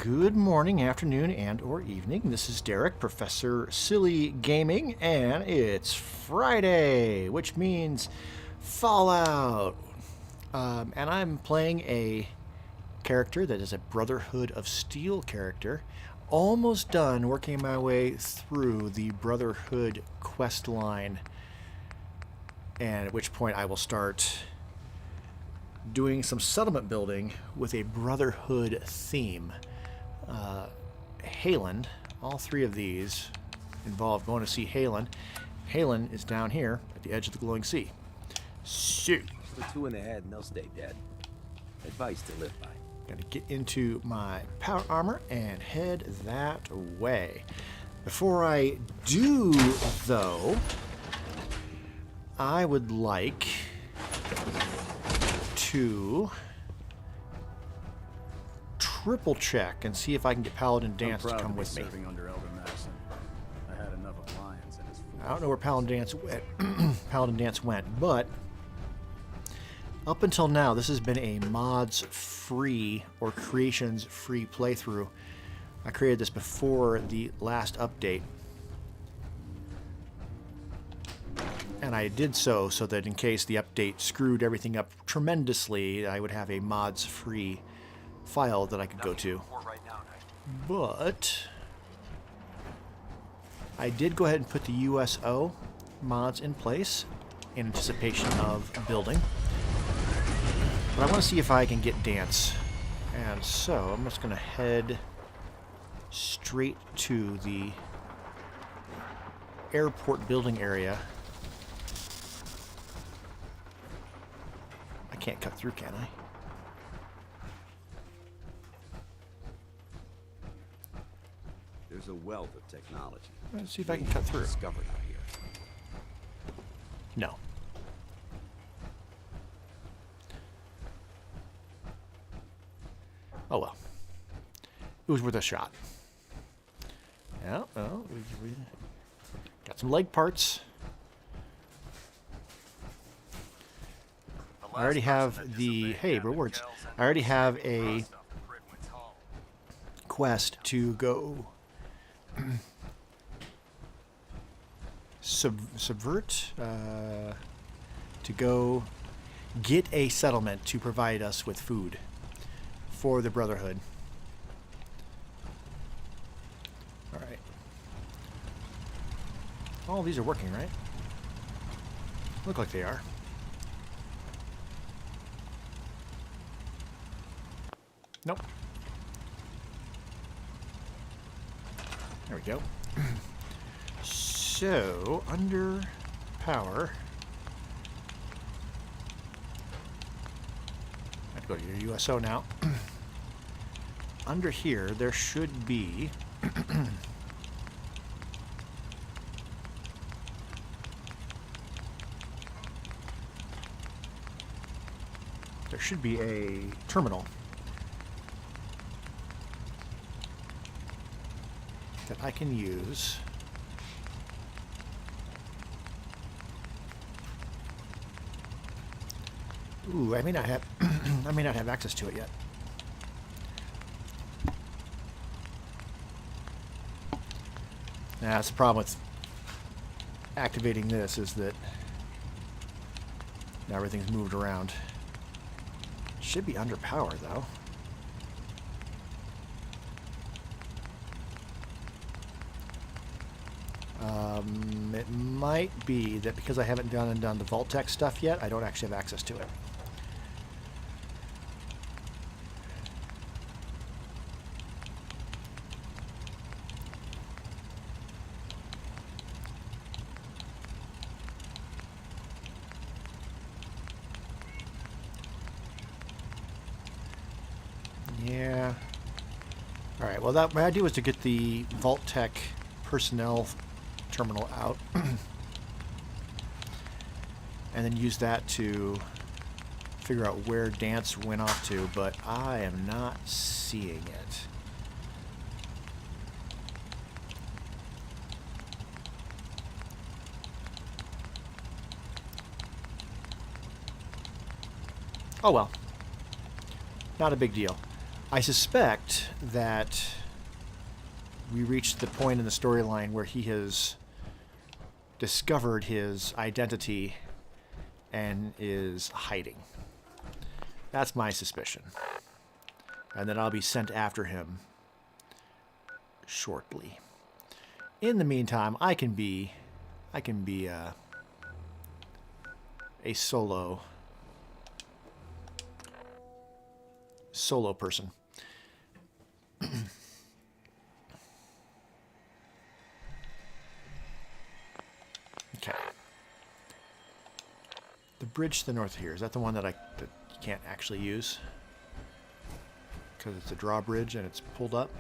Good morning, afternoon, and or evening. This is Derek, Professor Silly Gaming, and it's Friday, which means Fallout. And I'm playing a character that is a Brotherhood of Steel character. Almost done working my way through the Brotherhood quest line, and at which point I will start doing some settlement building with a Brotherhood theme. Hayland, all three of these involve going to see Hayland. Hayland is down here at the edge of the glowing sea. Shoot. Put two in the head and they'll stay dead. Advice to live by. Gotta get into my power armor and head that way. Before I do, though, I would like to triple check and see if I can get Paladin Dance to come with me. Under Elder Madison. I had enough of lions and his I don't know where Paladin Dance went, Paladin Dance went, but up until now, this has been a mods-free or creations-free playthrough. I created this before the last update, and I did so that in case the update screwed everything up tremendously, I would have a mods-free file that I could go to. But I did go ahead and put the USO mods in place in anticipation of building. But I want to see if I can get Dance. And so I'm just going to head straight to the airport building area. I can't cut through, can I? There's a wealth of technology. Let's see if I can cut through. Discovered out here. No. Oh well. It was worth a shot. Yeah, well, we got some leg parts. I already have the, hey, rewards. I already have a quest to go subvert, to go get a settlement to provide us with food for the Brotherhood. Alright. All these are working, right? Look like they are. Nope. There we go. So, under power, I have to go to your USO now. Under here, there should be a terminal that I can use I may not have I may not have access to it yet. Now, that's the problem with activating this, is that now everything's moved around. Should be under power, though. It might be that because I haven't done the Vault-Tec stuff yet, I don't actually have access to it. Yeah. Alright, well, my idea was to get the Vault-Tec personnel terminal out and then use that to figure out where Dance went off to, but I am not seeing it. Oh well. Not a big deal. I suspect that we reached the point in the storyline where he has discovered his identity and is hiding. That's my suspicion. And that I'll be sent after him shortly. In the meantime, I can be a solo person. Okay. The bridge to the north here, is that the one that you can't actually use? Because it's a drawbridge and it's pulled up?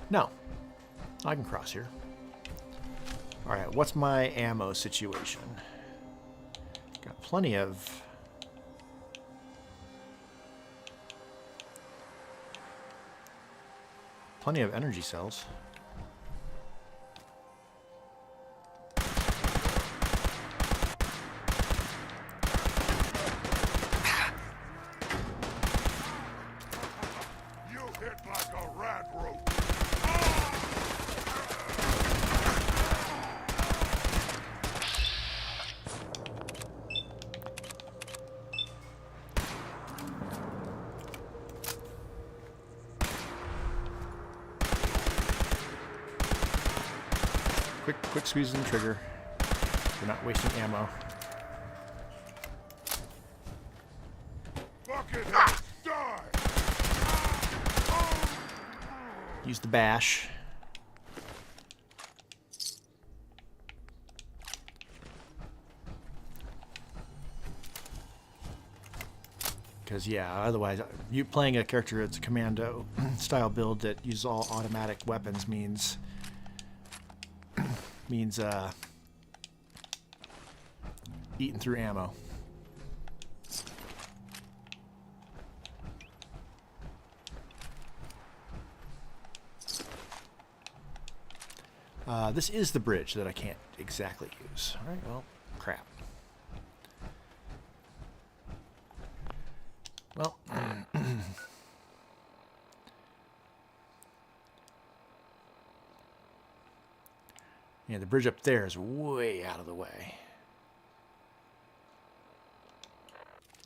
No. I can cross here. Alright, what's my ammo situation? Got plenty of... energy cells. You hit like a rat rope. Quick squeeze in the trigger. We're not wasting ammo. Buckethead, die! Use the bash. Because, yeah, otherwise, you playing a character that's a commando style build that uses all automatic weapons means eating through ammo. This is the bridge that I can't exactly use. All right, well, crap. Well, yeah, the bridge up there is way out of the way.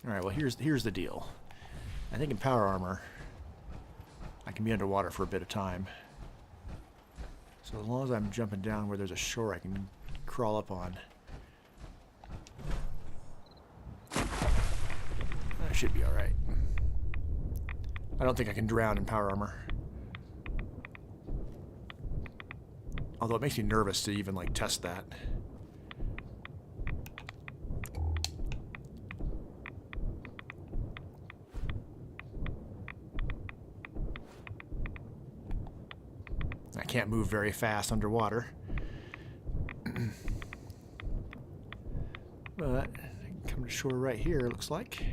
All right, well, here's the deal. I think in power armor, I can be underwater for a bit of time. So as long as I'm jumping down where there's a shore I can crawl up on, I should be all right. I don't think I can drown in power armor. Although it makes me nervous to even, like, test that. I can't move very fast underwater. But I can come to shore right here, it looks like.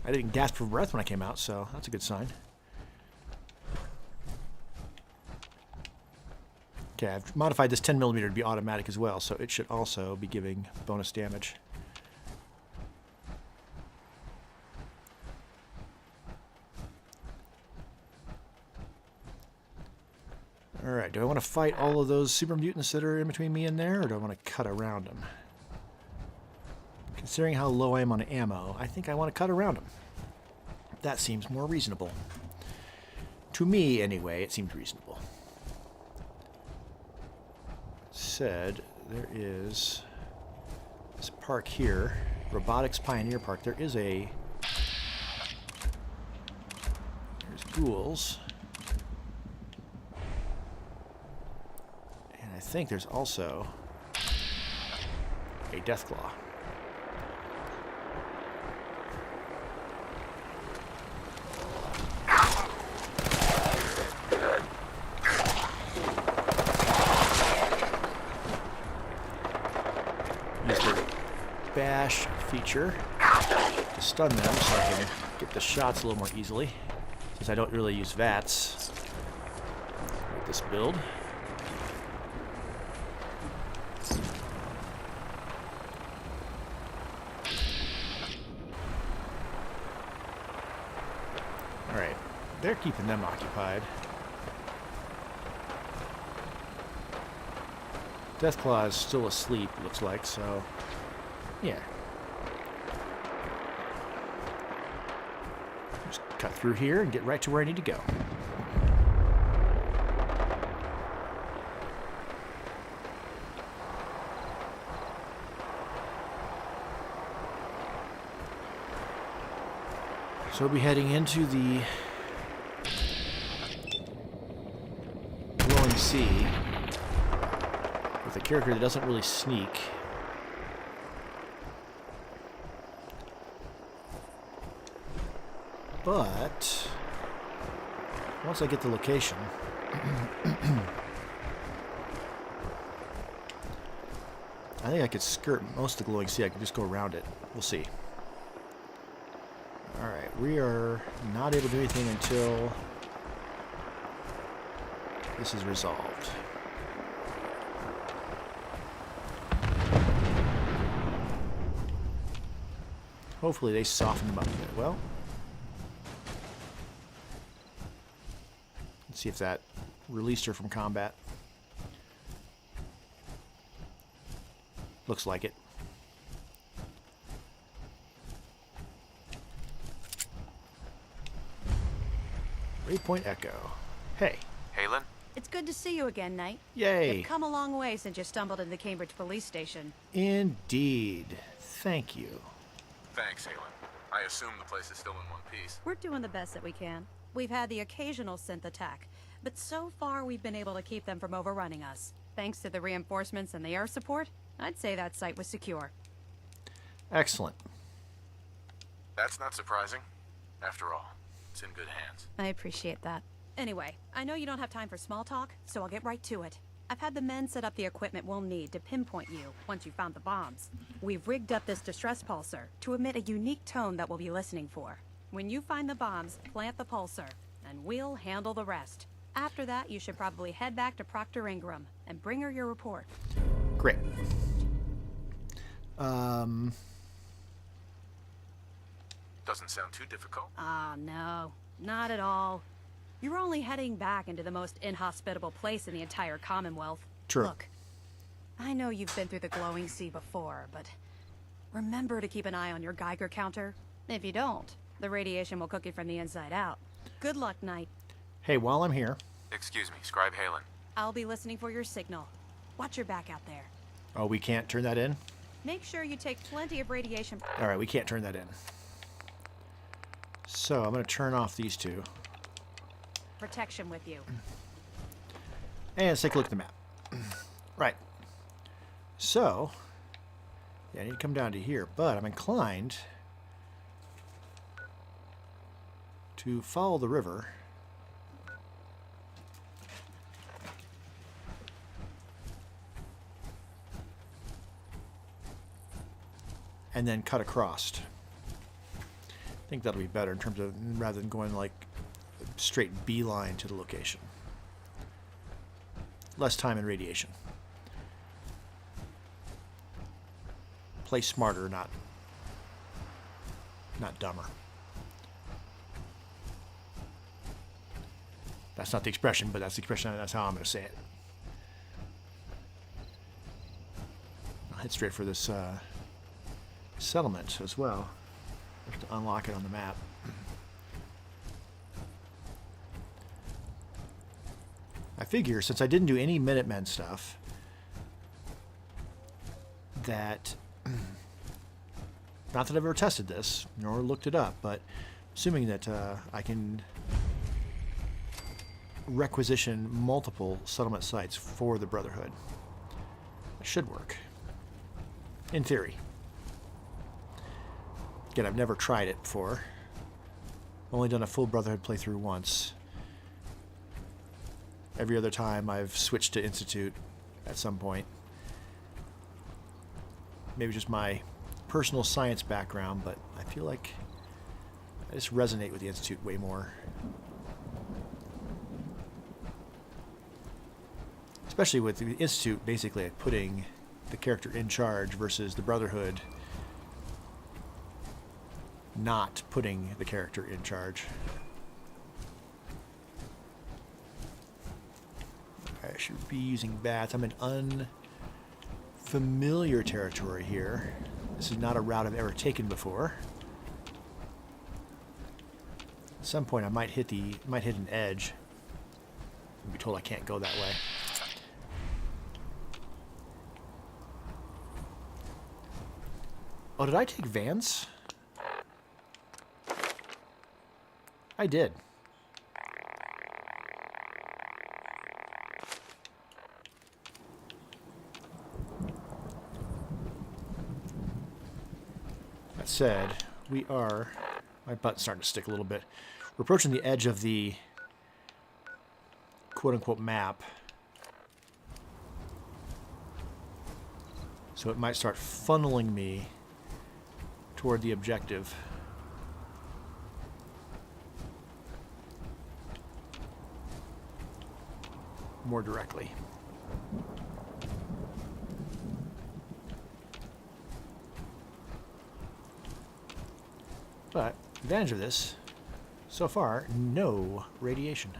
I didn't gasp for breath when I came out, so that's a good sign. Okay, I've modified this 10mm to be automatic as well, so it should also be giving bonus damage. Alright, do I want to fight all of those super mutants that are in between me and there, or do I want to cut around them? Considering how low I am on ammo, I think I want to cut around them. That seems more reasonable. To me, anyway, it seems reasonable. Said, there is this park here, Robotics Pioneer Park. There is a... There's ghouls. And I think there's also a Deathclaw. Bash feature to stun them so I can get the shots a little more easily, since I don't really use VATS with this build. they're keeping them occupied. Deathclaw is still asleep, looks like, so yeah. Just cut through here and get right to where I need to go. So we'll be heading into the Glowing Sea with a character that doesn't really sneak. But once I get the location, I think I could skirt most of the Glowing Sea. I could just go around it. We'll see. Alright, we are not able to do anything until this is resolved. Hopefully they soften them up a bit. Well, let's see if that released her from combat. Looks like it. Waypoint Echo. Hey. Halen? It's good to see you again, Knight. Yay. You've come a long way since you stumbled into the Cambridge police station. Indeed. Thank you. Thanks, Halen. I assume the place is still in one piece. We're doing the best that we can. We've had the occasional synth attack, but so far we've been able to keep them from overrunning us. Thanks to the reinforcements and the air support, I'd say that site was secure. Excellent. That's not surprising. After all, it's in good hands. I appreciate that. Anyway, I know you don't have time for small talk, so I'll get right to it. I've had the men set up the equipment we'll need to pinpoint you once you've found the bombs. We've rigged up this distress pulsar to emit a unique tone that we'll be listening for. When you find the bombs, plant the pulsar, and we'll handle the rest. After that, you should probably head back to Proctor Ingram and bring her your report. Great. Doesn't sound too difficult. Ah, no. Not at all. You're only heading back into the most inhospitable place in the entire Commonwealth. True. Look, I know you've been through the Glowing Sea before, but remember to keep an eye on your Geiger counter. If you don't, the radiation will cook you from the inside out. Good luck, Knight. Hey, while I'm here... Excuse me, Scribe Halen. I'll be listening for your signal. Watch your back out there. Oh, we can't turn that in? Make sure you take plenty of radiation. Alright, we can't turn that in. So, I'm going to turn off these two. Protection with you. And let's take a look at the map. Right. So, yeah, I need to come down to here, but I'm inclined to follow the river. And then cut across. I think that'll be better in terms of, rather than going like straight beeline to the location. Less time and radiation. Play smarter, not dumber. That's not the expression, but that's the expression. That's how I'm going to say it. I'll head straight for this settlement as well. I have to unlock it on the map. I figure, since I didn't do any Minutemen stuff, that... Not that I've ever tested this, nor looked it up, but assuming that I can requisition multiple settlement sites for the Brotherhood, it should work. In theory. Again, I've never tried it before. Only done a full Brotherhood playthrough once. Every other time I've switched to Institute at some point. Maybe just my personal science background, but I feel like I just resonate with the Institute way more. Especially with the Institute basically putting the character in charge versus the Brotherhood not putting the character in charge. I should be using bats. I'm in unfamiliar territory here. This is not a route I've ever taken before. At some point I might hit an edge. I'll be told I can't go that way. Oh, did I take Vance? I did. That said, we are... My butt's starting to stick a little bit. We're approaching the edge of the quote-unquote map. So it might start funneling me toward the objective. More directly. But, advantage of this, so far, no radiation.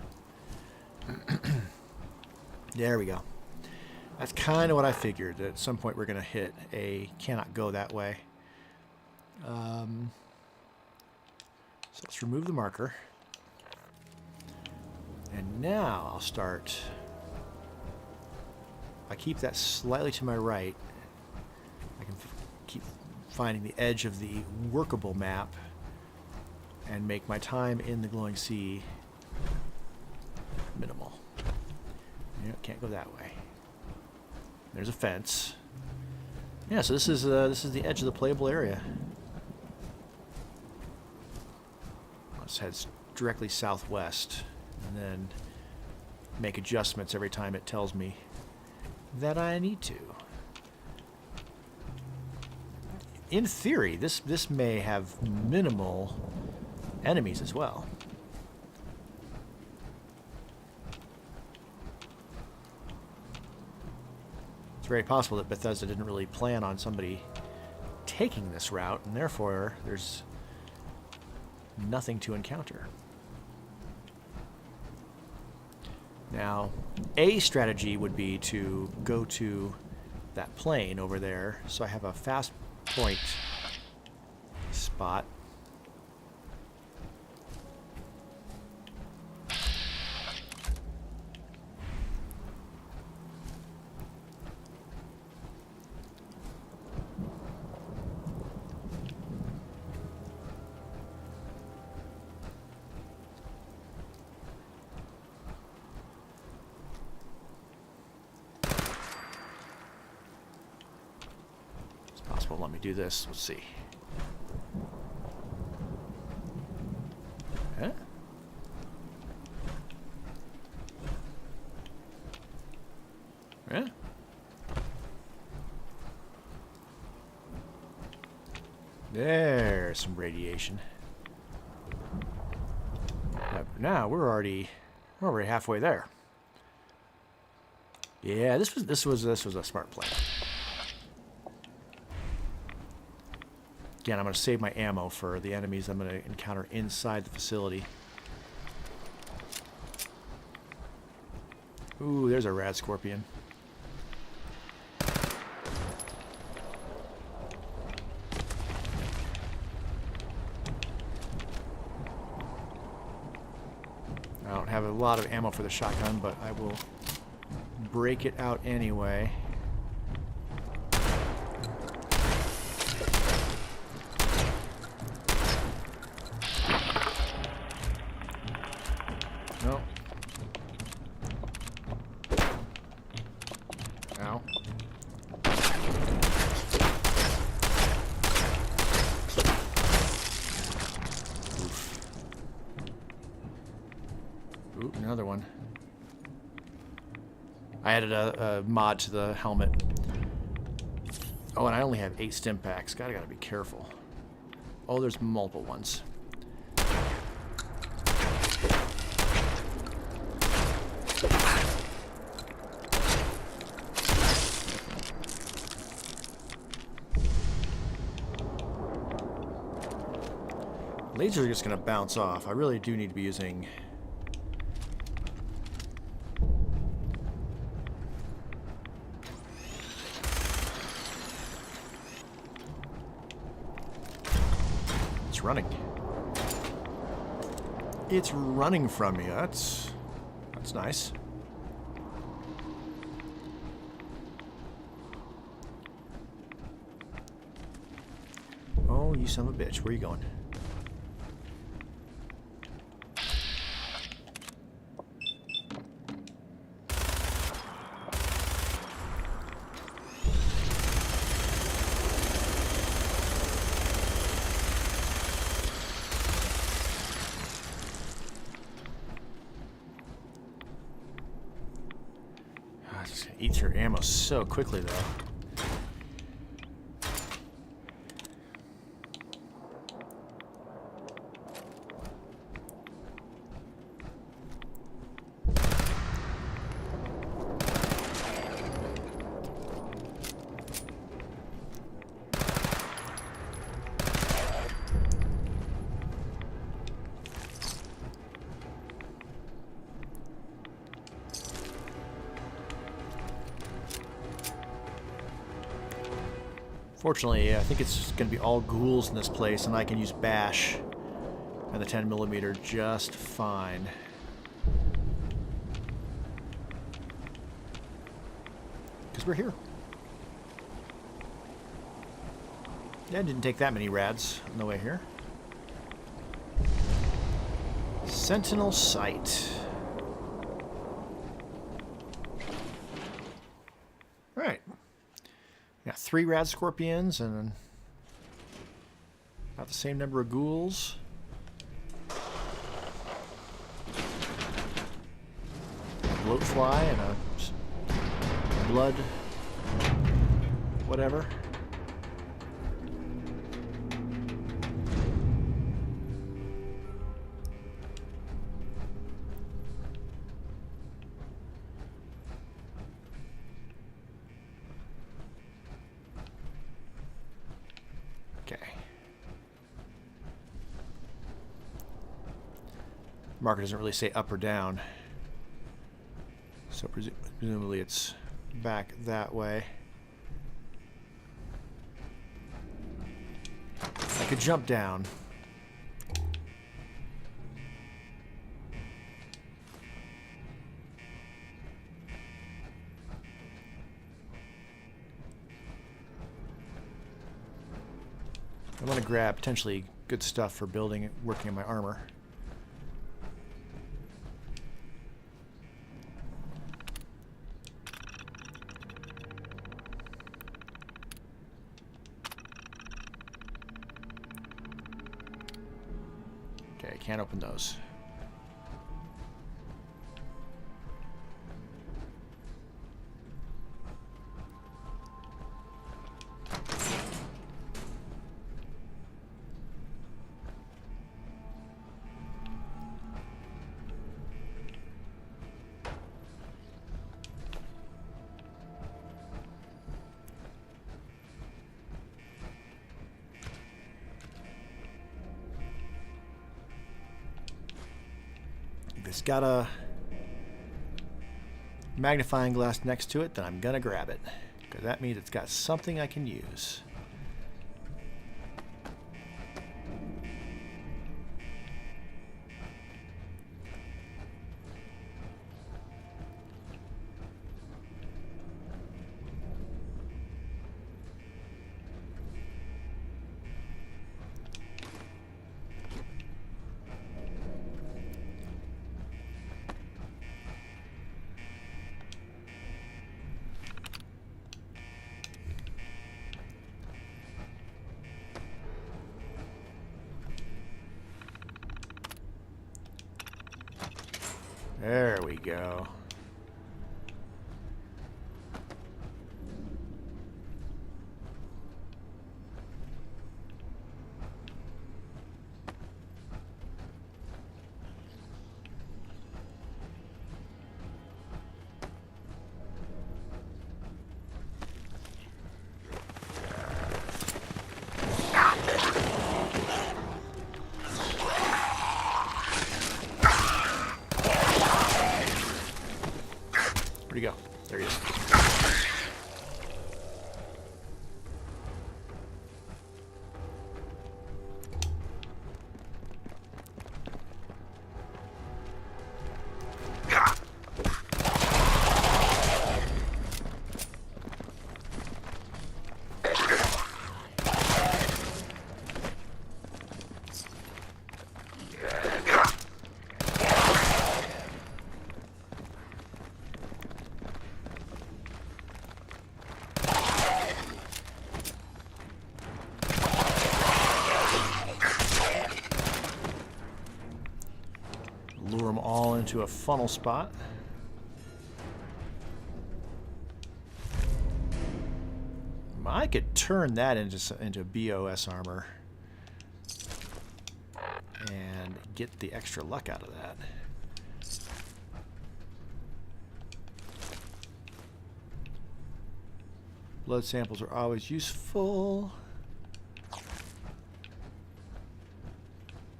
There we go. That's kind of what I figured. At some point we're going to hit a cannot go that way. So let's remove the marker. And now I'll start... I keep that slightly to my right. I can keep finding the edge of the workable map and make my time in the glowing sea minimal. Yeah, can't go that way. There's a fence. Yeah, so this is the edge of the playable area. Let's head directly southwest, and then make adjustments every time it tells me that I need to. In theory, this may have minimal enemies as well. It's very possible that Bethesda didn't really plan on somebody taking this route, and therefore there's nothing to encounter. Now, a strategy would be to go to that plane over there, so I have a fast point spot. Let me do this. Let's see. Huh? Yeah. There's some radiation. Now we're already halfway there. Yeah, this was a smart plan. Again, I'm going to save my ammo for the enemies I'm going to encounter inside the facility. Ooh, there's a rad scorpion. I don't have a lot of ammo for the shotgun, but I will break it out anyway. No. Ow. Oof. Ooh, another one. I added a mod to the helmet. Oh, and I only have 8 stim packs. Gotta be careful. Oh, there's multiple ones. Lasers are just going to bounce off. I really do need to be using it's running. It's running from me. That's nice. Oh, you son of a bitch. Where are you going? Just gonna eat your ammo so quickly, though. Fortunately, I think it's going to be all ghouls in this place, and I can use Bash and the 10mm just fine. Because we're here. Yeah, it didn't take that many rads on the way here. Sentinel Sight. Alright. Got 3 rad scorpions and about the same number of ghouls. Bloatfly and a blood whatever. Okay. Marker doesn't really say up or down, so presumably it's back that way. I could jump down. I want to grab potentially good stuff for building, working on my armor. Okay, can't open those. It's got a magnifying glass next to it, then I'm gonna grab it, because that means it's got something I can use. There we go. Where'd he go? There he is. all into a funnel spot. I could turn that into BOS armor and get the extra luck out of that. Blood samples are always useful.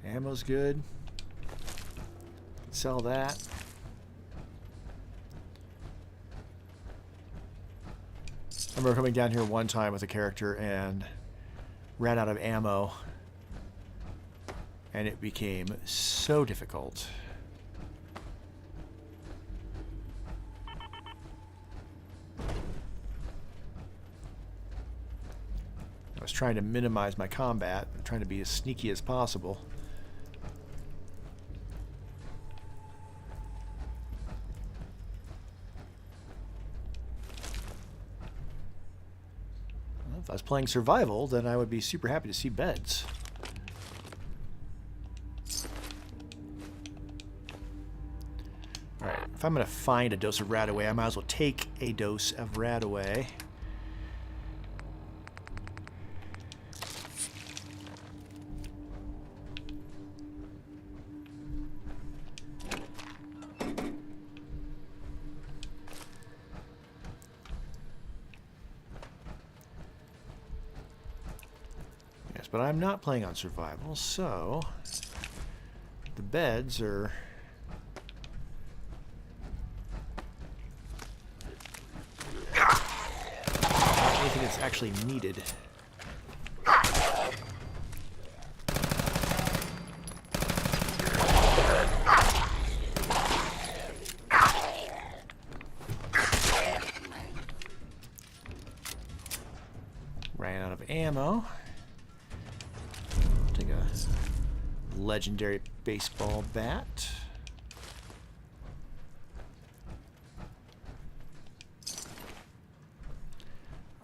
Ammo's good. Sell that. I remember coming down here one time with a character and ran out of ammo, and it became so difficult. I was trying to minimize my combat, trying to be as sneaky as possible. If I was playing survival, then I would be super happy to see beds. Alright, if I'm going to find a dose of Radaway, I might as well take a dose of Radaway. But I'm not playing on survival, so the beds are not anything that's actually needed. Ran out of ammo. Take a legendary baseball bat.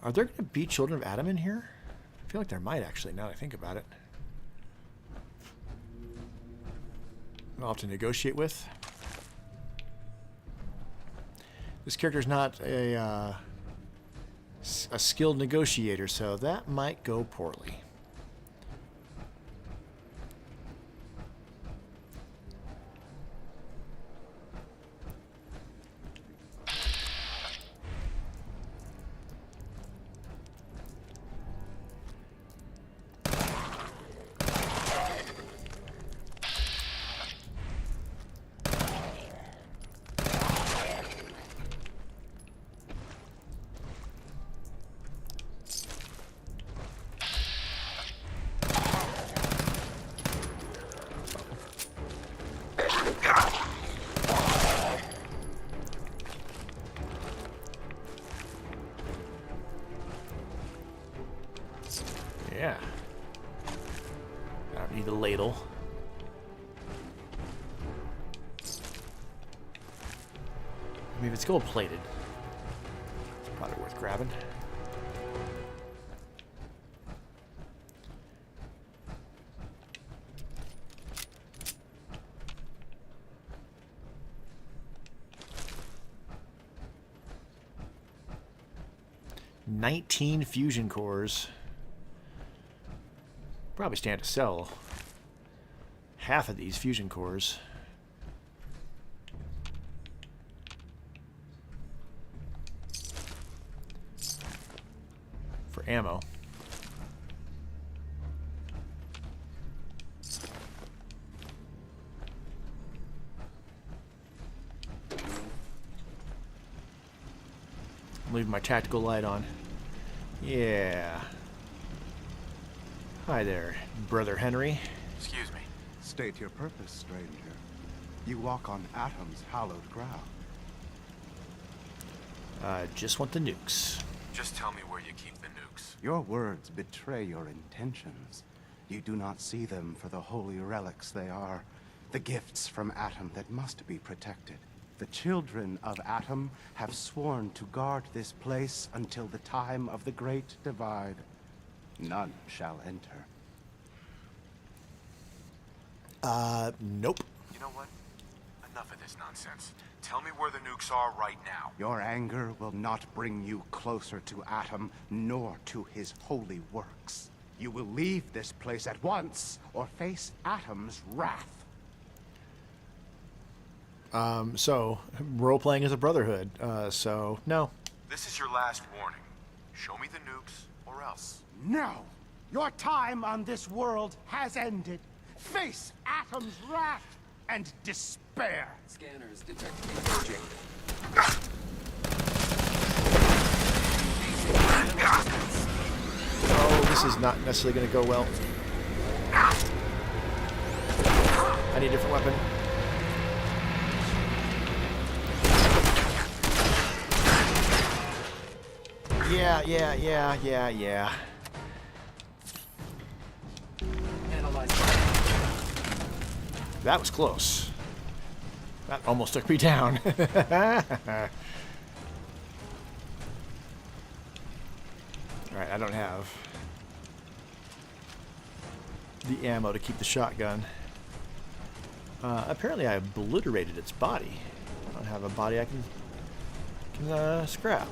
Are there going to be Children of Atom in here? I feel like there might actually, now that I think about it. I'll have to negotiate with. This character's not a skilled negotiator, so that might go poorly. Yeah. I don't need the ladle. I mean, if it's gold plated, it's probably worth grabbing. $19 fusion cores. Probably stand to sell half of these fusion cores. For ammo. I'm leaving my tactical light on. Yeah. Hi there, Brother Henry. Excuse me. State your purpose, stranger. You walk on Atom's hallowed ground. Just want the nukes. Just tell me where you keep the nukes. Your words betray your intentions. You do not see them for the holy relics they are, the gifts from Atom that must be protected. The children of Atom have sworn to guard this place until the time of the Great Divide. None shall enter. Nope. You know what? I enough of this nonsense. Tell me where the nukes are right now. Your anger will not bring you closer to Atom, nor to his holy works. You will leave this place at once, or face Atom's wrath. So, role-playing is a brotherhood. So, no. This is your last warning. Show me the nukes, or else. No! Your time on this world has ended. Face Atom's wrath and despair. Scanners detect engaging. Oh, this is not necessarily going to go well. I need a different weapon. Yeah. That was close. That almost took me down. Alright, I don't have the ammo to keep the shotgun. Apparently I obliterated its body. I don't have a body I can scrap.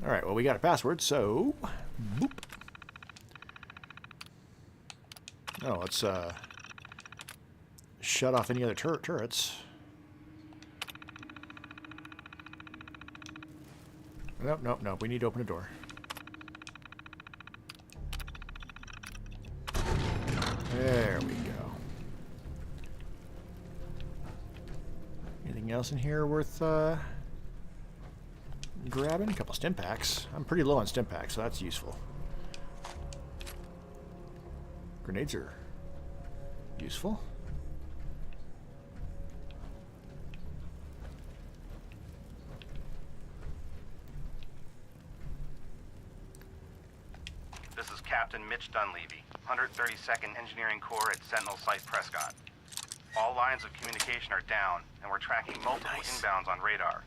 Alright, well we got a password, so boop. Oh, let's shut off any other turrets. Nope. We need to open a door. There we go. Anything else in here worth grabbing? A couple stim packs. I'm pretty low on stim packs, so that's useful. Grenades are useful. This is Captain Mitch Dunleavy, 132nd Engineering Corps at Sentinel Site Prescott. All lines of communication are down, and we're tracking multiple inbounds on radar.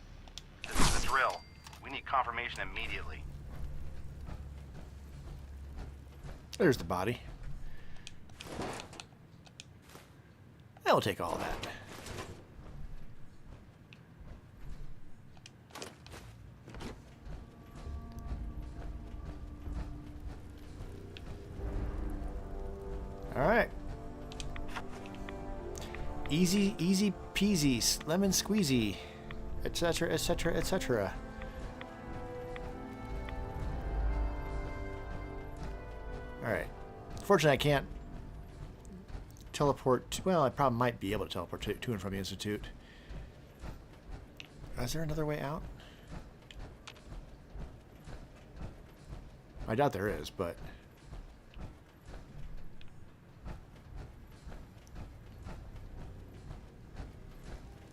This is a drill. We need confirmation immediately. There's the body. I'll take all that. All right. Easy peasy, lemon squeezy, etc., etc., etc. All right. Fortunately, I can't teleport to, well, I probably might be able to teleport to and from the Institute. Is there another way out? I doubt there is, but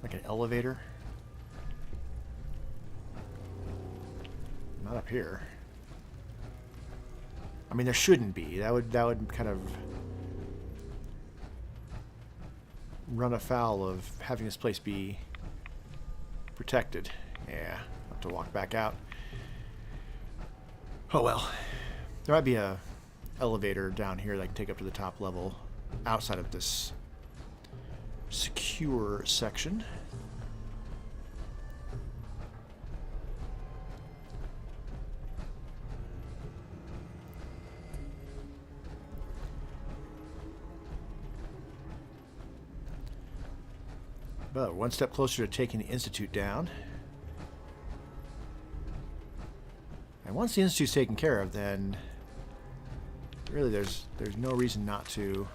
like an elevator? Not up here. I mean, there shouldn't be. That would kind of run afoul of having this place be protected. Yeah, I'll have to walk back out. Oh well. There might be a elevator down here that I can take up to the top level outside of this secure section. But one step closer to taking the Institute down. And once the Institute's taken care of, then really there's no reason not to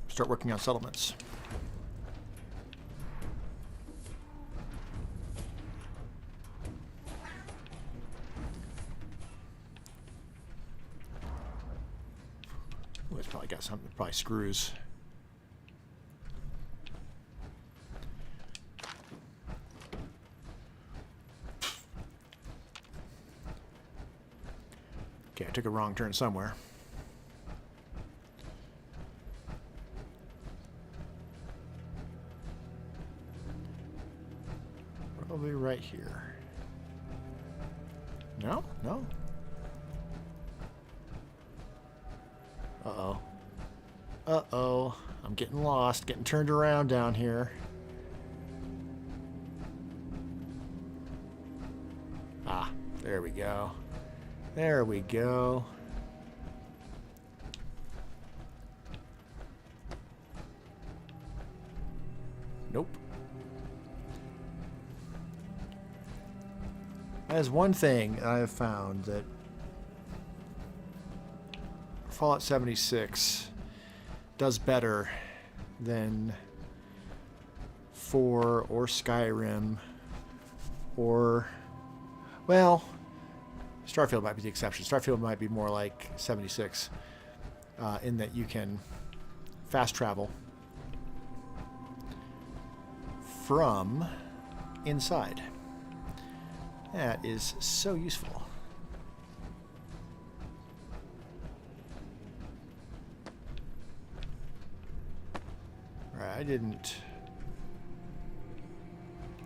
start working on settlements. It's probably got something, probably screws. Okay, I took a wrong turn somewhere. Probably right here. No? No? Uh-oh. Uh-oh. I'm getting lost, getting turned around down here. Ah, there we go. There we go. Nope. That is one thing I have found, that Fallout 76 does better than 4 or Skyrim or, well, Starfield might be the exception. Starfield might be more like 76 in that you can fast travel from inside. That is so useful. Alright, I didn't...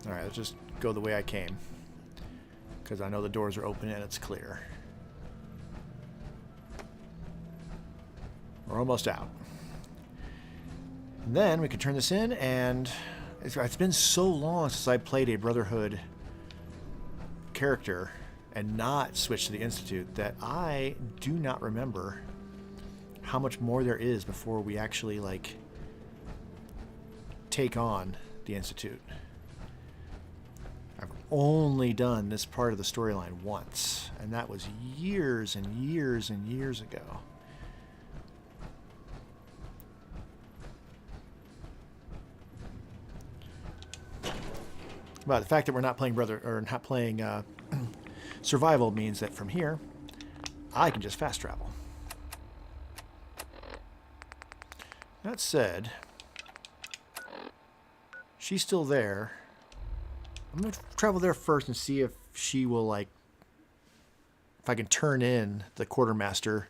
Alright, let's just go the way I came. Because I know the doors are open and it's clear. We're almost out. And then we can turn this in, and it's been so long since I played a Brotherhood character and not switched to the Institute that I do not remember how much more there is before we actually, like, take on the Institute. I've only done this part of the storyline once, and that was years and years and years ago. But the fact that we're not playing survival means that from here, I can just fast travel. That said, she's still there. I'm going to travel there first and see if she will, like, if I can turn in the quartermaster.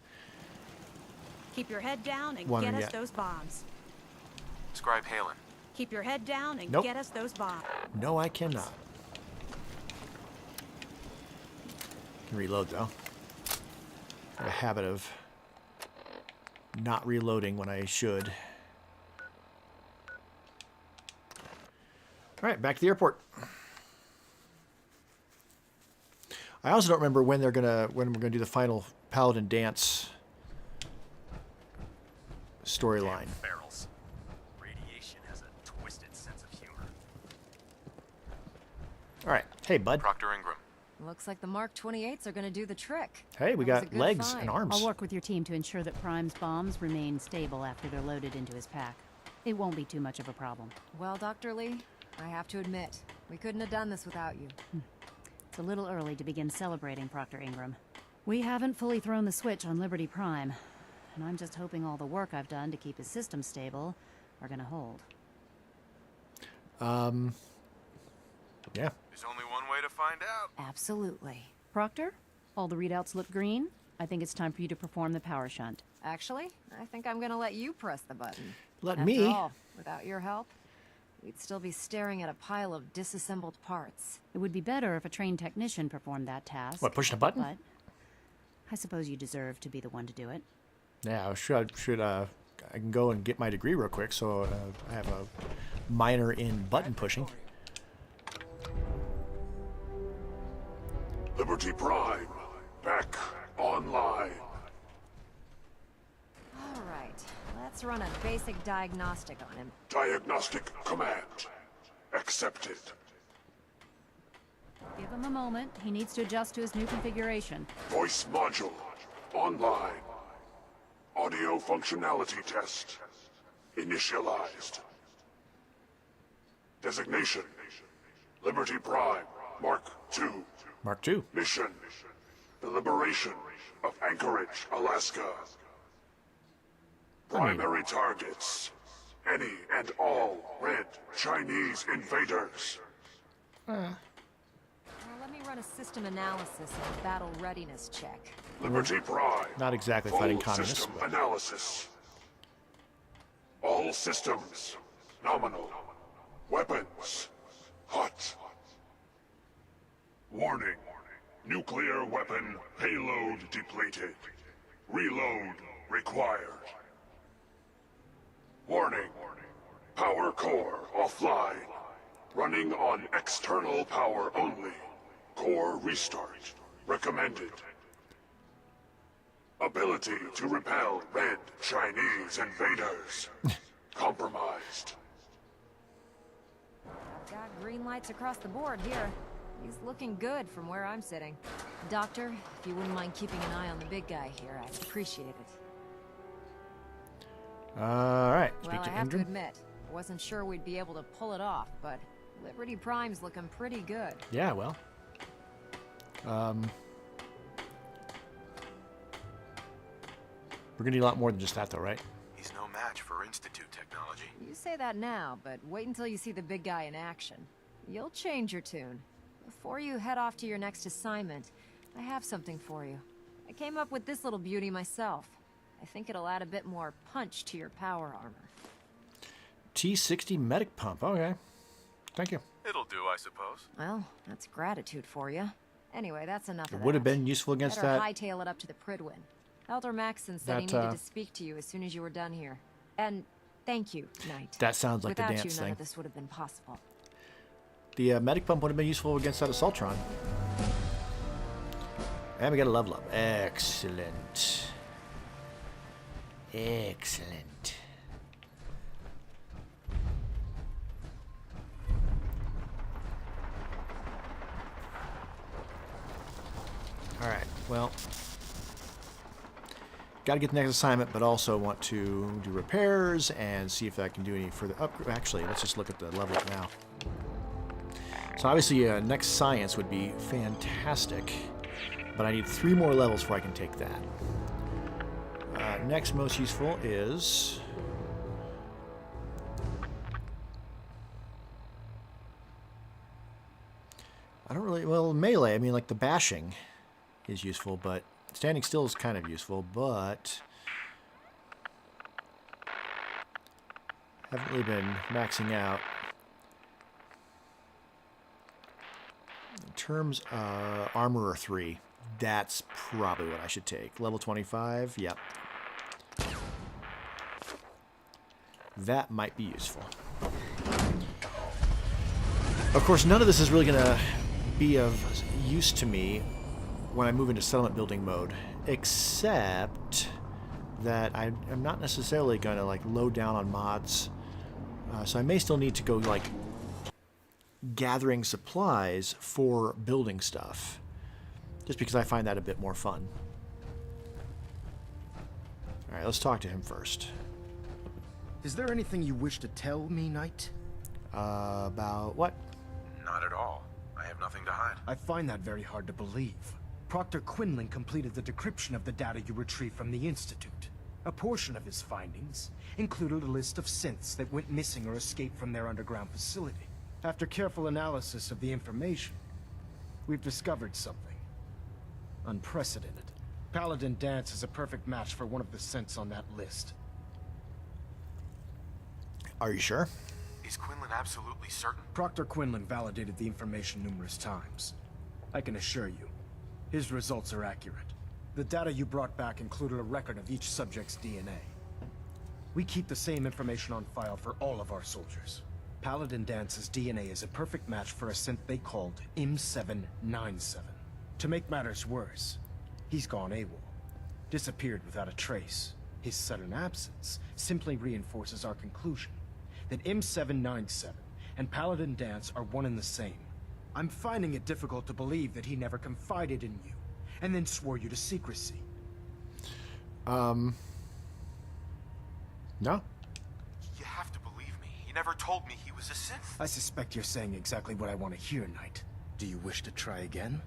Keep your head down and One get and us get- those bombs. Scribe Halen. Keep your head down and Nope. get us those bombs. No, I cannot. Can reload, though. I have a habit of not reloading when I should. All right, back to the airport. I also don't remember when we're gonna do the final Paladin dance storyline. Barrels. Radiation has a twisted sense of humor. All right, hey bud. Proctor Ingram. Looks like the Mark 28s are going to do the trick. Hey, we That was got a good legs find. and arms. I'll work with your team to ensure that Prime's bombs remain stable after they're loaded into his pack. It won't be too much of a problem. Well, Dr. Lee, I have to admit, we couldn't have done this without you. It's a little early to begin celebrating, Proctor Ingram. We haven't fully thrown the switch on Liberty Prime, and I'm just hoping all the work I've done to keep his system stable are gonna hold. Yeah. There's only one way to find out. Absolutely. Proctor, all the readouts look green. I think it's time for you to perform the power shunt. Actually, I think I'm going to let you press the button. Let After me. all, without your help, we'd still be staring at a pile of disassembled parts. It would be better if a trained technician performed that task. What, pushing a button? But I suppose you deserve to be the one to do it. Yeah, I can go and get my degree real quick, so I have a minor in button pushing. Liberty Prime, back online. All right, let's run a basic diagnostic on him. Diagnostic command accepted. Give him a moment. He needs to adjust to his new configuration. Voice module online. Audio functionality test initialized. Designation: Liberty Prime, Mark II. Mark II. Mission: the liberation of Anchorage, Alaska. Primary targets: any and all red Chinese invaders. Well, let me run a system analysis and battle readiness check. Liberty Prime. Not exactly Full fighting communists. system But analysis. All systems nominal. Weapons hot. Warning. Nuclear weapon payload depleted. Reload required. Warning. Power core offline. Running on external power only. Core restart recommended. Ability to repel red Chinese invaders. Compromised. Got green lights across the board here. He's looking good from where I'm sitting. Doctor, if you wouldn't mind keeping an eye on the big guy here, I'd appreciate it. all right. Speak Well, I to have to Ingram. admit, I wasn't sure we'd be able to pull it off, but Liberty Prime's looking pretty good. Yeah, well. We're gonna need a lot more than just that, though, right? He's no match for Institute technology. You say that now, but wait until you see the big guy in action. You'll change your tune. Before you head off to your next assignment, I have something for you. I came up with this little beauty myself. I think it'll add a bit more punch to your power armor. T60 medic pump. Okay. Thank you. It'll do, I suppose. Well, that's gratitude for you. Anyway, that's enough It of would have that. been useful against Better that. hightail it up to the Pridwin. Elder Maxon said he That, needed to speak to you as soon as you were done here. And thank you, Knight. That sounds like the Without dance you, none thing. of this would have been possible. The medic pump would have been useful against that Assaultron. And we got a level up. Excellent. Excellent. Alright, well. Got to get the next assignment, but also want to do repairs and see if I can do any further upgrade. Actually, let's just look at the level up now. So obviously, next science would be fantastic, but I need 3 more levels before I can take that. Next most useful is... I don't really... Well, melee, I mean, like the bashing is useful, but standing still is kind of useful, but... haven't really been maxing out. In terms of Armorer 3, that's probably what I should take. Level 25, yep. That might be useful. Of course, none of this is really going to be of use to me when I move into settlement building mode, except that I'm not necessarily going to like load down on mods. So I may still need to go like gathering supplies for building stuff, just because I find that a bit more fun. All right, let's talk to him first. Is there anything you wish to tell me, Knight? About what? Not at all. I have nothing to hide. I find that very hard to believe. Proctor Quinlan completed the decryption of the data you retrieved from the Institute. A portion of his findings included a list of synths that went missing or escaped from their underground facility. After careful analysis of the information, we've discovered something unprecedented. Paladin Danse is a perfect match for one of the synths on that list. Are you sure? Is Quinlan absolutely certain? Proctor Quinlan validated the information numerous times. I can assure you, his results are accurate. The data you brought back included a record of each subject's DNA. We keep the same information on file for all of our soldiers. Paladin Dance's DNA is a perfect match for a synth they called M797. To make matters worse, he's gone AWOL. Disappeared without a trace. His sudden absence simply reinforces our conclusion that M797 and Paladin Danse are one and the same. I'm finding it difficult to believe that he never confided in you, and then swore you to secrecy. No. You have to believe me. He never told me he was a synth. I suspect you're saying exactly what I want to hear, Knight. Do you wish to try again?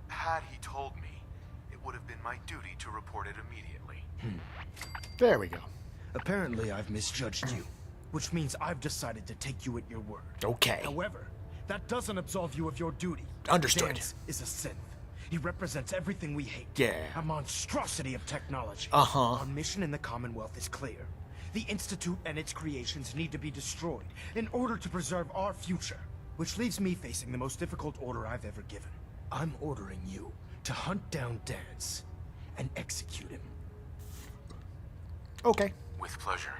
Had he told me, it would have been my duty to report it immediately. There we go. Apparently, I've misjudged you, which means I've decided to take you at your word. Okay. However, that doesn't absolve you of your duty. Understood. Danse is a synth. He represents everything we hate. Yeah. A monstrosity of technology. Uh-huh. Our mission in the Commonwealth is clear. The Institute and its creations need to be destroyed in order to preserve our future. Which leaves me facing the most difficult order I've ever given. I'm ordering you to hunt down Dance and execute him. Okay. With pleasure.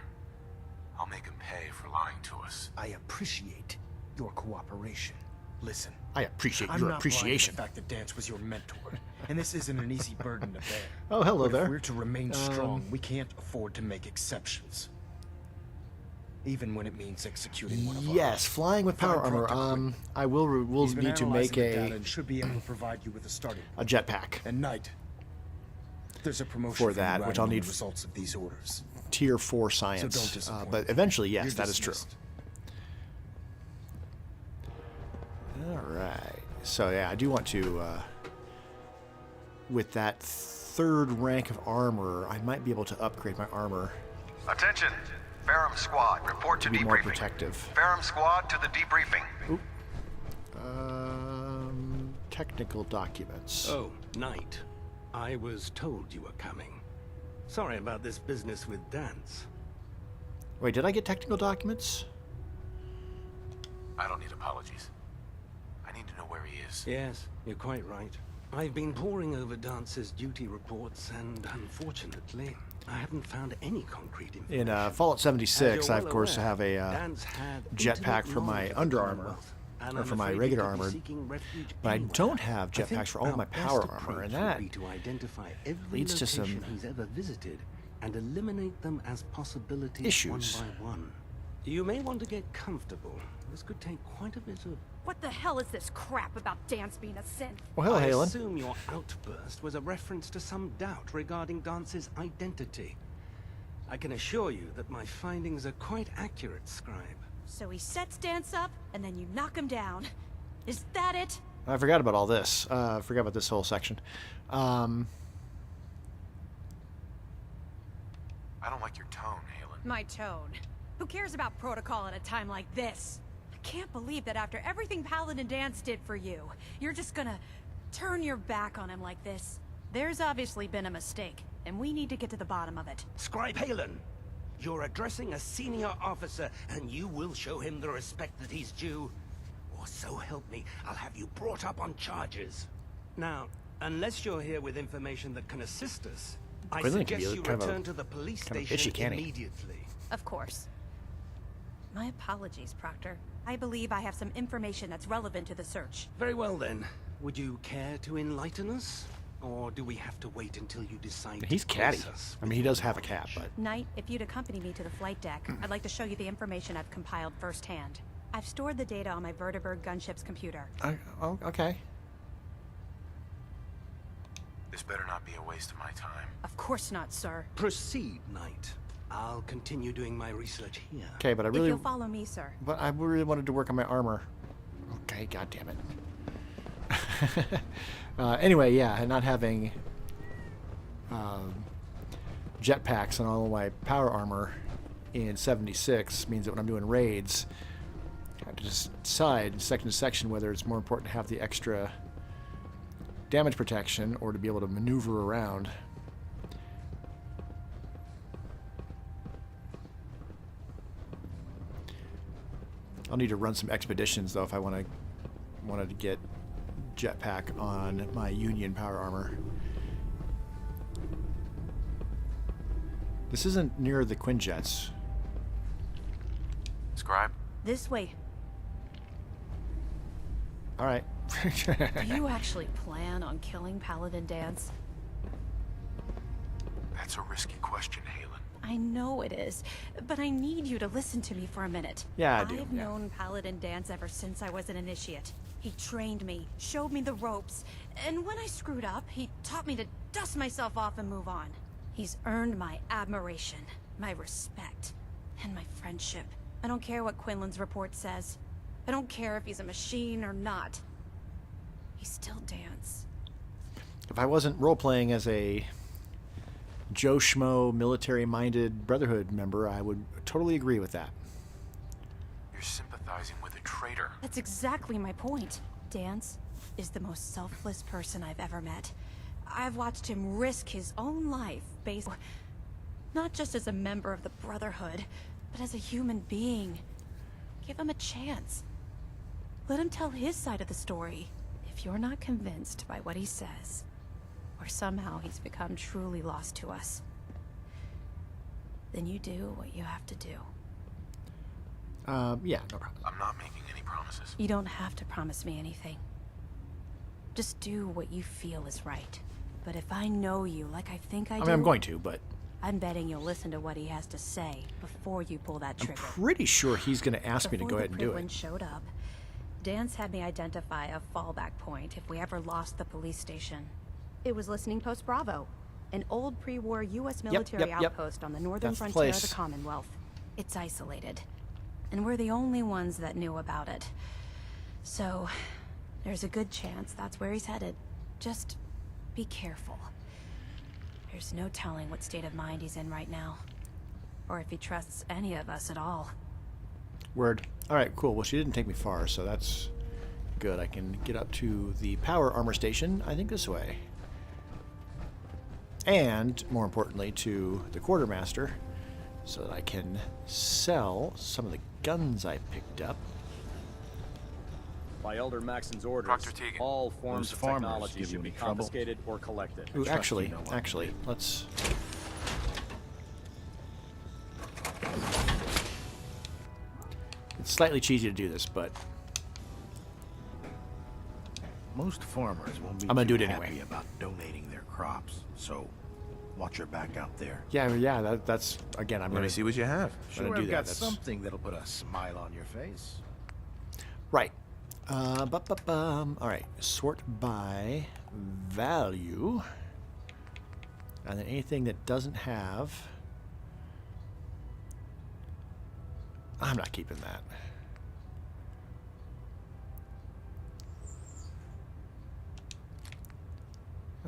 I'll make him pay for lying to us. I appreciate your cooperation. Listen, I appreciate I'm your not appreciation. blind to the fact that Dance was your mentor, and this isn't an easy burden to bear. Oh, hello But there. If we're to remain strong, we can't afford to make exceptions. Even when it means executing one of our Yes, flying with power Find Proctor armor. I will He's been need to make analyzing the data a and should be able to provide you with a starting a jetpack And Knight, there's a promotion for you that, which riding I'll on the need results of these orders. tier 4 So science. don't disappoint. But eventually, yes, You're that is true. dismissed. All right. So yeah, I do want to. With that 3rd rank of armor, I might be able to upgrade my armor Attention! Ferrum Squad, report to to be more debriefing. protective. Ferrum Squad to the debriefing. Technical documents. Oh, Knight. I was told you were coming. Sorry about this business with Dance. Wait, did I get technical documents? I don't need apologies. I need to know where he is. Yes, you're quite right. I've been poring over Dance's duty reports, and unfortunately, I haven't found any concrete information. In Fallout 76, As you're I of well course aware, have a Dance had jetpack intimate for my knowledge of the under armor, Commonwealth, and or I'm for my afraid he regular could be armor, seeking refuge but I anywhere. don't have I think jetpacks for all our my best power armor, approach and would that be to identify every leads to some location he's ever visited and eliminate them as possibilities issues. one by one. You may want to get comfortable. This could take quite a bit of... What the hell is this crap about Dance being a synth? Well, hello, I Halen. assume your outburst was a reference to some doubt regarding Dance's identity. I can assure you that my findings are quite accurate, Scribe. So he sets Dance up, and then you knock him down. Is that it? I forgot about all this. I forgot about this whole section. I don't like your tone, Halen. My tone. Who cares about protocol at a time like this? I can't believe that after everything Paladin Dance did for you, you're just gonna turn your back on him like this. There's obviously been a mistake, and we need to get to the bottom of it. Scribe Halen, you're addressing a senior officer, and you will show him the respect that he's due. Or so help me, I'll have you brought up on charges. Now, unless you're here with information that can assist us, I Quinlan can be suggest you kind of a- return to the police kind of station itchy, can't he? immediately. Of course. My apologies, Proctor. I believe I have some information that's relevant to the search. Very well then. Would you care to enlighten us? Or do we have to wait until you decide He's to catty. grace us I mean, he does have a cat, but Knight, if you'd accompany me to the flight deck, I'd like to show you the information I've compiled firsthand. I've stored the data on my Vertibird gunship's computer. oh, okay. This better not be a waste of my time. Of course not, sir. Proceed, Knight. I'll continue doing my research here. Okay, but I If really, you'll follow me, sir. but I really wanted to work on my armor. Okay, god damn it. Anyway, yeah, and not having jetpacks on all of my power armor in 76 means that when I'm doing raids, I have to just decide section to section whether it's more important to have the extra damage protection or to be able to maneuver around. I'll need to run some expeditions though if I wanted to get jetpack on my Union power armor. This isn't near the Quinjets. Scribe? This way. All right. Do you actually plan on killing Paladin Dance? That's a risky question, Halen. I know it is, but I need you to listen to me for a minute. Yeah, I do, I've yeah. known Paladin Dance ever since I was an initiate. He trained me, showed me the ropes, and when I screwed up, he taught me to dust myself off and move on. He's earned my admiration, my respect, and my friendship. I don't care what Quinlan's report says. I don't care if he's a machine or not. He's still Dance. If I wasn't role-playing as a Joe Schmo military-minded Brotherhood member, I would totally agree with that. You're sympathizing with a traitor. That's exactly my point. Dance, is the most selfless person I've ever met. I've watched him risk his own life based not just as a member of the Brotherhood, but as a human being. Give him a chance. Let him tell his side of the story. If you're not convinced by what he says, or somehow he's become truly lost to us, then you do what you have to do. Yeah, no problem. I'm not making any promises. You don't have to promise me anything. Just do what you feel is right. But if I know you like I think I do... I mean, I'm going to, but... I'm betting you'll listen to what he has to say before you pull that trigger. I'm pretty sure he's going to ask me to go ahead and do Before the it. Prydwen showed up, Dan's had me identify a fallback point if we ever lost the police station. It was Listening Post Bravo, an old pre-war U.S. military outpost on the northern That's the frontier of place. the Commonwealth. It's isolated, and we're the only ones that knew about it. So, there's a good chance that's where he's headed. Just be careful. There's no telling what state of mind he's in right now, or if he trusts any of us at all. Word. Alright, cool. Well, she didn't take me far, so that's good. I can get up to the power armor station, I think this way. And, more importantly, to the quartermaster, so that I can sell some of the guns I picked up. By Elder Maxon's orders, Proctor Teagan. all forms Those of farmers technology give should you be any trouble? confiscated or collected. Ooh, trust actually, you know what to do. let's... It's slightly cheesy to do this, but Most farmers won't be I'm gonna too do it happy anyway. about donating their crops, so watch your back out there. yeah, that's, again, I'm Let going me to see what you have. Sure, do I've that. got That's something that'll put a smile on your face. right. All right, sort by value, and then anything that doesn't have, I'm not keeping that.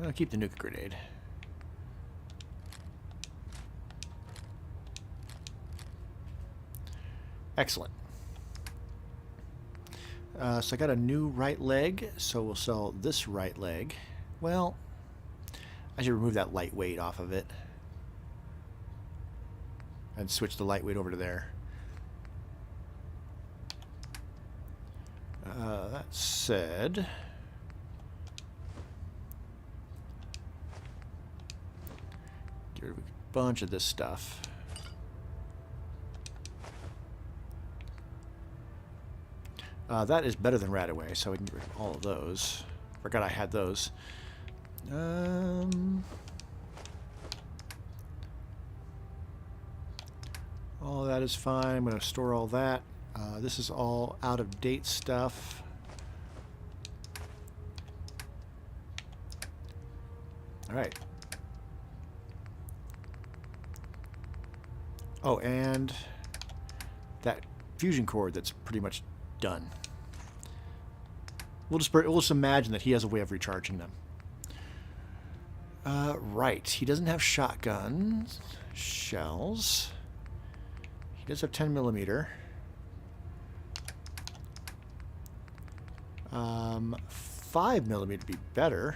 I'll keep the nuke grenade. Excellent. So I got a new right leg, so we'll sell this right leg. Well, I should remove that lightweight off of it and switch the lightweight over to there. That said, get rid of a bunch of this stuff. That is better than Radaway, so we can get rid of all of those. Forgot I had those. All that is fine. I'm going to store all that. This is all out-of-date stuff. All right. Oh, and that fusion cord that's pretty much done. We'll just imagine that he has a way of recharging them. Right. He doesn't have shotgun shells. He does have 10mm. 5mm would be better.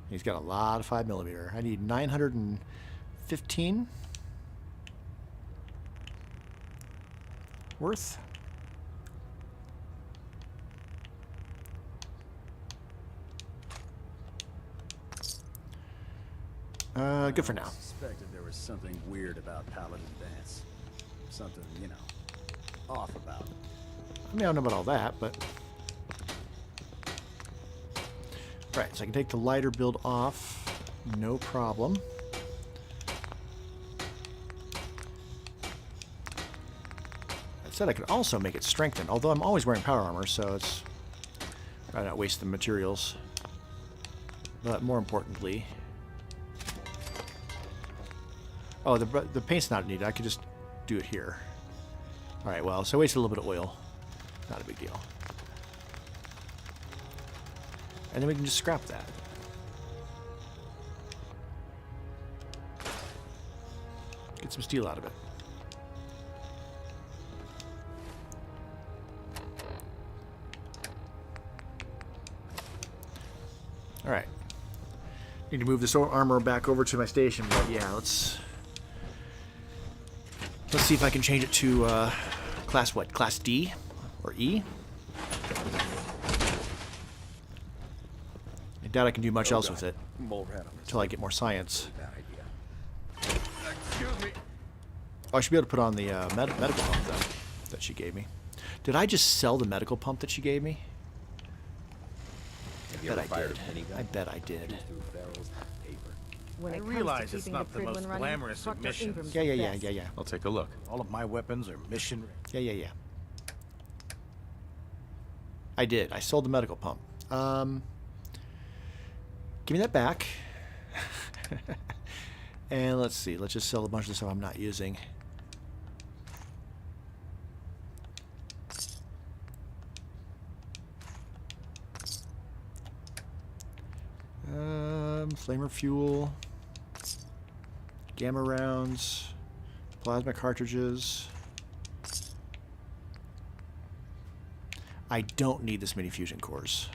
He's got a lot of 5mm. I need 915 worth. Good for now. I suspected there was something weird about Paladin Vance. Something, you know, off about it. I mean, I don't know about all that, but... Right, so I can take the lighter build off. No problem. That said, I could also make it strengthened, although I'm always wearing power armor, so it's... I'd not waste the materials. But more importantly... Oh, the paint's not needed. I could just do it here. Alright, well, so I wasted a little bit of oil. Not a big deal. And then we can just scrap that. Get some steel out of it. All right. Need to move this armor back over to my station, but yeah, let's see if I can change it to class what? Class D or E? I doubt I can do much else with it until I get more science. Excuse me. Oh, I should be able to put on the medical pump though that she gave me. Did I just sell the medical pump that she gave me? I bet I did. I bet I did. When I realize it's not the most glamorous of missions. Yeah. I'll take a look. All of my weapons are mission ready. Yeah. I did. I sold the medical pump. Give me that back. And let's see. Let's just sell a bunch of the stuff I'm not using. Flamer fuel, gamma rounds, plasma cartridges. I don't need this many fusion cores.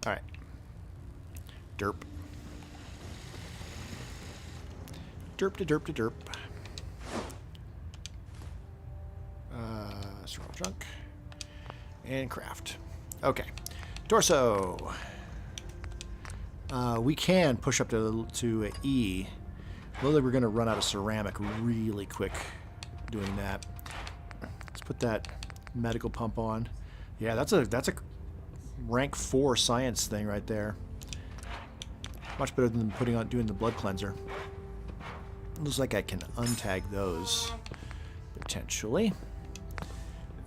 All right. Derp. Derp to derp to derp. Survival junk. And craft. Okay. Torso. We can push up to E. Although we're going to run out of ceramic really quick doing that. Let's put that medical pump on. Yeah, that's a rank 4 science thing right there. Much better than doing the blood cleanser. Looks like I can untag those potentially.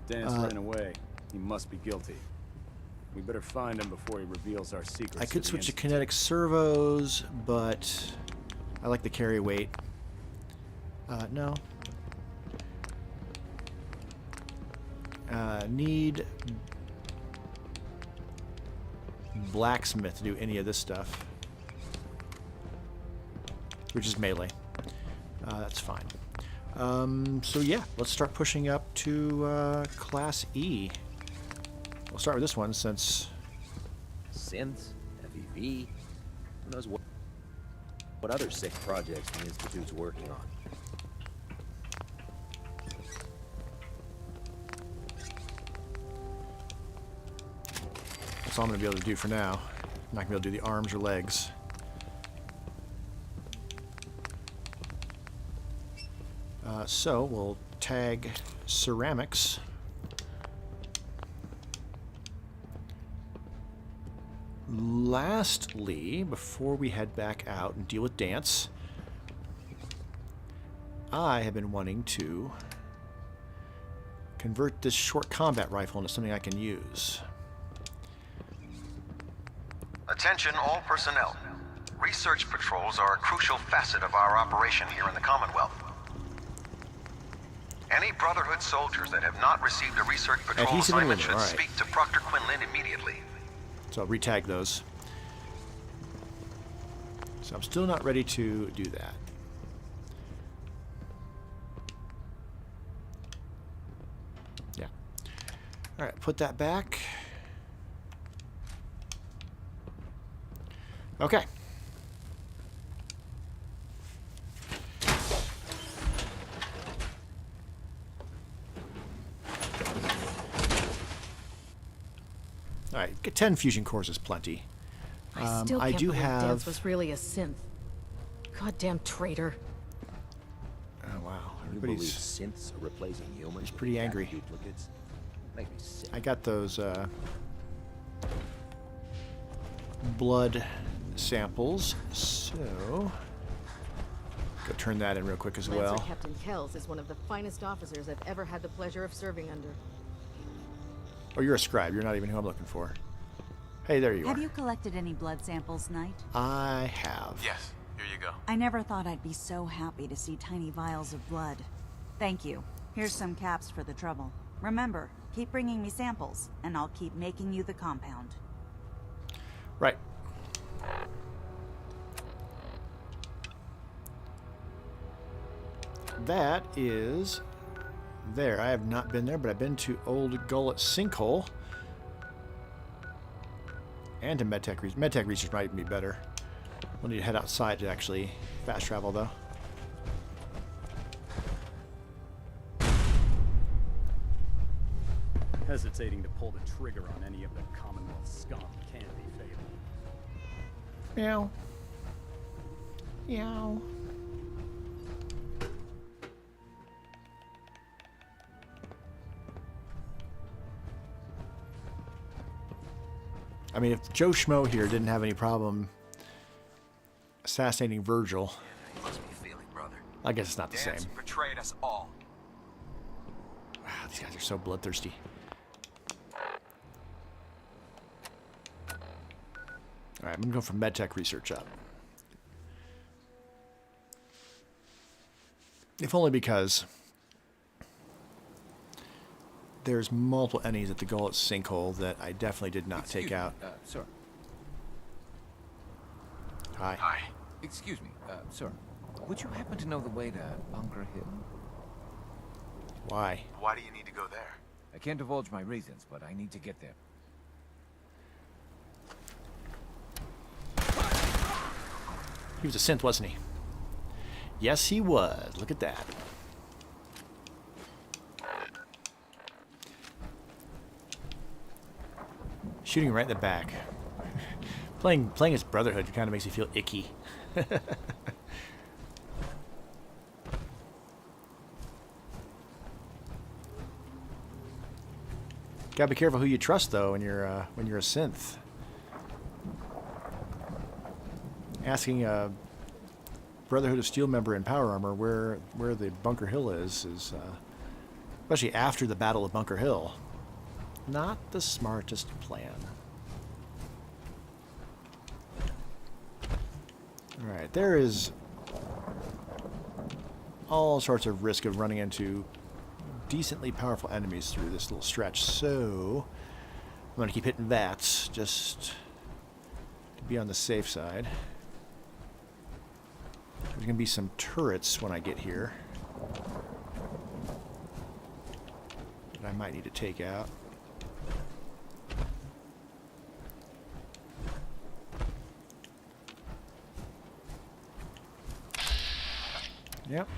If Dan's running away, he must be guilty. We better find him before he reveals our secrets. I could switch to kinetic servos, but I like the carry weight. No. Need blacksmith to do any of this stuff, which is melee. That's fine. So yeah, let's start pushing up to Class E. We'll start with this one since... Synths, FEV, who knows what other sick projects the Institute's working on. That's all I'm going to be able to do for now. I'm not going to be able to do the arms or legs. So we'll tag ceramics. Lastly, before we head back out and deal with Dance, I have been wanting to convert this short combat rifle into something I can use. Attention all personnel. Research patrols are a crucial facet of our operation here in the Commonwealth. Any Brotherhood soldiers that have not received a research patrol assignment should speak to Proctor Quinlan immediately. So I'll retag those. So I'm still not ready to do that. Yeah. All right, put that back. Okay. All right, get 10 fusion cores is plenty. I still can't believe Dance was really a synth. Goddamn traitor. Oh wow, You believe synths are replacing humans? He's pretty angry. Duplicates? Make me sick. I got those blood samples, so go turn that in real quick as well. Lancer Captain Kells is one of the finest officers I've ever had the pleasure of serving under. Oh, you're a scribe. You're not even who I'm looking for. Hey, there you are. Have you collected any blood samples, Knight? I have. Yes, here you go. I never thought I'd be so happy to see tiny vials of blood. Thank you. Here's some caps for the trouble. Remember, keep bringing me samples, and I'll keep making you the compound. Right. That is there. I have not been there, but I've been to Old Gullet Sinkhole. And to MedTech Research. MedTech Research might even be better. We'll need to head outside to actually fast travel, though. Hesitating to pull the trigger on any of the Commonwealth scum can be fatal. Meow. Meow. I mean, if Joe Schmo here didn't have any problem assassinating Virgil, You must be feeling, brother. I guess it's not the same. Dan's betrayed us all. Wow, these guys are so bloodthirsty. Alright, I'm going to go for MedTech Research up. If only because there's multiple enemies at the Gullet Sinkhole that I definitely did not take out. Sir. Hi. Hi. Excuse me, sir. Would you happen to know the way to Bunker Hill? Why? Why do you need to go there? I can't divulge my reasons, but I need to get there. He was a synth, wasn't he? Yes, he was. Look at that. Shooting right in the back. Playing as Brotherhood kind of makes you feel icky. Gotta be careful who you trust, though, when you're a synth. Asking a Brotherhood of Steel member in Power Armor where the Bunker Hill is especially after the Battle of Bunker Hill, not the smartest plan. All right, there is all sorts of risk of running into decently powerful enemies through this little stretch, so I'm going to keep hitting VATS just to be on the safe side. There's going to be some turrets when I get here that I might need to take out. Yep.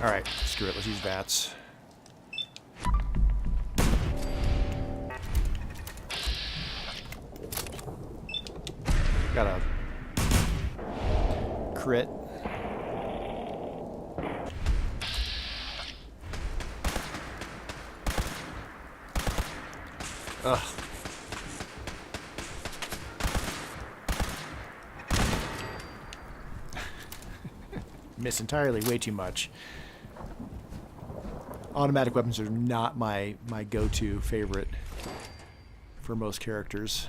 Alright, screw it, let's use VATS. Got a crit. Ugh. Miss entirely, way too much. Automatic weapons are not my go-to favorite for most characters.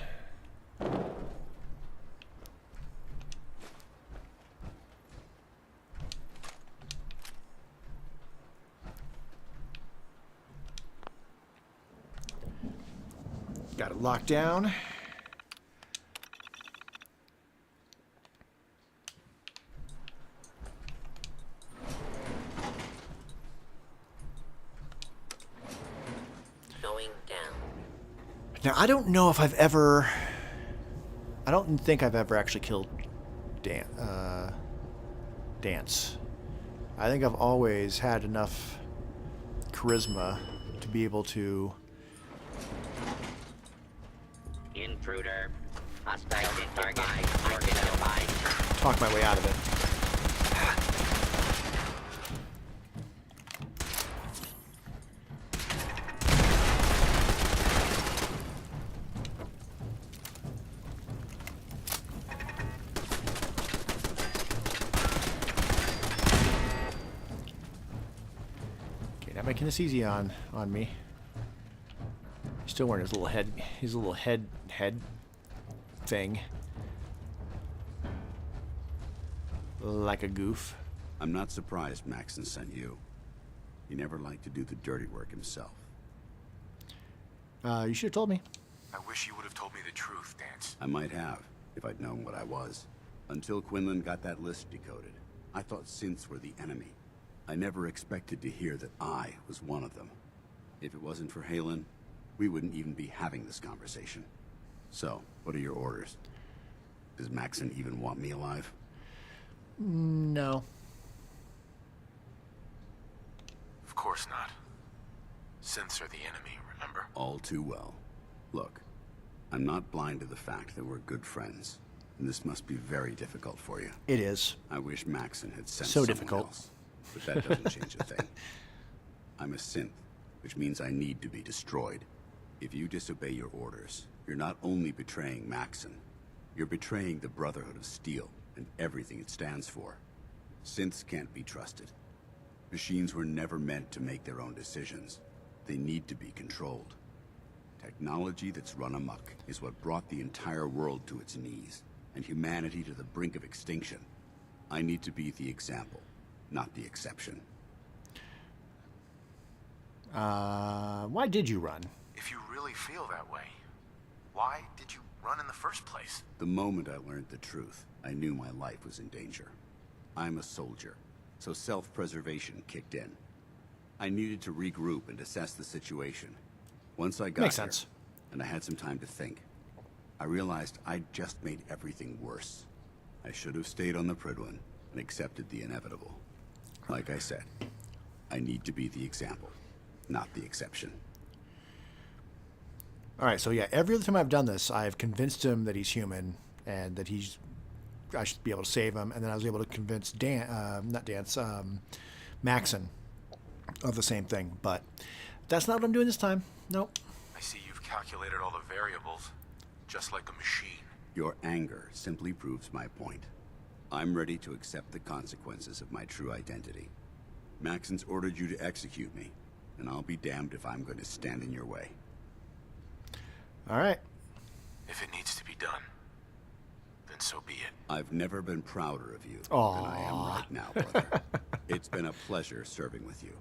Got it locked down. Now, I don't know if I've ever... I don't think I've ever actually killed Danse. I think I've always had enough charisma to be able to... Intruder. Hostile target. Identified. Talk my way out of it. Making this easy on me. He's still wearing his little head thing. Like a goof. I'm not surprised Maxon sent you. He never liked to do the dirty work himself. You should have told me. I wish you would have told me the truth, Dance. I might have, if I'd known what I was. Until Quinlan got that list decoded, I thought synths were the enemy. I never expected to hear that I was one of them. If it wasn't for Halen, we wouldn't even be having this conversation. So, what are your orders? Does Maxon even want me alive? No. Of course not. Synths are the enemy, remember? All too well. Look, I'm not blind to the fact that we're good friends, and this must be very difficult for you. It is. I wish Maxon had sent So someone difficult. else, but that doesn't change a thing. I'm a synth, which means I need to be destroyed. If you disobey your orders, you're not only betraying Maxon, you're betraying the Brotherhood of Steel and everything it stands for. Synths can't be trusted. Machines were never meant to make their own decisions. They need to be controlled. Technology that's run amok is what brought the entire world to its knees, and humanity to the brink of extinction. I need to be the example, not the exception. Why did you run? If you really feel that way, why did you run in the first place? The moment I learned the truth, I knew my life was in danger. I'm a soldier, so self-preservation kicked in. I needed to regroup and assess the situation. Once I got Makes here, sense. and I had some time to think, I realized I'd just made everything worse. I should have stayed on the Prydwen and accepted the inevitable. Like I said, I need to be the example, not the exception. All right, so yeah, every other time I've done this, I've convinced him that he's human and that I should be able to save him, and then I was able to convince Maxon of the same thing, but that's not what I'm doing this time. Nope. I see you've calculated all the variables, just like a machine. Your anger simply proves my point. I'm ready to accept the consequences of my true identity. Maxon's ordered you to execute me, and I'll be damned if I'm going to stand in your way. All right. If it needs to be done, then so be it. I've never been prouder of you Aww. than I am right now, brother. It's been a pleasure serving with you.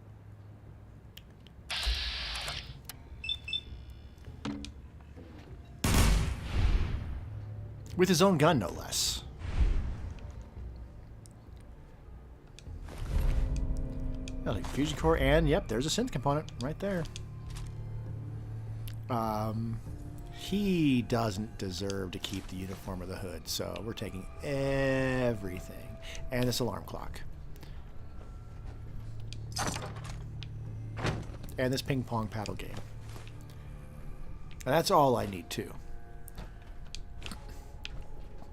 With his own gun, no less. Yeah, like fusion core, and yep, there's a synth component right there. He doesn't deserve to keep the uniform or the hood, so we're taking everything. And this alarm clock. And this ping pong paddle game. And that's all I need too.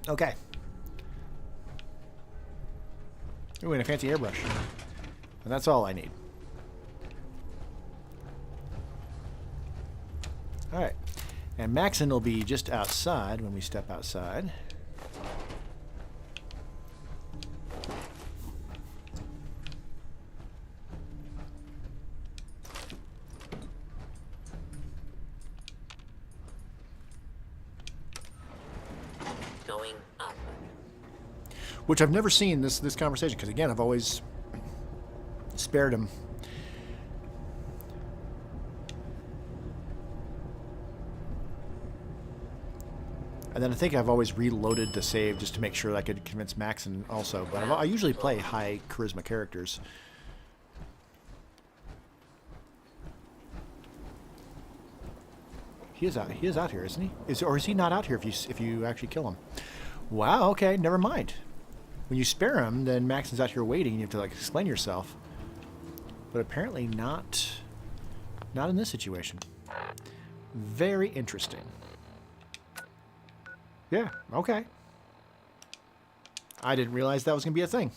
Okay. Ooh, and a fancy airbrush. And that's all I need. Alright. And Maxon will be just outside when we step outside. Going up. Which I've never seen this conversation, because again, I've always spared him. And then I think I've always reloaded the save just to make sure that I could convince Maxon also. But I usually play high charisma characters. He is out here, isn't he? Or is he not out here if you actually kill him? Wow. Okay. Never mind. When you spare him, then Maxon's out here waiting. You have to like explain yourself. But apparently not in this situation. Very interesting. Yeah, okay. I didn't realize that was going to be a thing.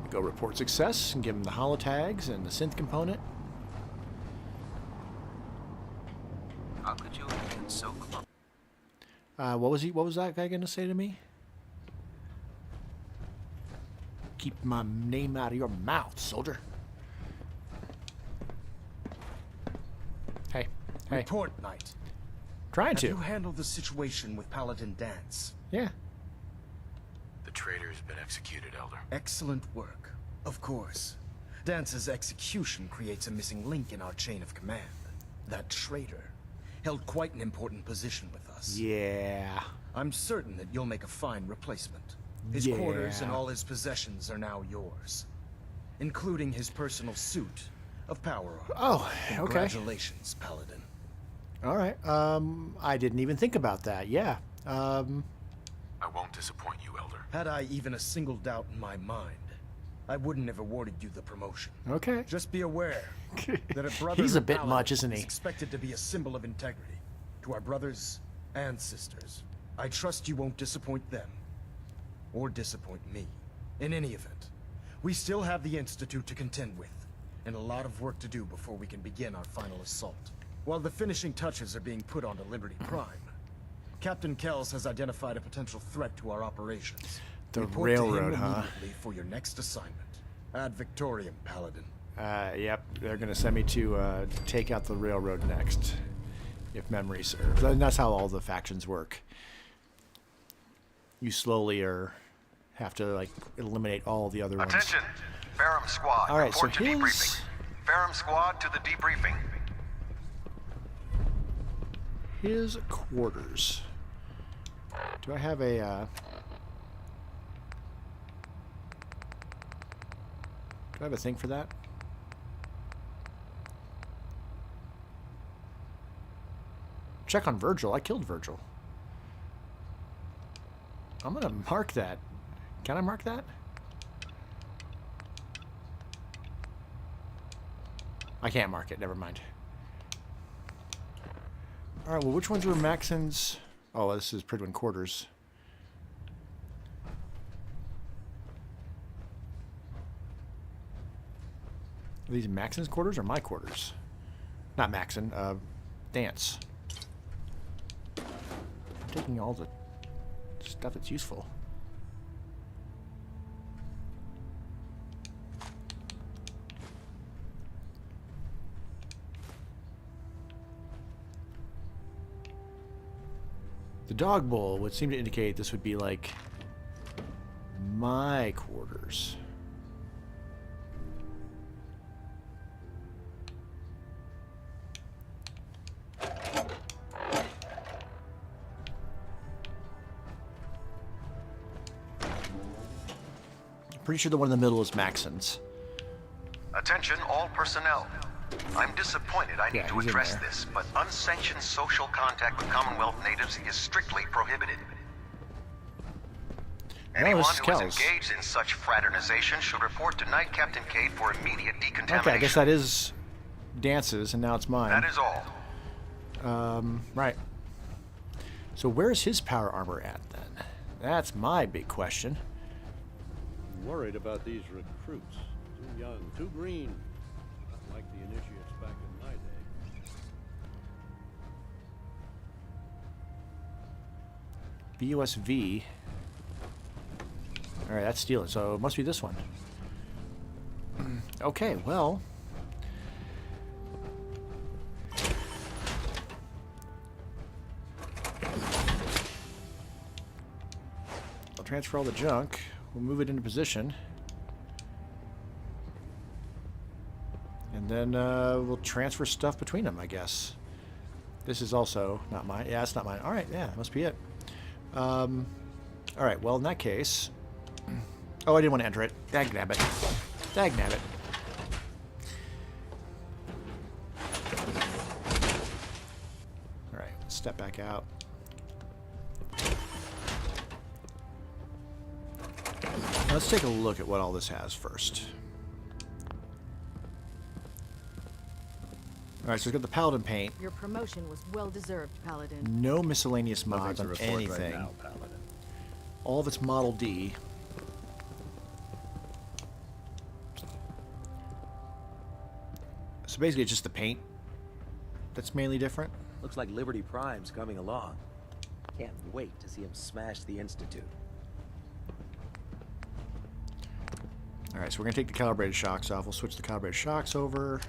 Go report success and give him the holotags and the synth component. How could you have been so close? What was that guy going to say to me? Keep my name out of your mouth, soldier. Hey. Report, Knight. Trying Have to. you handled the situation with Paladin Dance? Yeah. The traitor's been executed, Elder. Excellent work. Of course. Dance's execution creates a missing link in our chain of command. That traitor held quite an important position with us. Yeah. I'm certain that you'll make a fine replacement. His quarters and all his possessions are now yours, including his personal suit of power armor. Oh, okay. Congratulations, Paladin. All right. I didn't even think about that. Yeah. I won't disappoint you, Elder. Had I even a single doubt in my mind, I wouldn't have awarded you the promotion. Okay. Just be aware that a brother He's a bit much, is isn't he? expected to be a symbol of integrity to our brothers and sisters. I trust you won't disappoint them or disappoint me. In any event, we still have the Institute to contend with and a lot of work to do before we can begin our final assault. While the finishing touches are being put onto Liberty Prime, Captain Kells has identified a potential threat to our operations. The Report to him railroad, huh? immediately for your next assignment. Ad Victoriam, Paladin. Yep. They're going to send me to take out the railroad next, if memory serves. And that's how all the factions work. You slowly have to like eliminate all the other ones. Attention, Ferrum Squad. All right, so report to debriefing. Ferrum Squad to the debriefing. His quarters. Do I have a? Do I have a thing for that? Check on Virgil. I killed Virgil. I'm gonna mark that. Can I mark that? I can't mark it. Never mind. All right. Well, which ones were Maxon's? Oh, this is Prydwen quarters. Are these Maxon's quarters or my quarters? Not Maxon. Dance. I'm taking all the stuff that's useful. The dog bowl would seem to indicate this would be like my quarters. Pretty sure the one in the middle is Maxon's. Attention all personnel. I'm disappointed I need to he's in address there. this, but unsanctioned social contact with Commonwealth natives is strictly prohibited. No, Anyone this is who is Kells. engaged in such fraternization should report to Knight Captain Cade for immediate decontamination. Okay, I guess that is Dance's, and now it's mine. That is all. Right. So where's his power armor at, then? That's my big question. Worried about these recruits. Too young, too green. Not like the initiates back in my day. BUSV. Alright, that's stealing, so it must be this one. Okay, well. I'll transfer all the junk. We'll move it into position. And then we'll transfer stuff between them, I guess. This is also not mine. Yeah, it's not mine. Alright, yeah, must be it. Alright, well, in that case... Oh, I didn't want to enter it. Dagnabbit. Dagnabbit. Alright, step back out. Let's take a look at what all this has first. Alright, so it's got the Paladin paint. Your promotion was well-deserved, Paladin. No miscellaneous mods to on report right anything. now, Paladin. All of it's Model D. So basically it's just the paint that's mainly different. Looks like Liberty Prime's coming along. Can't wait to see him smash the Institute. Alright, so we're going to take the calibrated shocks off. We'll switch the calibrated shocks over.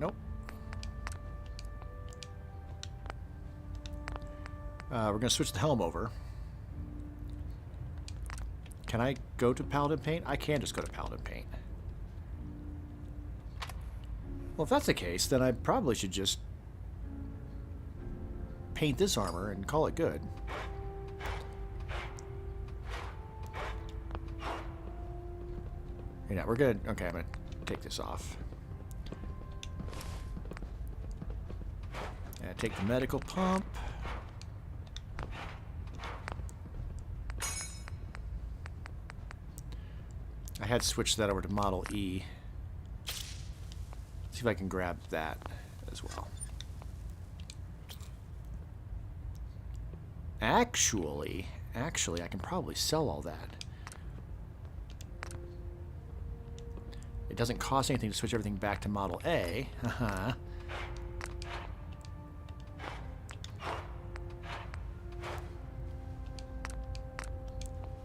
Nope. We're going to switch the helm over. Can I go to Paladin Paint? I can just go to Paladin Paint. Well, if that's the case, then I probably should just paint this armor and call it good. Yeah, we're good. Okay, I'm going to take this off. And take the medical pump. I had switched that over to Model E. See if I can grab that as well. Actually, I can probably sell all that. It doesn't cost anything to switch everything back to Model A.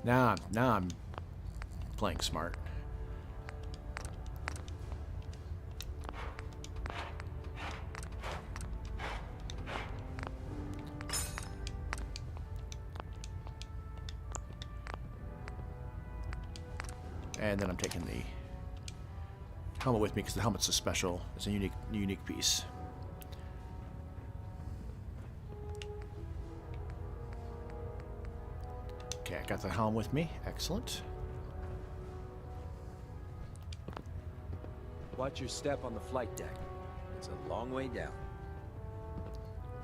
Now I'm playing smart. And then I'm taking the helmet with me because the helmet's a special. It's a unique piece. Okay, I got the helm with me. Excellent. Watch your step on the flight deck. It's a long way down.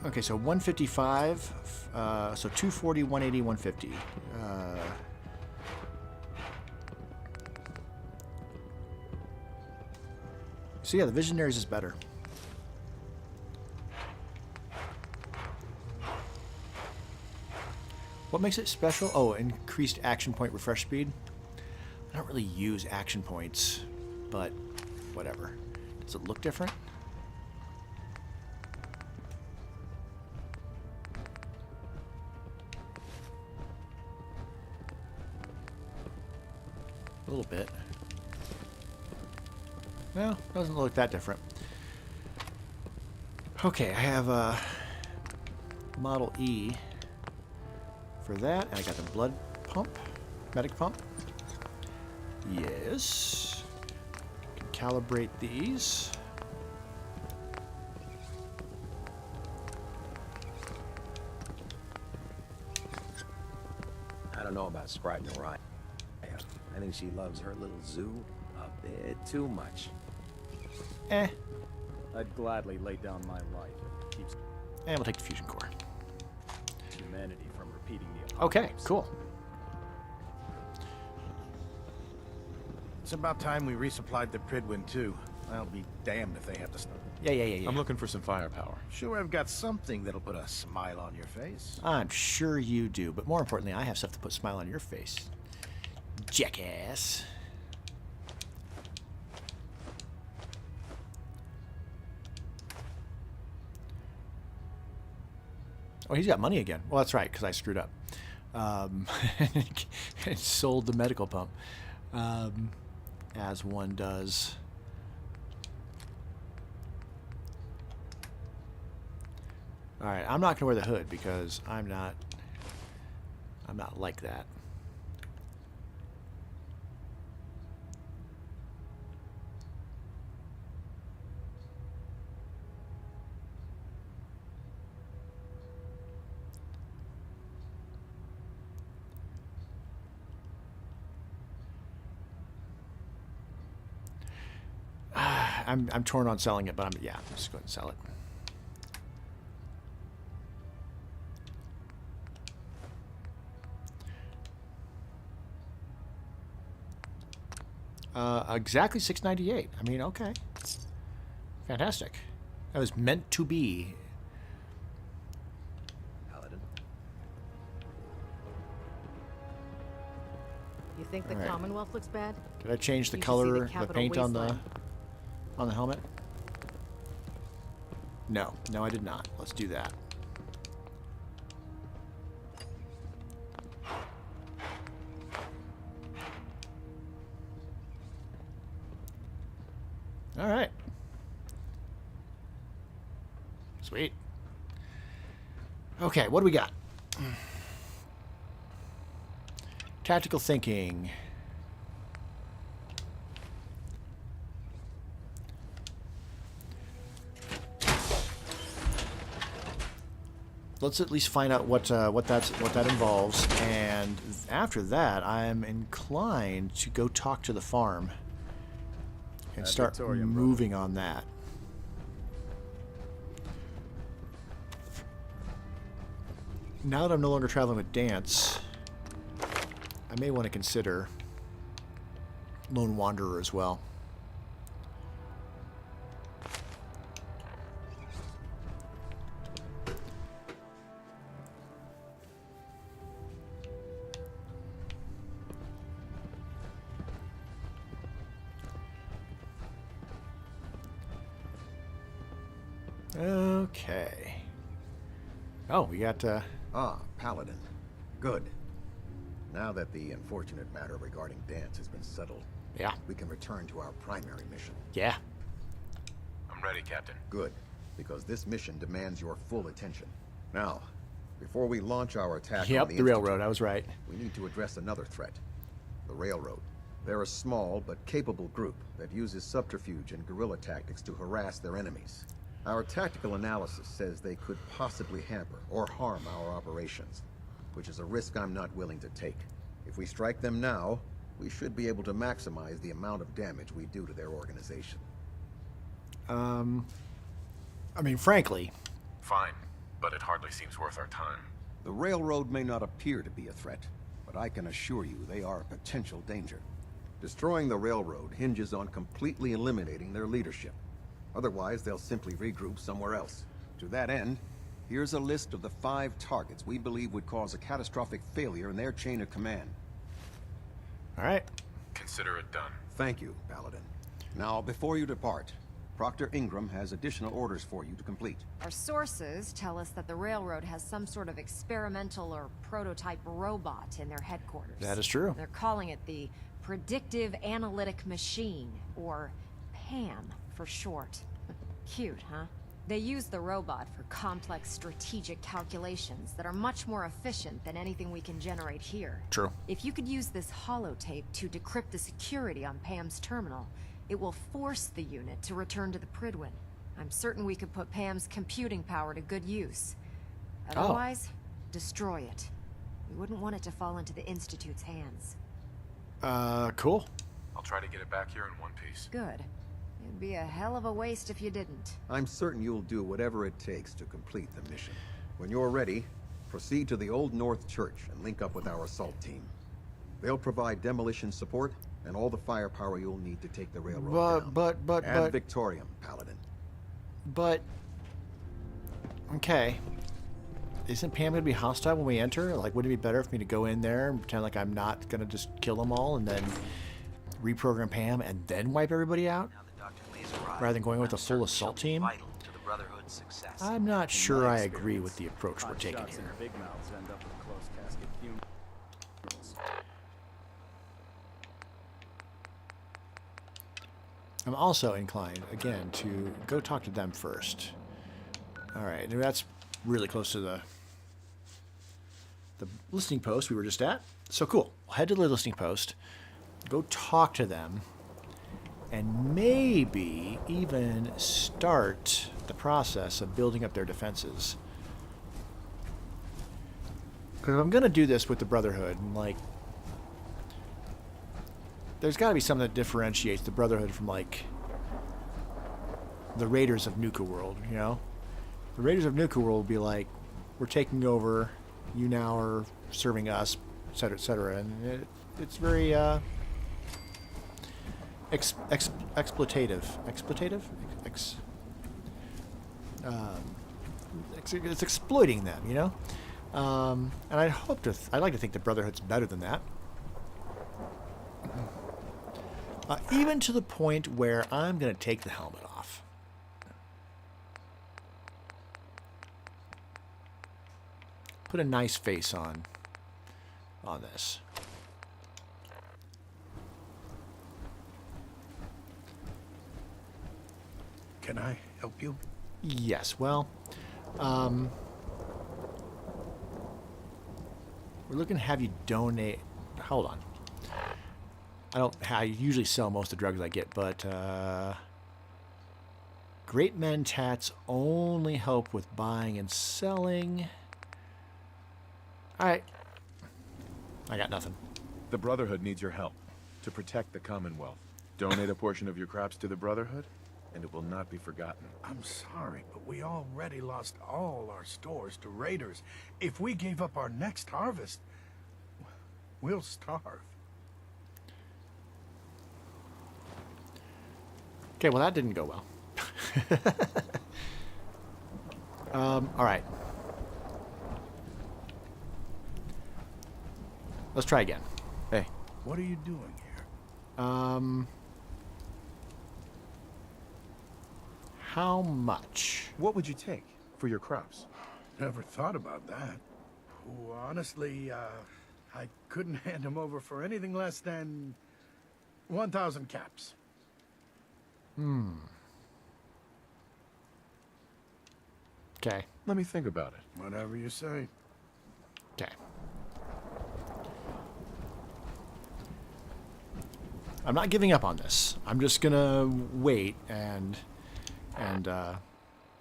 Okay, so 155, so 240, 180, 150. So yeah, the Visionaries is better. What makes it special? Oh, increased action point refresh speed. I don't really use action points, but whatever. Does it look different? A little bit. No, doesn't look that different. Okay, I have a Model E for that, and I got the blood pump, medic pump. Yes. Can calibrate these. I don't know about Sprite Noriah. I think she loves her little zoo a bit too much. I'd gladly lay down my life if it keeps And we'll take the fusion core. humanity from repeating the Okay, apocalypse. cool. It's about time we resupplied the Prydwen too. I'll be damned if they have to start. Yeah. I'm looking for some firepower. Sure, I've got something that'll put a smile on your face. I'm sure you do, but more importantly, I have stuff to put a smile on your face. Jackass. Oh, he's got money again. Well, that's right, because I screwed up. And sold the medical pump. As one does. Alright, I'm not going to wear the hood because I'm not like that. I'm torn on selling it, but I'm just going to sell it. Exactly 698. I mean, okay. Fantastic. That was meant to be. Paladin. You think the All right. Commonwealth looks bad? Did I change the You should see color, the Capitol paint on waistline. the helmet? No, I did not. Let's do that. All right. Sweet. Okay, what do we got? Tactical thinking. Let's at least find out what that involves, and after that, I'm inclined to go talk to the farm and start moving on that. Now that I'm no longer traveling with Dance, I may want to consider Lone Wanderer as well. Okay. Oh, we got, Ah, Paladin. Good. Now that the unfortunate matter regarding Dance has been settled, yeah, we can return to our primary mission. Yeah. I'm ready, Captain. Good, because this mission demands your full attention. Now, before we launch our attack Yep, on the Railroad, I was right. We need to address another threat. The Railroad. They're a small but capable group that uses subterfuge and guerrilla tactics to harass their enemies. Our tactical analysis says they could possibly hamper or harm our operations, which is a risk I'm not willing to take. If we strike them now, we should be able to maximize the amount of damage we do to their organization. I mean, frankly. Fine, but it hardly seems worth our time. The Railroad may not appear to be a threat, but I can assure you they are a potential danger. Destroying the Railroad hinges on completely eliminating their leadership. Otherwise, they'll simply regroup somewhere else. To that end, here's a list of the 5 targets we believe would cause a catastrophic failure in their chain of command. All right. Consider it done. Thank you, Paladin. Now, before you depart, Proctor Ingram has additional orders for you to complete. Our sources tell us that the Railroad has some sort of experimental or prototype robot in their headquarters. That is true. They're calling it the Predictive Analytic Machine, or PAM for short. Cute, huh? They use the robot for complex strategic calculations that are much more efficient than anything we can generate here. True. If you could use this holotape to decrypt the security on Pam's terminal, it will force the unit to return to the Prydwen. I'm certain we could put Pam's computing power to good use. Otherwise, destroy it. We wouldn't want it to fall into the Institute's hands. Cool. I'll try to get it back here in one piece. Good. It'd be a hell of a waste if you didn't. I'm certain you'll do whatever it takes to complete the mission. When you're ready, proceed to the Old North Church and link up with our assault team. They'll provide demolition support and all the firepower you'll need to take the railroad down. But Ad Victoriam, Paladin. But okay. Isn't Pam gonna be hostile when we enter? Like, wouldn't it be better for me to go in there and pretend like I'm not gonna just kill them all and then reprogram Pam and then wipe everybody out? Rather than going with a full assault team? I'm not sure I agree with the approach we're taking here. Big mouths end up with closed casket funerals. I'm also inclined, again, to go talk to them first. Alright, that's really close to the listening post we were just at. So cool. We'll head to the listening post, go talk to them, and maybe even start the process of building up their defenses. Because if I'm going to do this with the Brotherhood, and like, there's got to be something that differentiates the Brotherhood from, like, the Raiders of Nuka World, you know? The Raiders of Nuka World will be like, we're taking over, you now are serving us, etc., etc., and it's very, exploitative. Exploitative? It's exploiting them, you know? And I'd like to think the Brotherhood's better than that. Even to the point where I'm going to take the helmet off. Put a nice face on this. Can I help you? Yes, well, We're looking to have you donate. Hold on. I usually sell most of the drugs I get, but Great Men Tats only help with buying and selling. All right. I got nothing. The Brotherhood needs your help to protect the Commonwealth. Donate a portion of your crops to the Brotherhood, and it will not be forgotten. I'm sorry, but we already lost all our stores to raiders. If we gave up our next harvest, we'll starve. Okay, well that didn't go well. All right. Let's try again. Hey. What are you doing here? How much? What would you take for your crops? Never thought about that. Oh, honestly, I couldn't hand him over for anything less than 1,000 caps. Okay. Let me think about it. Whatever you say. Okay. I'm not giving up on this. I'm just gonna wait and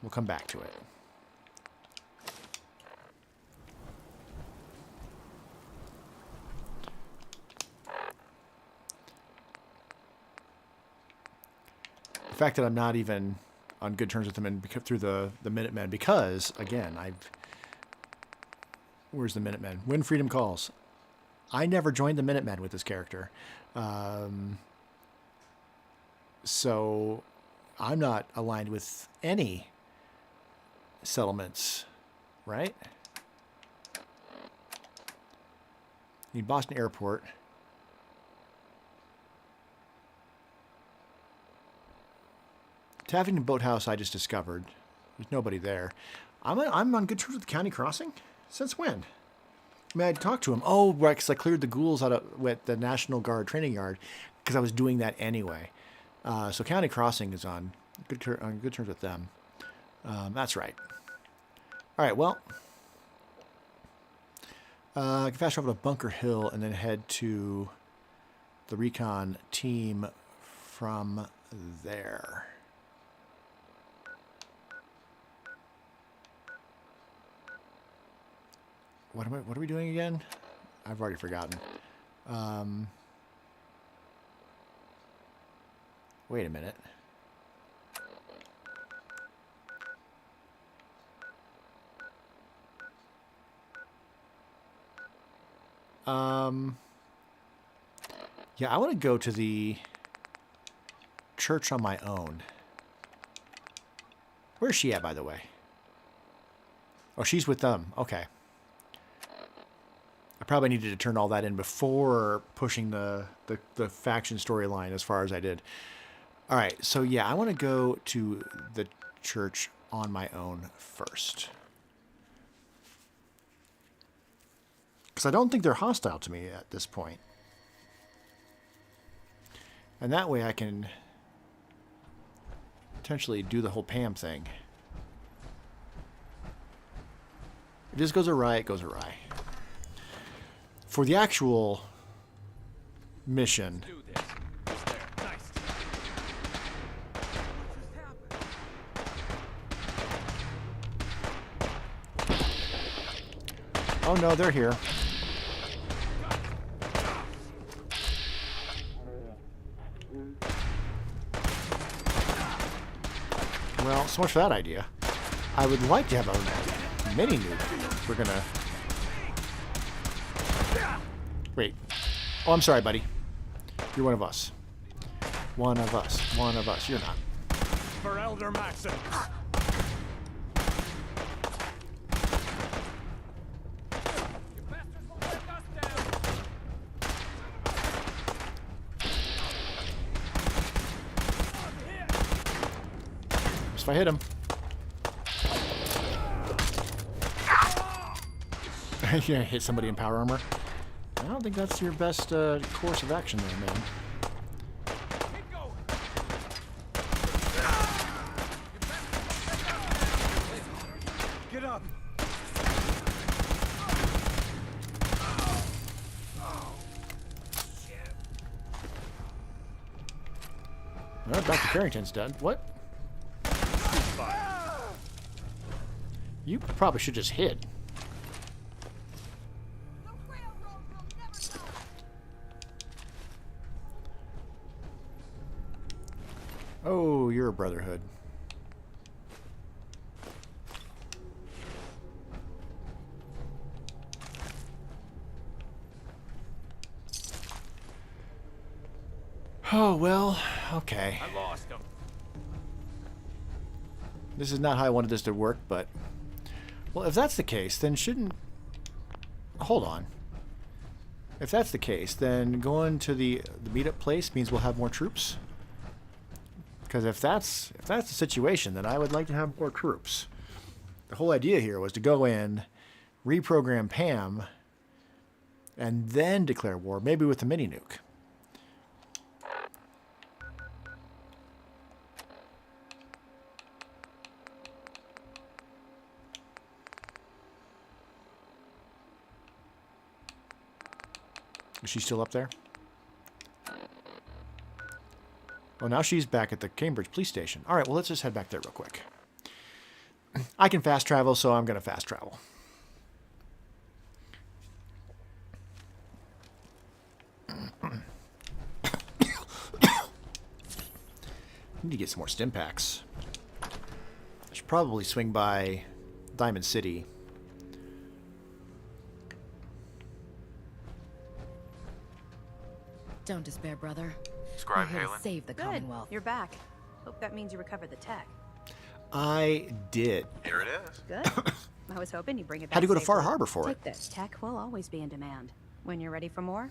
we'll come back to it. The fact that I'm not even on good terms with them and through the Minutemen, because again, where's the Minutemen? When Freedom Calls. I never joined the Minutemen with this character. So I'm not aligned with any settlements, right? Need Boston Airport. Taffington Boathouse I just discovered. There's nobody there. I'm on good terms with the County Crossing? Since when? I mean, I talked to him. Oh, right, because I cleared the ghouls out with the National Guard training yard because I was doing that anyway. So County Crossing is on good terms with them. That's right. All right, well, I can fast travel to Bunker Hill and then head to the recon team from there. What are we doing again? I've already forgotten. Wait a minute. Yeah, I want to go to the church on my own. Where's she at, by the way? Oh, she's with them. Okay. I probably needed to turn all that in before pushing the faction storyline as far as I did. All right, so yeah, I want to go to the church on my own first. Because I don't think they're hostile to me at this point. And that way I can potentially do the whole Pam thing. If this goes awry, it goes awry. For the actual mission, oh no, they're here. Well, so much for that idea. I would like to have a mini nuke. We're gonna... Wait. Oh, I'm sorry, buddy. You're one of us. One of us. One of us. You're not. For Elder Maxon. Just if I hit him. You're gonna hit somebody in power armor? I don't think that's your best course of action there, man. Get up. Dr. Carrington's done. What? You probably should just hit. Oh, you're a Brotherhood. Oh, well, okay. I lost him. This is not how I wanted this to work, but... Well, if that's the case, then shouldn't... Hold on. If that's the case, then going to the meetup place means we'll have more troops? Because if that's the situation, then I would like to have more troops. The whole idea here was to go in, reprogram Pam, and then declare war, maybe with the mini-nuke. Is she still up there? Oh, now she's back at the Cambridge police station. All right, well, let's just head back there real quick. I can fast travel, so I'm going to fast travel. Need to get some more stim packs. I should probably swing by Diamond City. Don't despair, brother. Scribe We're here to Halen. save the Good. Commonwealth. You're back. Hope that means you recovered the tech. I did. Here it is. Good. I was hoping you'd bring it back. Had to go to safely. Far Harbor for it. Take this. Tech will always be in demand. When you're ready for more,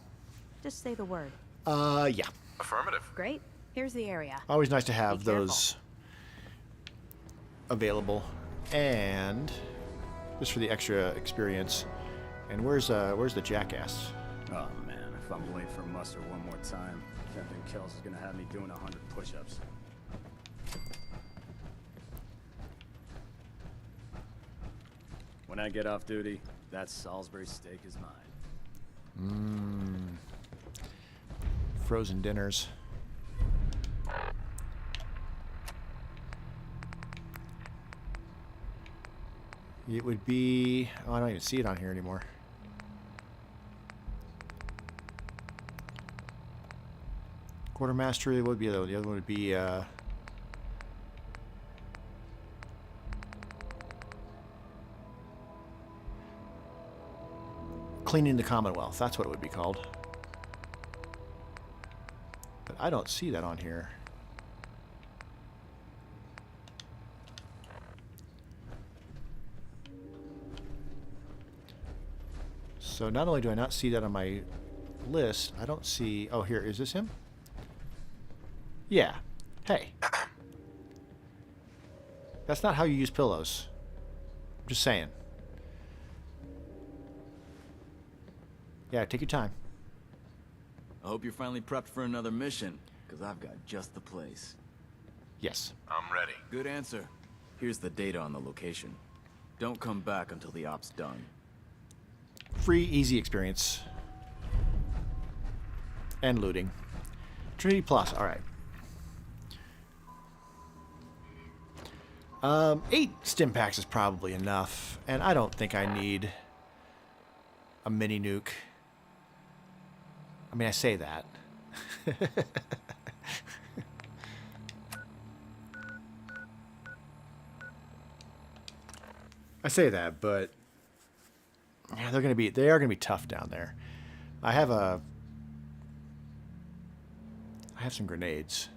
just say the word. Yeah. Affirmative. Great. Here's the area. Always nice to have Be careful. those available. And just for the extra experience. And where's the jackass? Oh man, if I'm late for muster one more time, Captain Kells is gonna have me doing 100 push-ups. When I get off duty, that Salisbury steak is mine. Frozen dinners. It would be... Oh, I don't even see it on here anymore. Quartermaster, what would be the other one would be... Cleaning the Commonwealth. That's what it would be called. But I don't see that on here. So not only do I not see that on my list, I don't see... Oh, here. Is this him? Yeah. Hey. That's not how you use pillows. I'm just saying. Yeah, take your time. I hope you're finally prepped for another mission, because I've got just the place. Yes. I'm ready. Good answer. Here's the data on the location. Don't come back until the op's done. Free, easy experience. And looting. Trinity Plus, alright. 8 stim packs is probably enough. And I don't think I need a mini nuke. I mean, I say that. I say that, but yeah, they are gonna be tough down there. I have some grenades.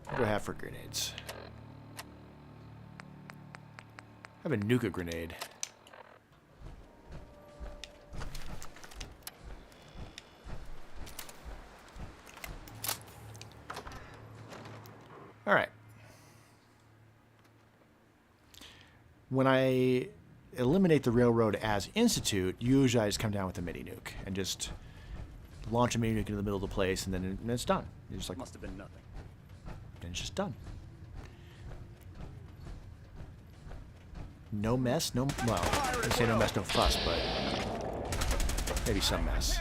What do I have for grenades? I have a Nuka grenade. All right. When I eliminate the railroad as Institute, usually I just come down with a mini nuke and just launch a mini nuke into the middle of the place, and then it's done. You're just like, Must have been nothing. and it's just done. No mess, no, well, I didn't say no mess, no fuss, but maybe some mess.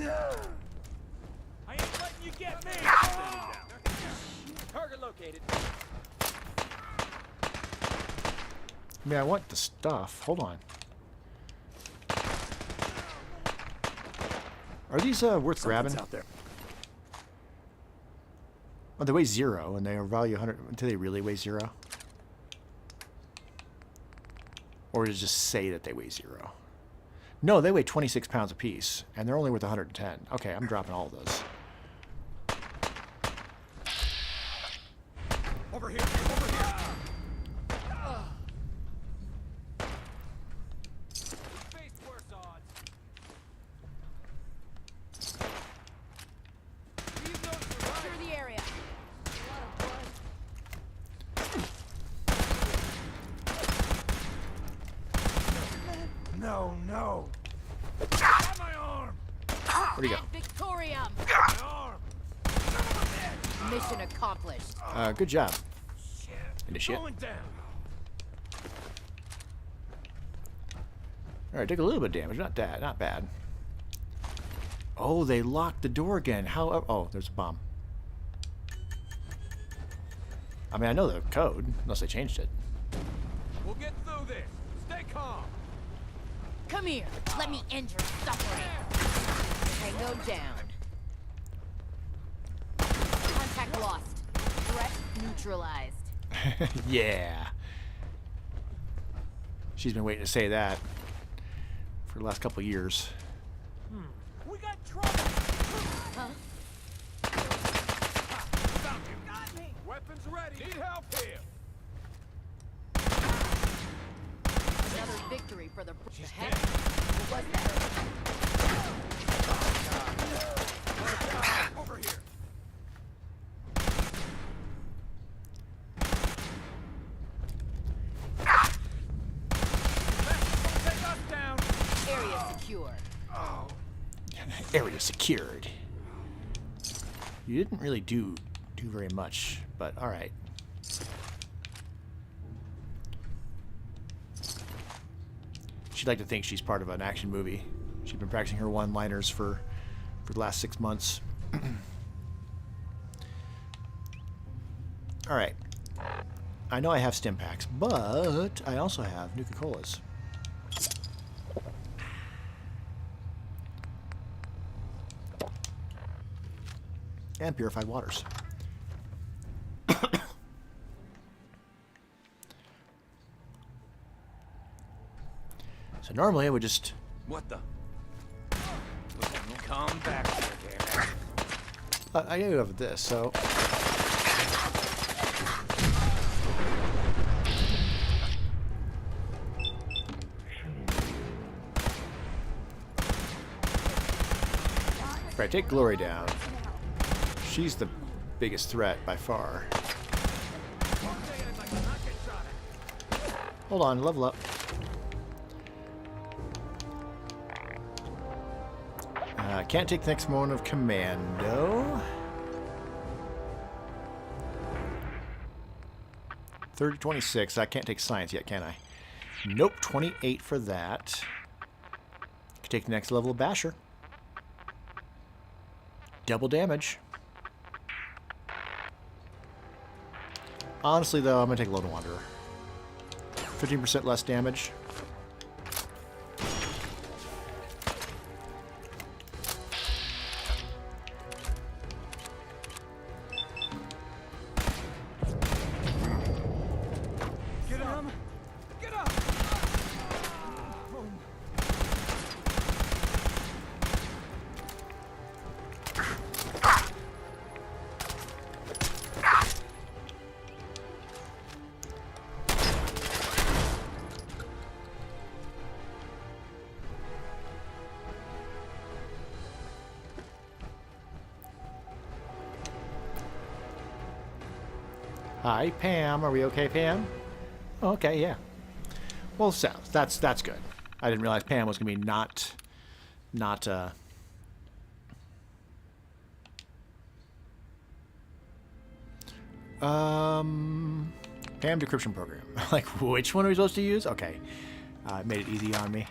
I ain't letting you get me! Target located. I mean, I want the stuff. Hold on. Are these worth grabbing? Out there. Oh, they weigh 0, and they are value 100. Do they really weigh 0? Or does it just say that they weigh 0? No, they weigh 26 pounds apiece, and they're only worth 110. Okay, I'm dropping all of those. Over here, over here. Faced worse odds. Clear the area. No, no. Got my arm. Where'd he go? Victorium. My arm. Mission accomplished. Good job. Initiate. Going down. Alright, take a little bit of damage. Not bad. Oh, they locked the door again. How? Oh, there's a bomb. I mean, I know the code, unless they changed it. We'll get through this. Stay calm. Come here. Let me end your suffering. Tango down. Contact lost. Threat neutralized. Yeah. She's been waiting to say that for the last couple of years. We got trouble. Huh? Found you. Got me. Weapons ready. Need help here. Another victory for the heck. What was that? Over here. Take us down. Area secure. Oh. Area secured. You didn't really do very much, but all right. She'd like to think she's part of an action movie. She's been practicing her one-liners for the last 6 months. All right. I know I have stim packs, but I also have Nuka-Colas. And purified waters. So normally I would just... What the? Come back here, damn it. I do have this, so... Right, take Glory down. She's the biggest threat by far. Hold on, level up. Can't take the next moment of commando. 30-26. I can't take science yet, can I? Nope, 28 for that. Can take the next level of basher. Double damage. Honestly, though, I'm gonna take Lone Wanderer. 15% less damage. Hi, Pam. Are we okay, Pam? Oh, okay, yeah. Well, so that's good. I didn't realize Pam was gonna be not Pam decryption program. Like, which one are we supposed to use? Okay. It made it easy on me.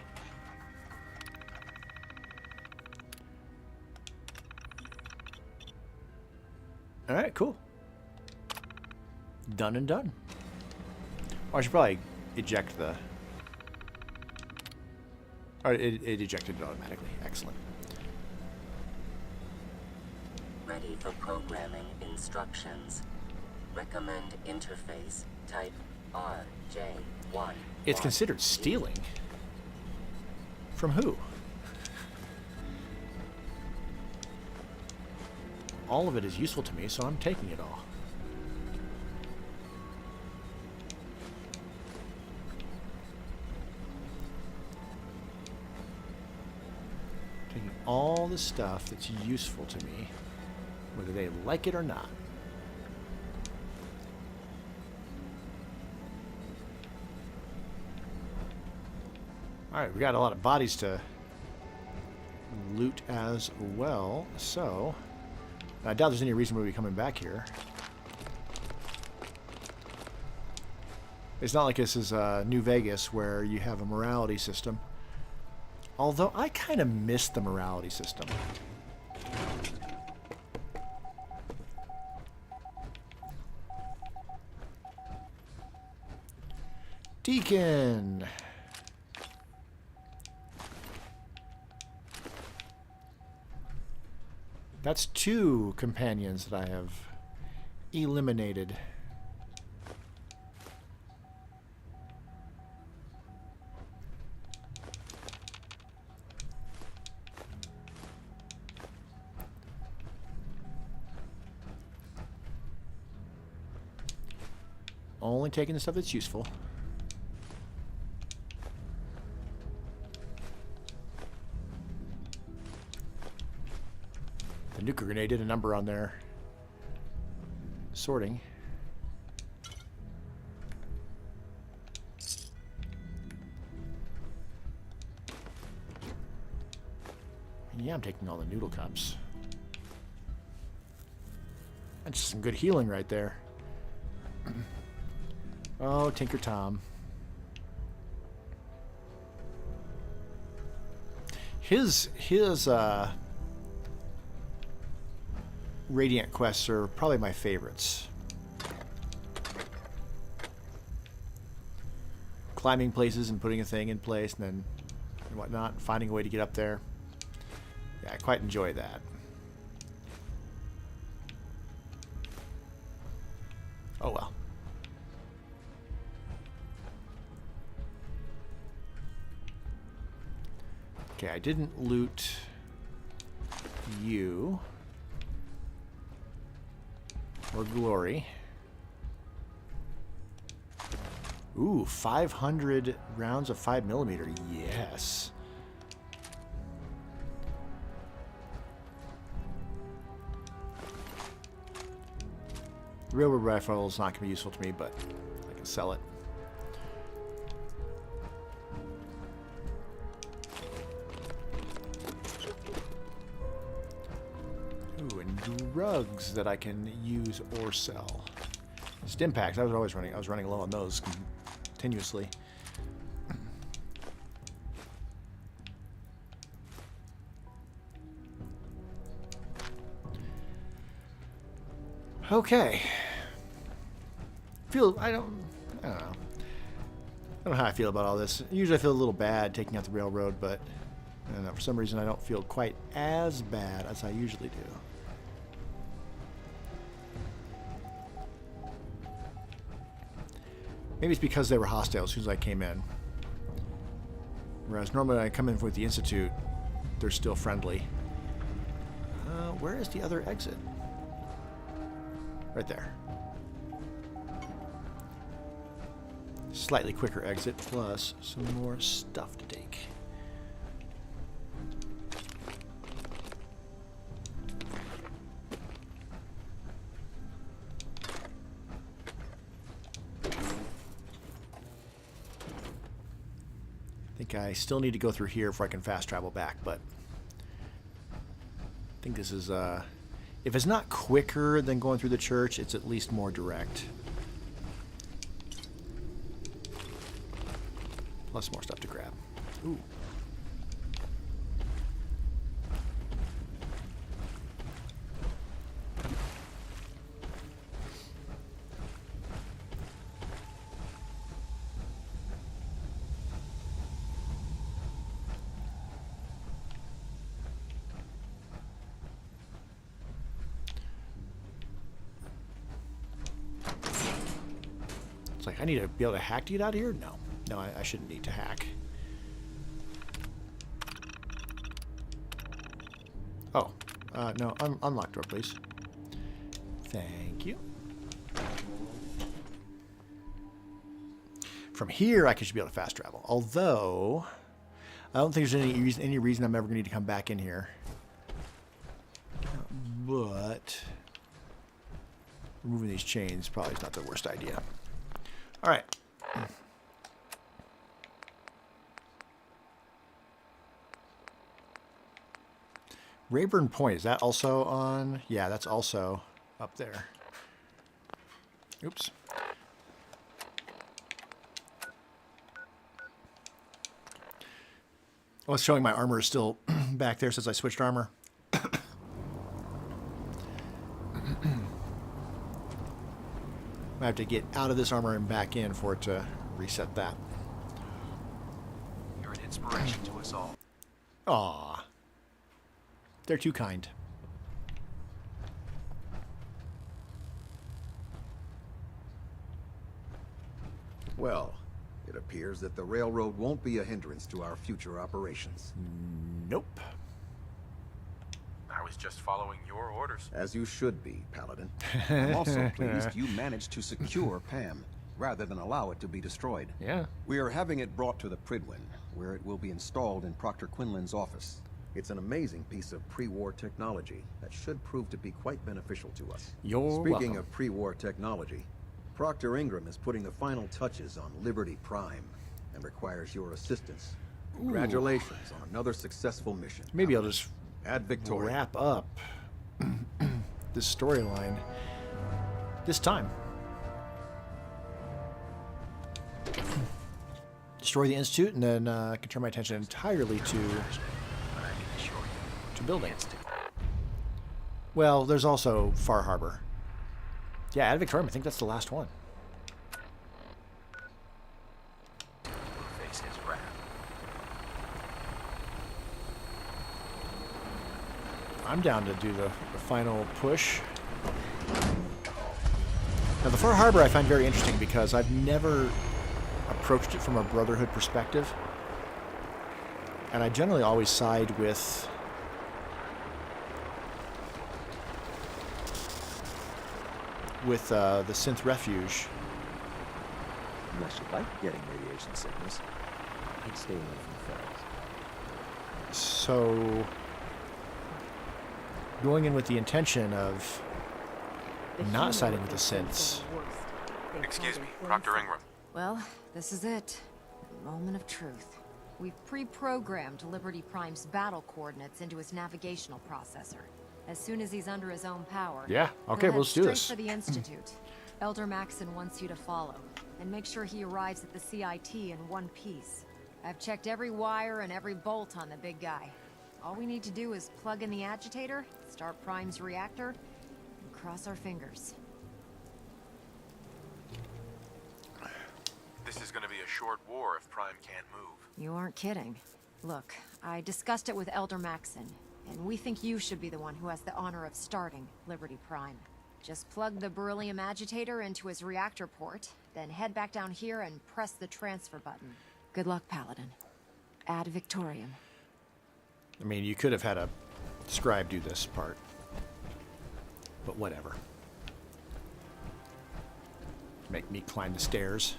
All right, cool. Done and done. Oh, I should probably eject the... Oh, it ejected it automatically. Excellent. Ready for programming instructions. Recommend interface type RJ1. It's considered stealing. From who? All of it is useful to me, so I'm taking it all. Taking all the stuff that's useful to me, whether they like it or not. Alright, we got a lot of bodies to loot as well, so I doubt there's any reason we'll be coming back here. It's not like this is New Vegas where you have a morality system. Although I kind of miss the morality system. Deacon! That's 2 companions that I have eliminated. Only taking the stuff that's useful. The nuclear grenade did a number on their sorting. Yeah, I'm taking all the noodle cups. That's just some good healing right there. Oh, Tinker Tom. His Radiant quests are probably my favorites. Climbing places and putting a thing in place and then and whatnot, finding a way to get up there. Yeah, I quite enjoy that. Oh well. Okay, I didn't loot you. Or glory. Ooh, 500 rounds of 5mm. Yes. The railroad rifle is not going to be useful to me, but I can sell it. Ooh, and drugs that I can use or sell. Stimpaks, I was running low on those continuously. Okay. I don't know. I don't know how I feel about all this. Usually I feel a little bad taking out the railroad, but I don't know, for some reason I don't feel quite as bad as I usually do. Maybe it's because they were hostile as soon as I came in. Whereas normally when I come in with the Institute, they're still friendly. Where is the other exit? Right there. Slightly quicker exit, plus some more stuff to take. I think I still need to go through here before I can fast travel back, but I think this is, if it's not quicker than going through the church, it's at least more direct. Plus more stuff to grab. Ooh. It's like, I need to be able to hack to get out of here? No. No, I shouldn't need to hack. Oh. No, unlock door, please. Thank you. From here, I should be able to fast travel. Although, I don't think there's any reason I'm ever going to need to come back in here. But removing these chains probably is not the worst idea. All right. Rayburn Point, is that also on? Yeah, that's also up there. Oops. Oh, it's showing my armor is still back there since I switched armor. I have to get out of this armor and back in for it to reset that. You're an inspiration to us all. Aw. They're too kind. Well, it appears that the railroad won't be a hindrance to our future operations. Nope. I was just following your orders. As you should be, Paladin. I'm also pleased you managed to secure Pam, rather than allow it to be destroyed. Yeah. We are having it brought to the Prydwen, where it will be installed in Proctor Quinlan's office. It's an amazing piece of pre-war technology that should prove to be quite beneficial to us. You're Speaking welcome. of pre-war technology, Proctor Ingram is putting the final touches on Liberty Prime and requires your assistance. Congratulations on another successful mission. Maybe I'll just Ad Victoriam. wrap up this storyline this time. Destroy the Institute, and then I can turn my attention entirely to building. Well, there's also Far Harbor. Yeah, Ad Victoriam, I think that's the last one. Face his wrath. I'm down to do the final push. Now, the Far Harbor I find very interesting because I've never approached it from a Brotherhood perspective. And I generally always side with the Synth Refuge. Unless you like getting radiation sickness, I'd stay away from fells. So, going in with the intention of not siding with the Synths. Excuse me, Proctor Ingram. Well, this is it. The moment of truth. We've pre-programmed Liberty Prime's battle coordinates into his navigational processor. As soon as he's under his own power, Yeah, okay, he'll let's do head this. straight for the Institute. Elder Maxon wants you to follow, and make sure he arrives at the CIT in one piece. I've checked every wire and every bolt on the big guy. All we need to do is plug in the agitator, start Prime's reactor, and cross our fingers. This is going to be a short war if Prime can't move. You aren't kidding. Look, I discussed it with Elder Maxon, and we think you should be the one who has the honor of starting Liberty Prime. Just plug the beryllium agitator into his reactor port, then head back down here and press the transfer button. Good luck, Paladin. Ad Victoriam. I mean, you could have had a scribe do this part, but whatever. Make me climb the stairs.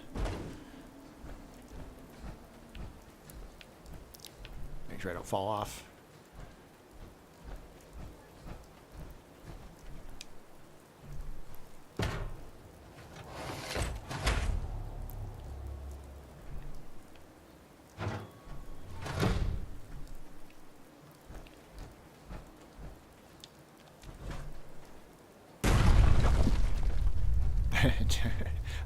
Make sure I don't fall off.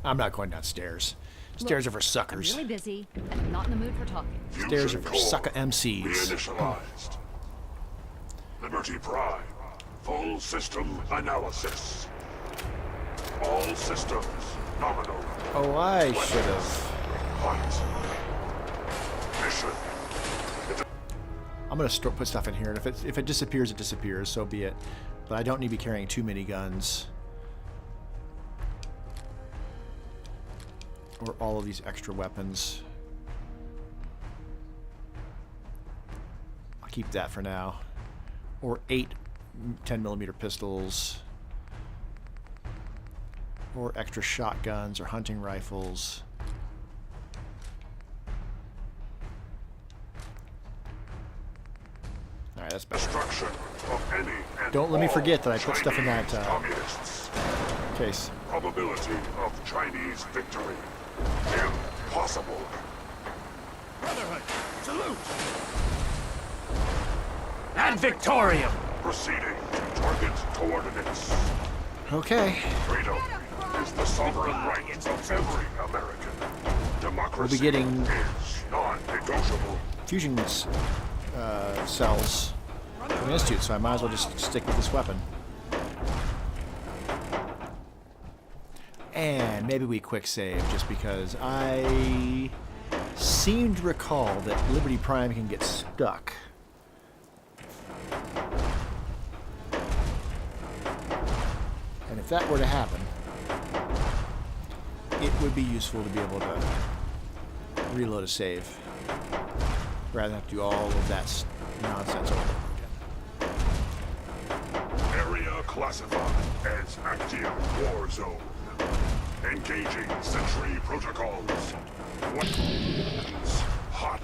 I'm not going downstairs. Stairs are for suckers. I'm really busy, and I'm not in the mood for talking. Stairs are for sucker MCs. Reinitialized. Liberty Prime. Full system analysis. All systems nominal. Oh, I should have. Fight. Mission. I'm gonna put stuff in here, and if it disappears, it disappears. So be it. But I don't need to be carrying too many guns. Or all of these extra weapons. I'll keep that for now. Or 8 10mm pistols. Or extra shotguns or hunting rifles. Alright, that's better. Destruction of any and Don't let me all forget that I put stuff in that Communists. case. Probability of Chinese victory. Impossible. Brotherhood, salute! And Victorium! Proceeding to target coordinates. Okay. Freedom is the sovereign right of every American. Democracy We'll be getting is non-negotiable. fusion cells from the Institute, so I might as well just stick with this weapon. And maybe we quick save, just because I seem to recall that Liberty Prime can get stuck. And if that were to happen, it would be useful to be able to reload a save, rather than have to do all of that nonsense over again. Area classified as active war zone. Engaging sentry protocols. Weapons hot.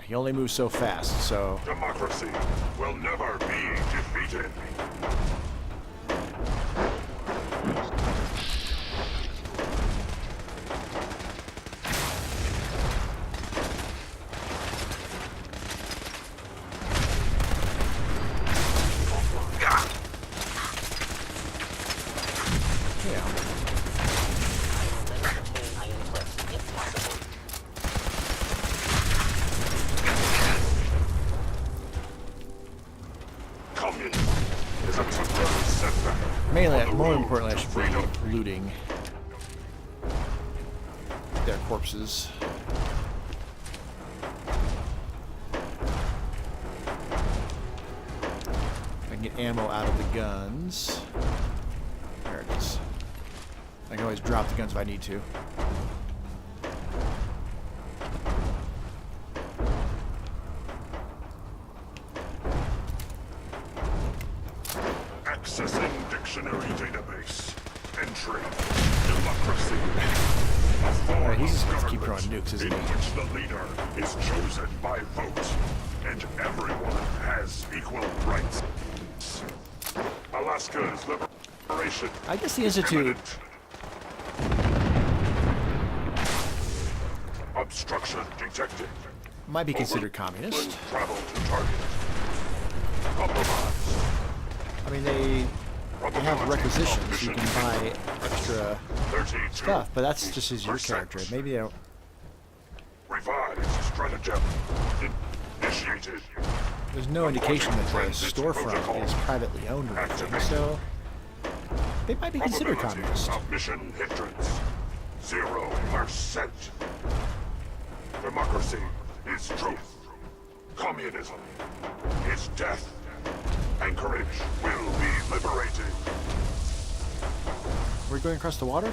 He only moves so fast, so... Democracy will never be defeated. More importantly, I should be looting their corpses. I can get ammo out of the guns. There it is. I can always drop the guns if I need to. Accessing dictionary database. Entry. Democracy. A form he's just of going to keep government throwing nukes, isn't in he? which the leader is chosen by vote, and everyone has equal rights. Alaska's liberation. I guess the Institute... Obstruction detected. might be considered communist. Travel to target. Compromise. I mean, they have requisitions. You can buy extra stuff, but that's just as your character. Maybe they don't. Revised stratagem initiated. There's no indication that the storefront is privately owned or anything, so they might be considered communist. Of mission hindrance. 0%. Democracy is truth. Communism is death. Anchorage will be liberated. We're going across the water?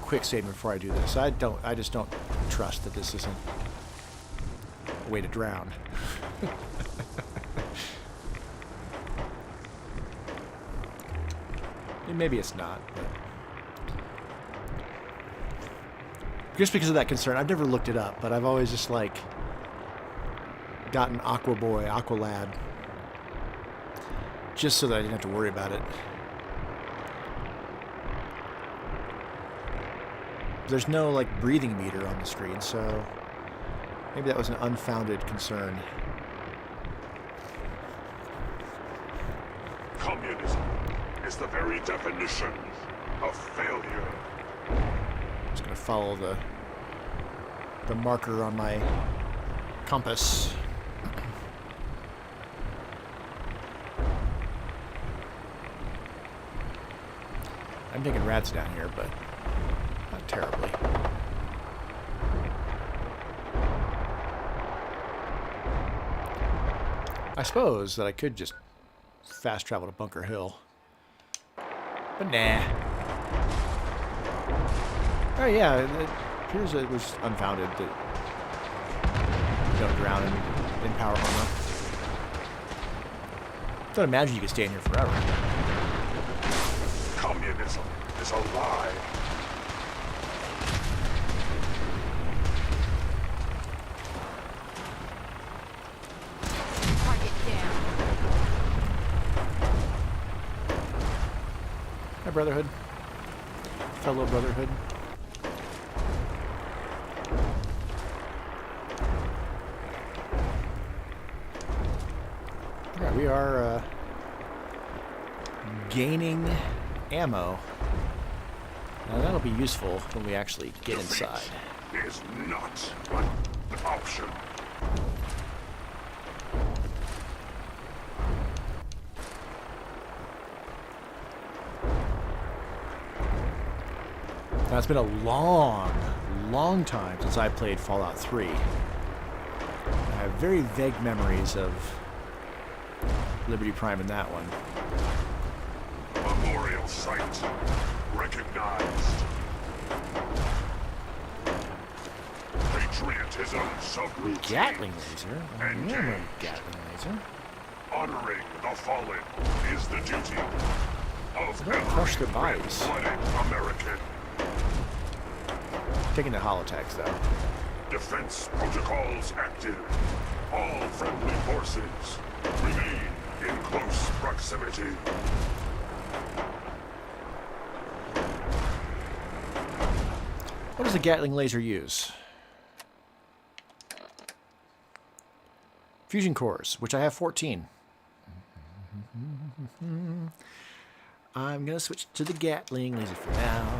Quick saving before I do this. I just don't trust that this isn't a way to drown. Maybe it's not, but just because of that concern, I've never looked it up, but I've always just like gotten Aqua Boy, Aqua Lad, just so that I didn't have to worry about it. There's no like breathing meter on the screen, so maybe that was an unfounded concern. Communism is the very definition of failure. I'm just gonna follow the marker on my compass. I'm thinking rats down here, but not terribly. I suppose that I could just fast travel to Bunker Hill. But nah. Oh yeah, it appears it was unfounded that you don't drown in power armor. Don't imagine you could stay in here forever. Communism is a lie. Hi, Brotherhood. Fellow Brotherhood. Yeah, we are gaining ammo. Now that'll be useful when we actually get inside. Is not an option. Now, it's been a long time since I played Fallout 3. I have very vague memories of Liberty Prime in that one. Memorial site recognized. Patriotism subroutine. Gatling laser? Gatling laser. Honoring the fallen is the duty of Don't crush their every bodies. red-blooded American. Taking the holotags, though. Defense protocols active. All friendly forces remain in close proximity. What does the Gatling laser use? Fusion cores, which I have 14. I'm going to switch to the Gatling laser for now.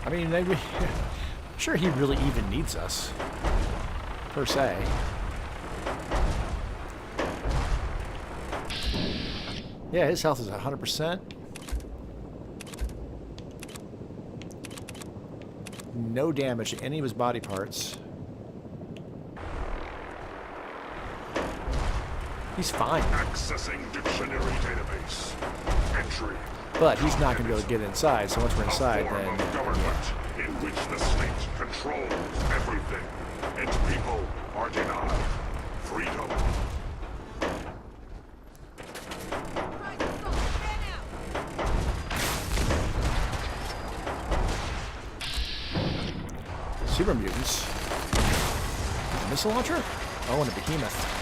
I mean, I'm sure he really even needs us, per se. Yeah, his health is 100%. No damage to any of his body parts. He's fine. Accessing dictionary database. Entry. But he's not going to be able to get inside, so once we're inside, then... Of government in which the state controls everything, and people are denied freedom. Super mutants. A missile launcher? Oh, and a behemoth.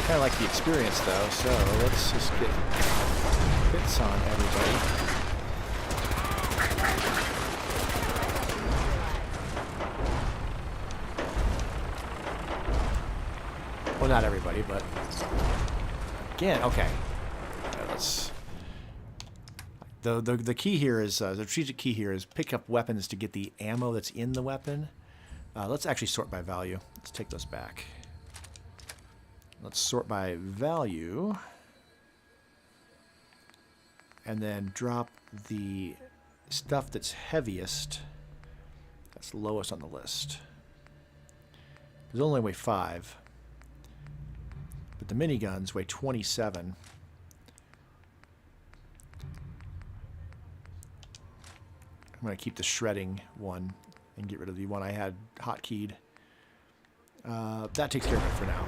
I like the experience though, so let's just get hits on everybody. Well, not everybody, but again, okay. Let's. The key here is the strategic key here is pick up weapons to get the ammo that's in the weapon. Let's actually sort by value. Let's take those back. Let's sort by value, and then drop the stuff that's heaviest, that's lowest on the list. There's only weigh 5, but the miniguns weigh 27. I'm going to keep the shredding one and get rid of the one I had hotkeyed. That takes care of it for now.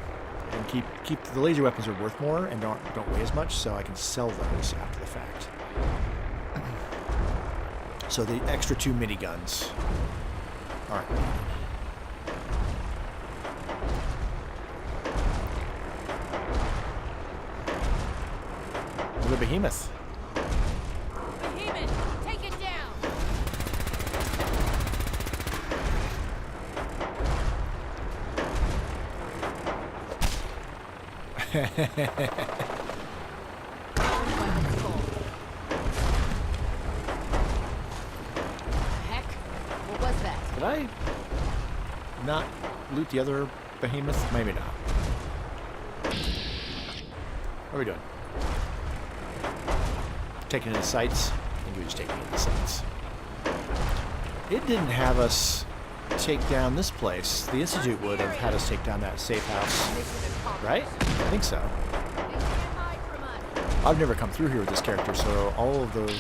And keep the laser weapons are worth more and don't weigh as much, so I can sell those after the fact. So the extra 2 miniguns aren't needed. The behemoth. Behemoth, take it down. Heck? What was that? Did I not loot the other behemoth? Maybe not. What are we doing? Taking in the sights? I think we were just taking in the sights. It didn't have us take down this place. The Institute would have had us take down that safe house. Right? I think so. I've never come through here with this character, so all of the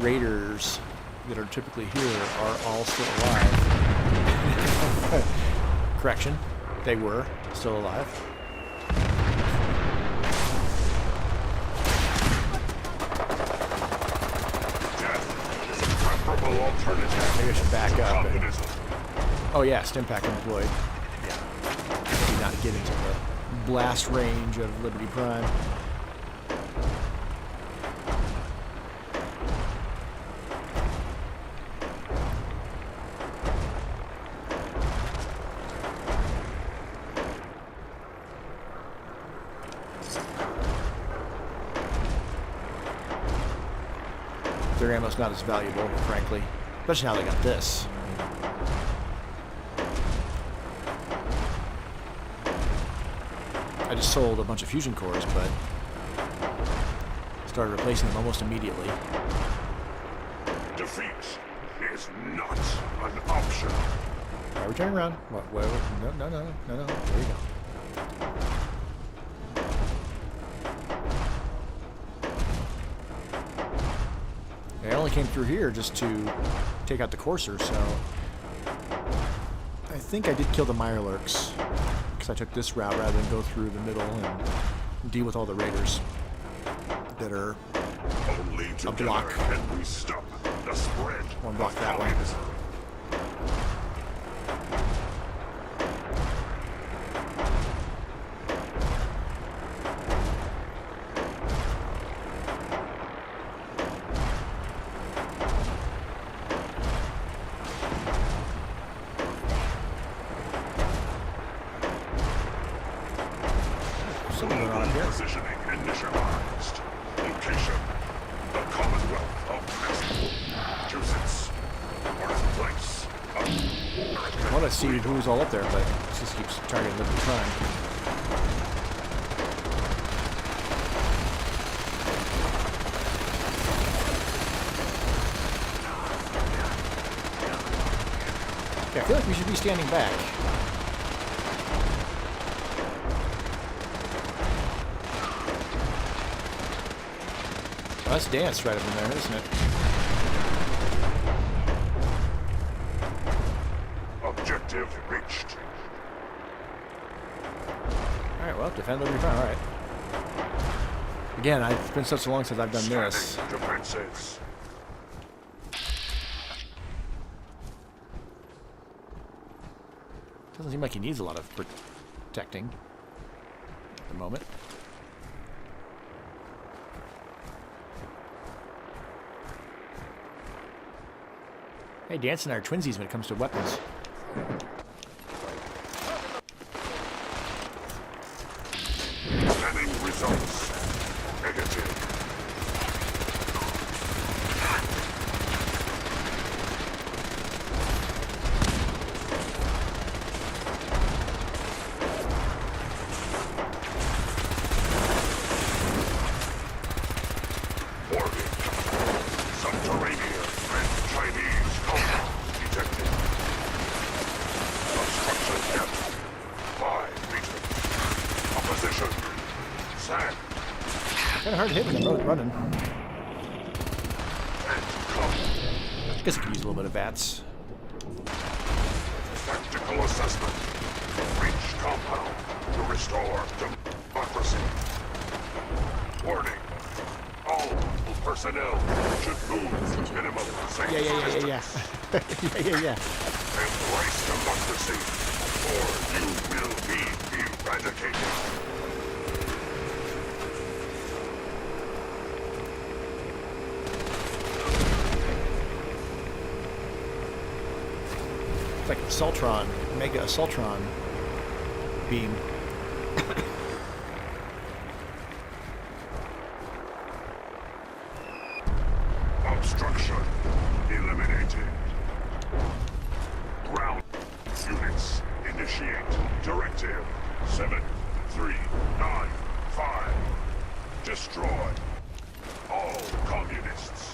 raiders that are typically here are all still alive. Correction, they were still alive. Maybe I should back up. Oh yeah, Stimpak employed. Yeah. Maybe not get into the blast range of Liberty Prime. Their ammo's not as valuable, frankly. Especially now they got this. I just sold a bunch of fusion cores, but started replacing them almost immediately. Defeat is not an option. Are we turning around? What? Wait, no. There you go. I only came through here just to take out the Courser, so I think I did kill the Mirelurks because I took this route rather than go through the middle and deal with all the raiders that are Only a block. can we stop the spread. One block that way. Positioning initialized. Location: the Commonwealth of Massachusetts. Birthplace of I want to see who's all up there, but it just keeps targeting Liberty Prime. Okay, I feel like we should be standing back. That's dance right up in there, isn't it? Objective reached. Alright, well, defend Liberty Prime, alright. Again, it's been such long since I've done this. Defenses. Doesn't seem like he needs a lot of protecting at the moment. Hey, Dan and I are twinsies when it comes to weapons. Scanning results. Negative. Warning. Subterranean and Chinese compound detected. Obstruction depth 5 meters. Opposition. Sand. Kind of hard to hit when I'm running. I guess I could use a little bit of bats. Tactical assessment. Reach compound to restore democracy. Warning. All personnel should move to minimum safe distance. Yeah. Embrace democracy, or you will be eradicated. It's like Assaultron, Mega Assaultron beam. Directive 7395. Destroy all communists.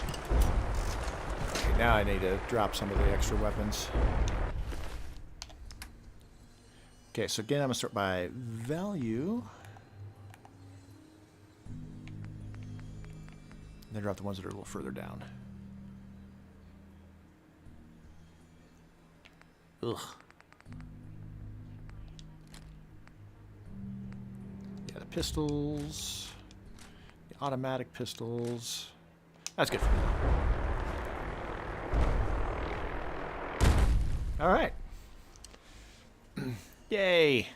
Okay, now I need to drop some of the extra weapons. Okay, so again, I'm going to start by value. And then drop the ones that are a little further down. Ugh. Yeah, the pistols. The automatic pistols. That's good for now. All right. Yay.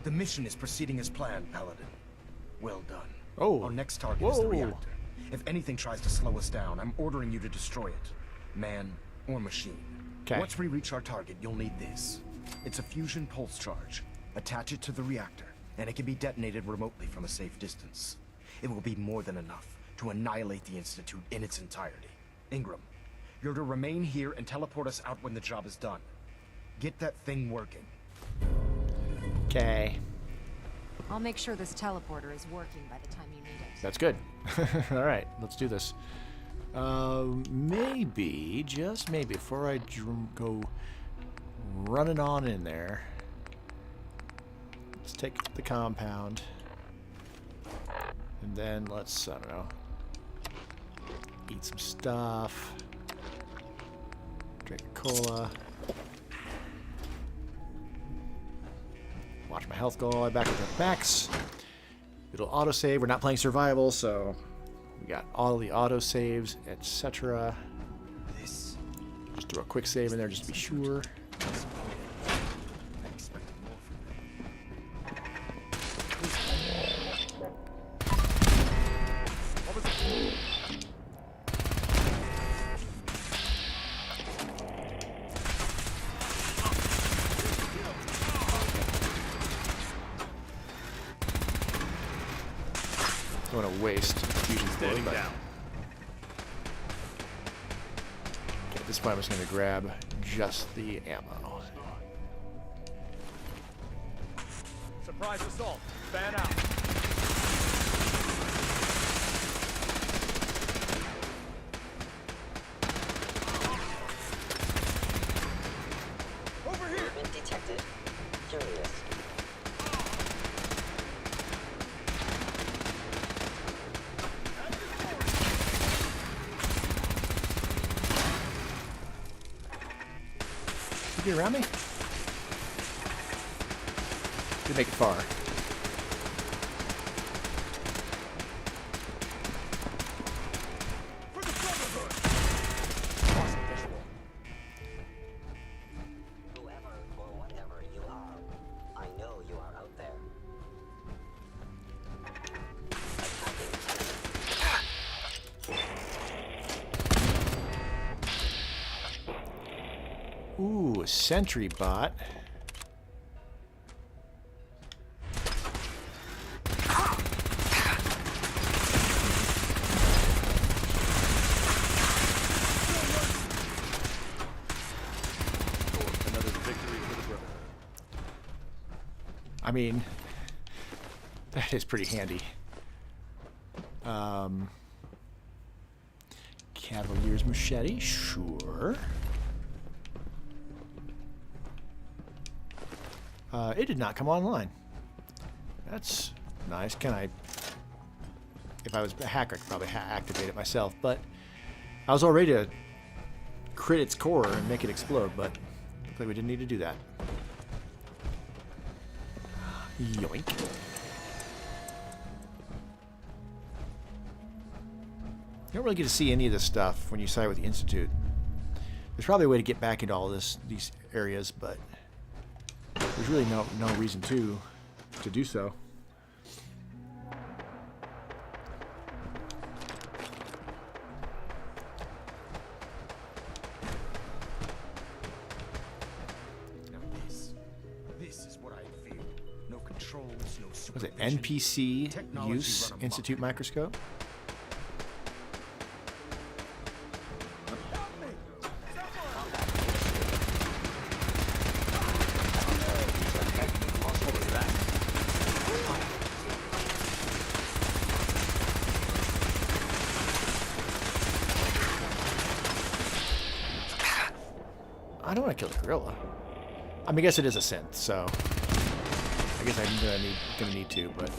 The mission is proceeding as planned, Paladin. Well done. Oh. Our next target is the reactor. If anything tries to slow us down, I'm ordering you to destroy it. Man or machine. Okay. Once we reach our target, you'll need this. It's a fusion pulse charge. Attach it to the reactor, and it can be detonated remotely from a safe distance. It will be more than enough to annihilate the Institute in its entirety. Ingram, you're to remain here and teleport us out when the job is done. Get that thing working. Okay. I'll make sure this teleporter is working by the time you need it. That's good. All right, let's do this. Maybe, just maybe, before I go running on in there, let's take the compound. And then let's, I don't know, eat some stuff. Drink a cola. Watch my health go all the way back to max. It'll autosave. We're not playing survival, so we got all the autosaves, etc. Just throw a quick save in there just to be sure. Don't want to waste fusion standing down. Okay, at this point, I'm just going to grab just the ammo. Surprise assault. Fan out. Over here. Movement detected. Curious. You get around me? Didn't make it far. Whoever or whatever you are, I know you are out there. Ooh, a sentry bot. Another victory for the brother. I mean, that is pretty handy. Cavalier's machete, sure. It did not come online. That's nice. Can I... If I was a hacker, I could probably activate it myself, but I was all ready to crit its core and make it explode, but looks like we didn't need to do that. Yoink. You don't really get to see any of this stuff when you side with the Institute. There's probably a way to get back into all these areas, but there's really no reason to do so. Now this is what I fear. No controls, no Was it supervision. NPC Technology use run amok. Institute microscope? I don't want to kill the gorilla. I mean, I guess it is a synth, so I guess I'm gonna need to, but.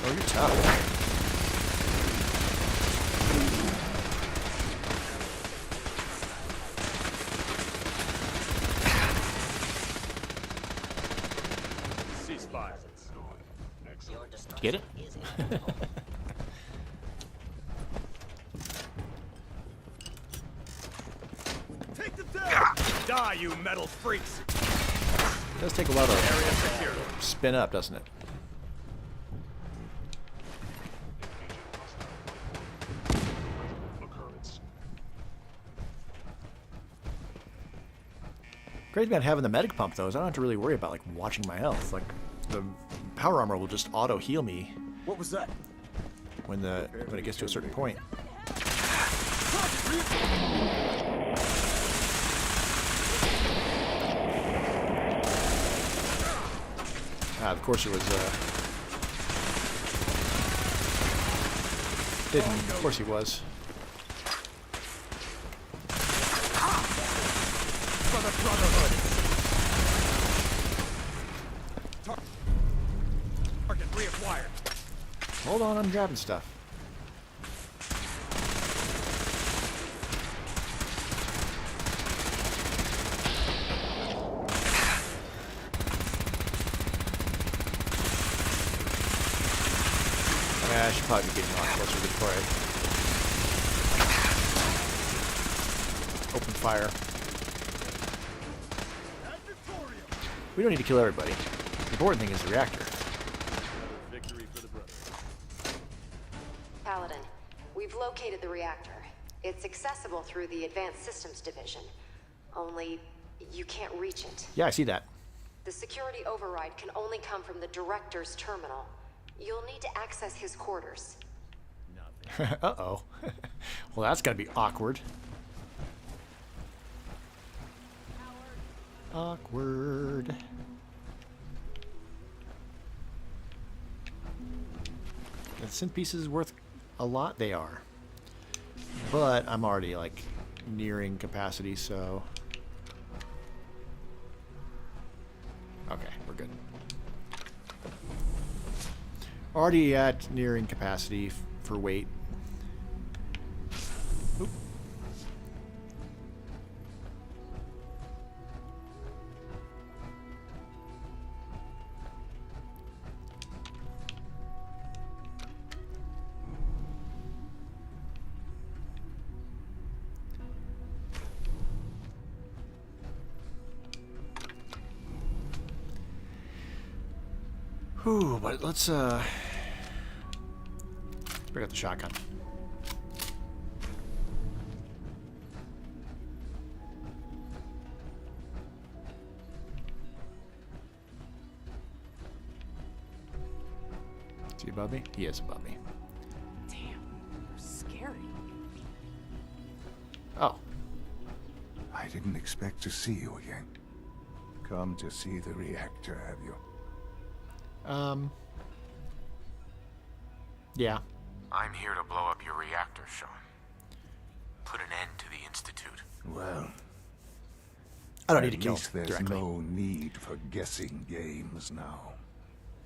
Oh, you're tough. Get it? Take the down! Die, you metal freaks! It does take a while to spin up, doesn't it? Great about having the medic pump though is I don't have to really worry about like watching my health. Like the power armor will just auto heal me. What was that? When it gets to a certain point. Ah, of course it was hidden. Of course he was. For the Brotherhood! Target reacquired. Hold on, I'm grabbing stuff. Yeah, I should probably be getting a lot closer before I open fire. We don't need to kill everybody. The important thing is the reactor. Paladin, we've located the reactor. It's accessible through the Advanced Systems Division. Only, you can't reach it. Yeah, I see that. The security override can only come from the Director's terminal. You'll need to access his quarters. Uh-oh. Well, that's gotta be awkward. Awkward. The synth pieces worth a lot? They are. But I'm already, like, nearing capacity, so... Okay, we're good. Already at nearing capacity for weight. Oop. Whew, but let's bring out the shotgun. Is he above me? He is above me. Damn, you're scary. Oh. I didn't expect to see you again. Come to see the reactor, have you? Yeah. I'm here to blow up your reactor, Sean. Put an end to the Institute. Well, I don't need to kill least there's directly. no need for guessing games now.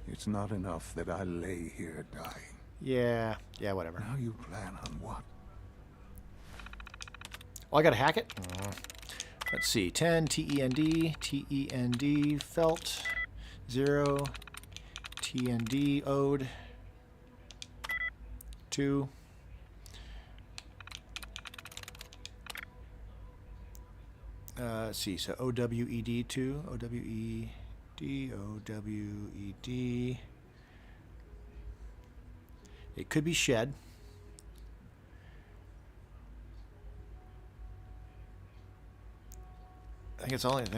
It's not enough that I lay here dying. Yeah, whatever. Now you plan on what? Oh, I gotta hack it? Let's see. 10 TEND, felt. 0 TND, ode. 2. Let's see, so OWED 2, OWED, OWED. It could be shed. I think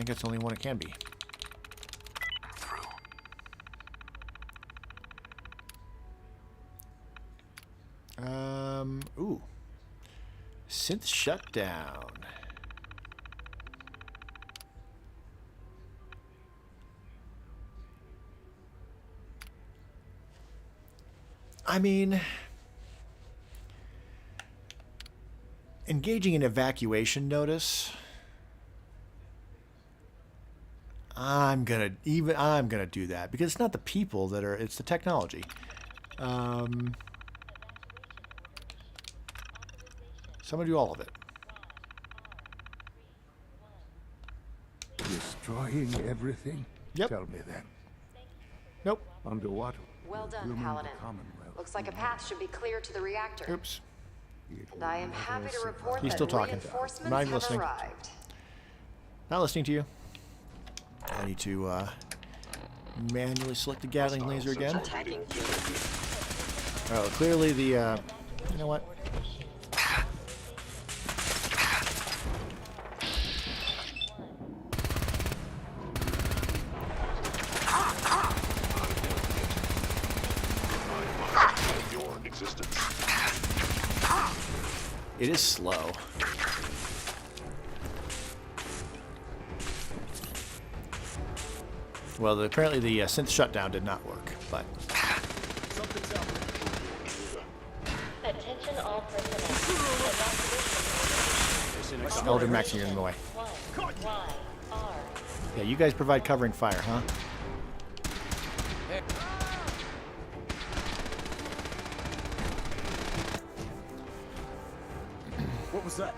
it's only one it can be. Ooh. Synth shutdown. I mean, engaging in evacuation notice. I'm gonna do that because it's not the people that are, it's the technology. So I'm gonna do all of it. Destroying everything? Yep. Tell me then. Nope. Underwater. Well done, Human Paladin. Commonwealth. Looks like a path should be clear to the reactor. Oops. And I am happy to report He's that still talking. reinforcements Not even have listening. arrived. Not listening to you. I need to manually select the Gatling laser again. Oh, clearly the, you know what? Your existence. It is slow. Well, apparently the synth shutdown did not work, but... Attention all personnel. Elder Max, you're in the way. Yeah, you guys provide covering fire, huh? What was that?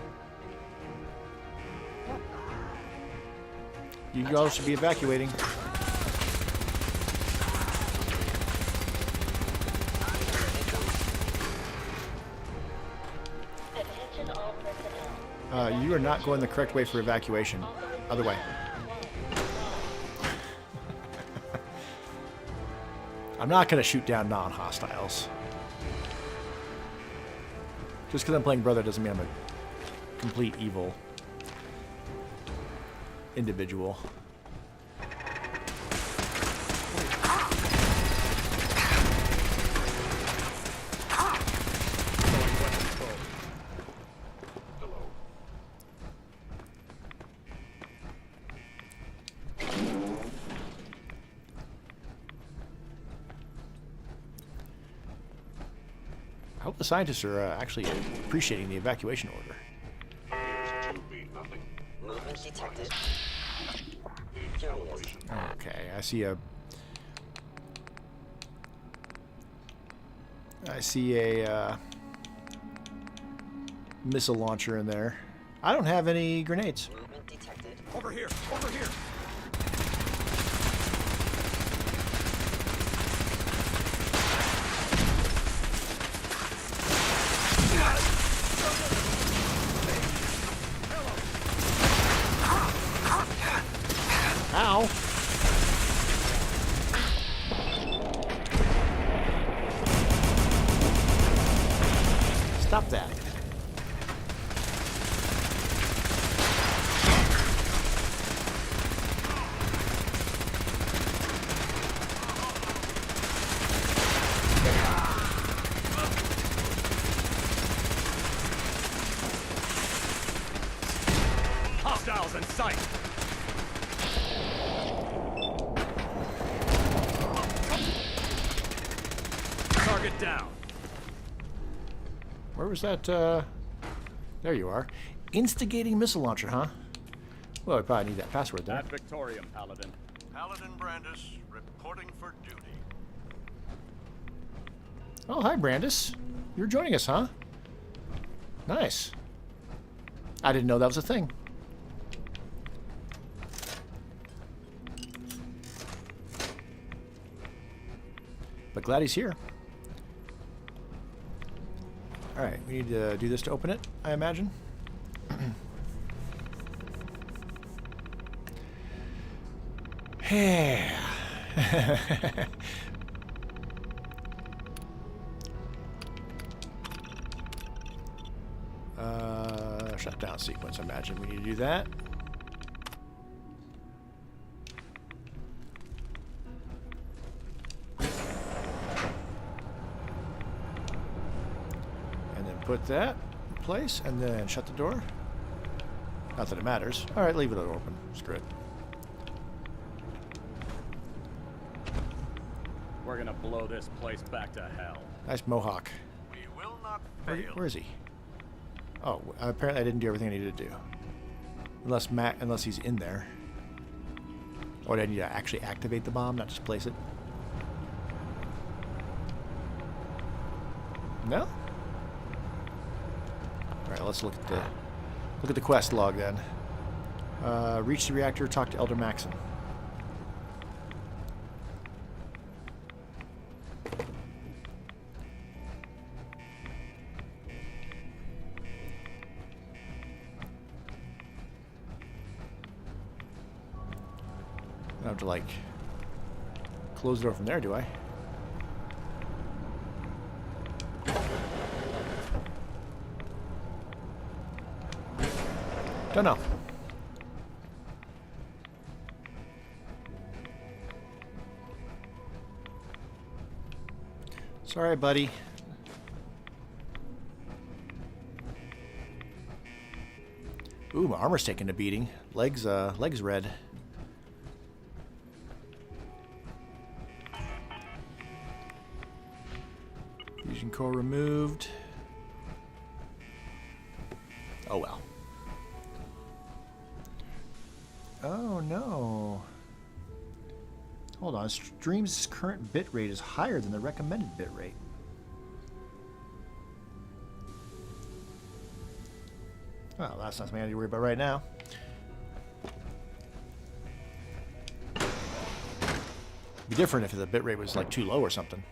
You all should be evacuating. You are not going the correct way for evacuation. Other way. I'm not going to shoot down non-hostiles. Just because I'm playing Brother doesn't mean I'm a complete evil individual. I hope the scientists are actually appreciating the evacuation order. Movement detected. Okay, I see a missile launcher in there. I don't have any grenades. Movement detected. Over here! Over here! Ow! Stop that. Hostiles in sight! Target down. Where was that, there you are. Instigating missile launcher, huh? Well, I probably need that password there. Ad Victorium, Paladin. Paladin Brandis, reporting for duty. Oh, hi, Brandis. You're joining us, huh? Nice. I didn't know that was a thing. But glad he's here. Alright, we need to do this to open it, I imagine. Yeah. Shutdown sequence, I imagine we need to do that. And then put that in place, and then shut the door. Not that it matters. Alright, leave it open. Screw it. We're gonna blow this place back to hell. Nice mohawk. We will not Where is he? Oh, apparently I didn't do everything I needed to do. Unless he's in there. Or do I need to actually activate the bomb, not just place it? No? Alright, let's look at the quest log then. Reach the reactor, talk to Elder Maxon. I don't have to, like, close the door from there, do I? Don't know. Sorry, buddy. Ooh, my armor's taking a beating. Legs red. Fusion core removed. Oh well. Oh no. Hold on, stream's current bitrate is higher than the recommended bitrate. Well, that's not something I need to worry about right now. It'd be different if the bitrate was like too low or something.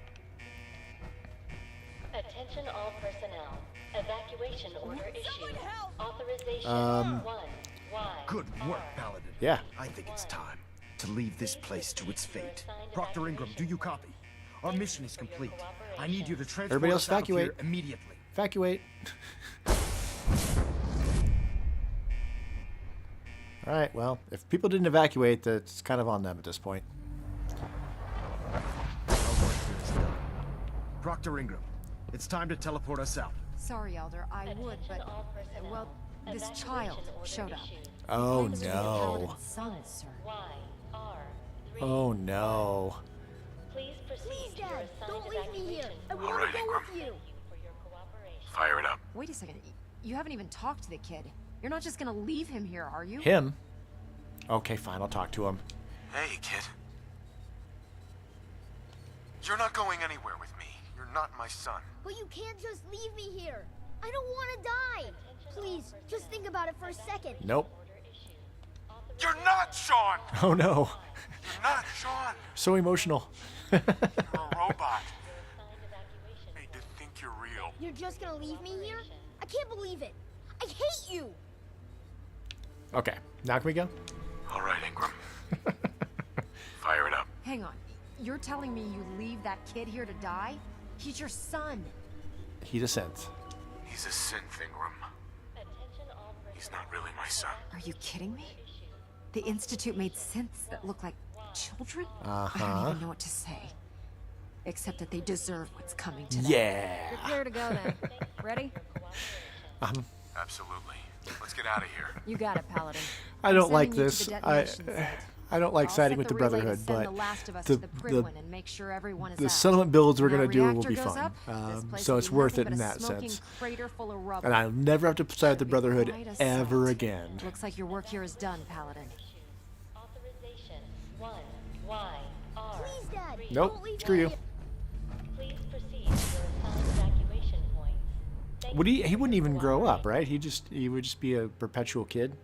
Attention all personnel. Evacuation order issued. Authorization 1. Good work, Paladin. Yeah. I think it's time to leave this place to its fate. Proctor Ingram, do you copy? Our mission is complete. I need you to transport Everybody else us out of here evacuate. immediately. Evacuate. Alright, well, if people didn't evacuate, that's kind of on them at this point. Our work here is done. Proctor Ingram, it's time to teleport us out. Sorry, Elder, I would, but well, this child showed up. Oh Claims to be no. Paladin's son, sir. Oh no. Please proceed to your assigned Don't leave me here. evacuation. I want to go with you. Fire it up. Wait a second. You haven't even talked to the kid. You're not just gonna leave him here, are you? Him? Okay, fine, I'll talk to him. Hey, kid. You're not going anywhere with me. You're not my son. But you can't just leave me here. I don't want to die. Please, just think about it for a second. Nope. You're not Sean! Oh no. You're not Sean! So emotional. You're a robot. Made to think you're real. You're just gonna leave me here? I can't believe it. I hate you. Okay, now can we go? All right, Ingram. Fire it up. Hang on. You're telling me you leave that kid here to die? He's your son. He's a synth. He's a synth, Ingram. He's not really my son. Are you kidding me? The Institute made synths that look like children? I don't Uh-huh. even know what to say. Except that they deserve what's coming to them. Yeah. You're clear to go then. Ready? Absolutely. Let's get out of here. You got it, Paladin. I don't I'm like sending you to this. the detonation site. I don't like I'll siding set with the relay to Brotherhood, send but the last of us the to the Prydwen and make sure everyone is the out. settlement builds we're When gonna our do will reactor be goes fun. up, this place So will it's be worth nothing it in but a that smoking sense. crater full of rubble. And I'll never have to side with the Brotherhood Quite a ever sight. again. Looks like your work here is done, Paladin. Authorization 1. YR. Please, Dad. Nope, Don't leave screw me you. here. Please proceed to your assigned evacuation points. Would he wouldn't even grow up, right? He would just be a perpetual kid.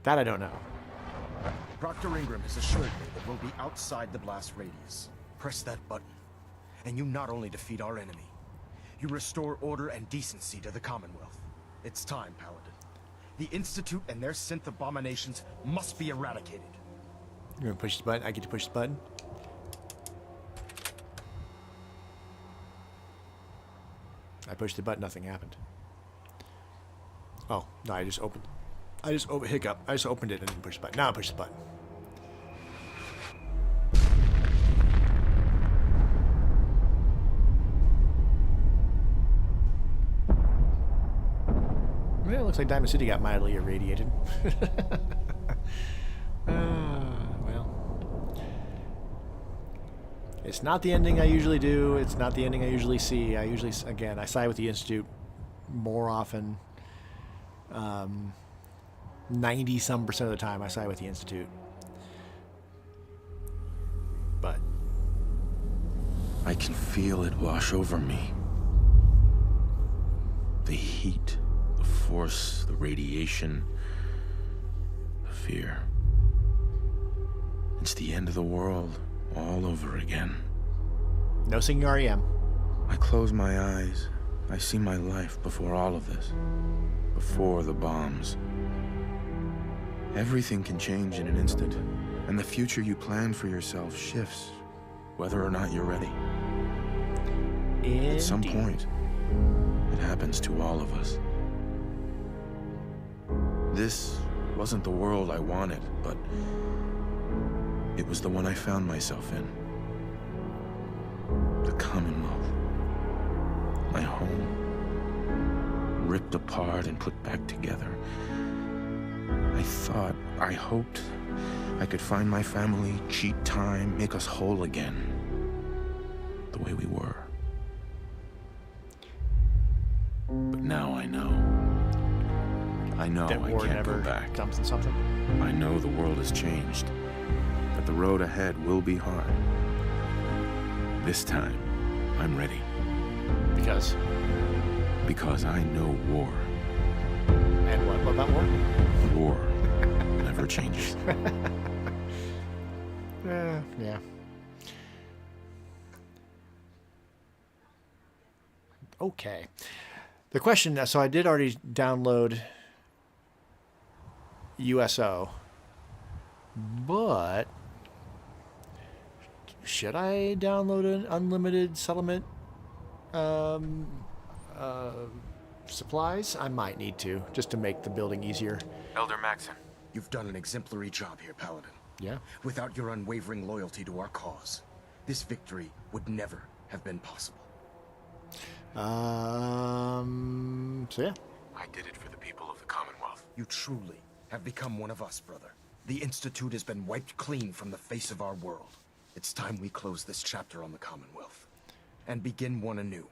That I don't know. Proctor Ingram has assured me that we'll be outside the blast radius. Press that button, and you not only defeat our enemy, you restore order and decency to the Commonwealth. It's time, Paladin. The Institute and their synth abominations must be eradicated. You're gonna push the button? I get to push the button? I pushed the button, nothing happened. Oh, no, I just opened hiccup. I just opened it and didn't push the button. Now I push the button. Well, it looks like Diamond City got mildly irradiated. Well. It's not the ending I usually do. It's not the ending I usually see. I usually, again, I side with the Institute more often. 90-some% of the time I side with the Institute. But I can feel it wash over me. The heat, the force, the radiation, the fear. It's the end of the world all over again. No singing REM. I close my eyes. I see my life before all of this. Before the bombs. Everything can change in an instant, and the future you plan for yourself shifts, whether or not you're ready. Indeed. At some point, it happens to all of us. This wasn't the world I wanted, but it was the one I found myself in. The Commonwealth. My home. Ripped apart and put back together. I hoped I could find my family, cheat time, make us whole again. The way we were. But now I know. I know That I war can't never go back. comes in something. I know the world has changed. That the road ahead will be hard. This time, I'm ready. Because? Because I know war. And what about war? War never changes. Yeah. Okay. The question, so I did already download USO, but should I download an unlimited settlement supplies? I might need to, just to make the building easier. Elder Maxon. You've done an exemplary job here, Paladin. Yeah. Without your unwavering loyalty to our cause, this victory would never have been possible. So yeah. I did it for the people of the Commonwealth. You truly have become one of us, brother. The Institute has been wiped clean from the face of our world. It's time we close this chapter on the Commonwealth and begin one anew.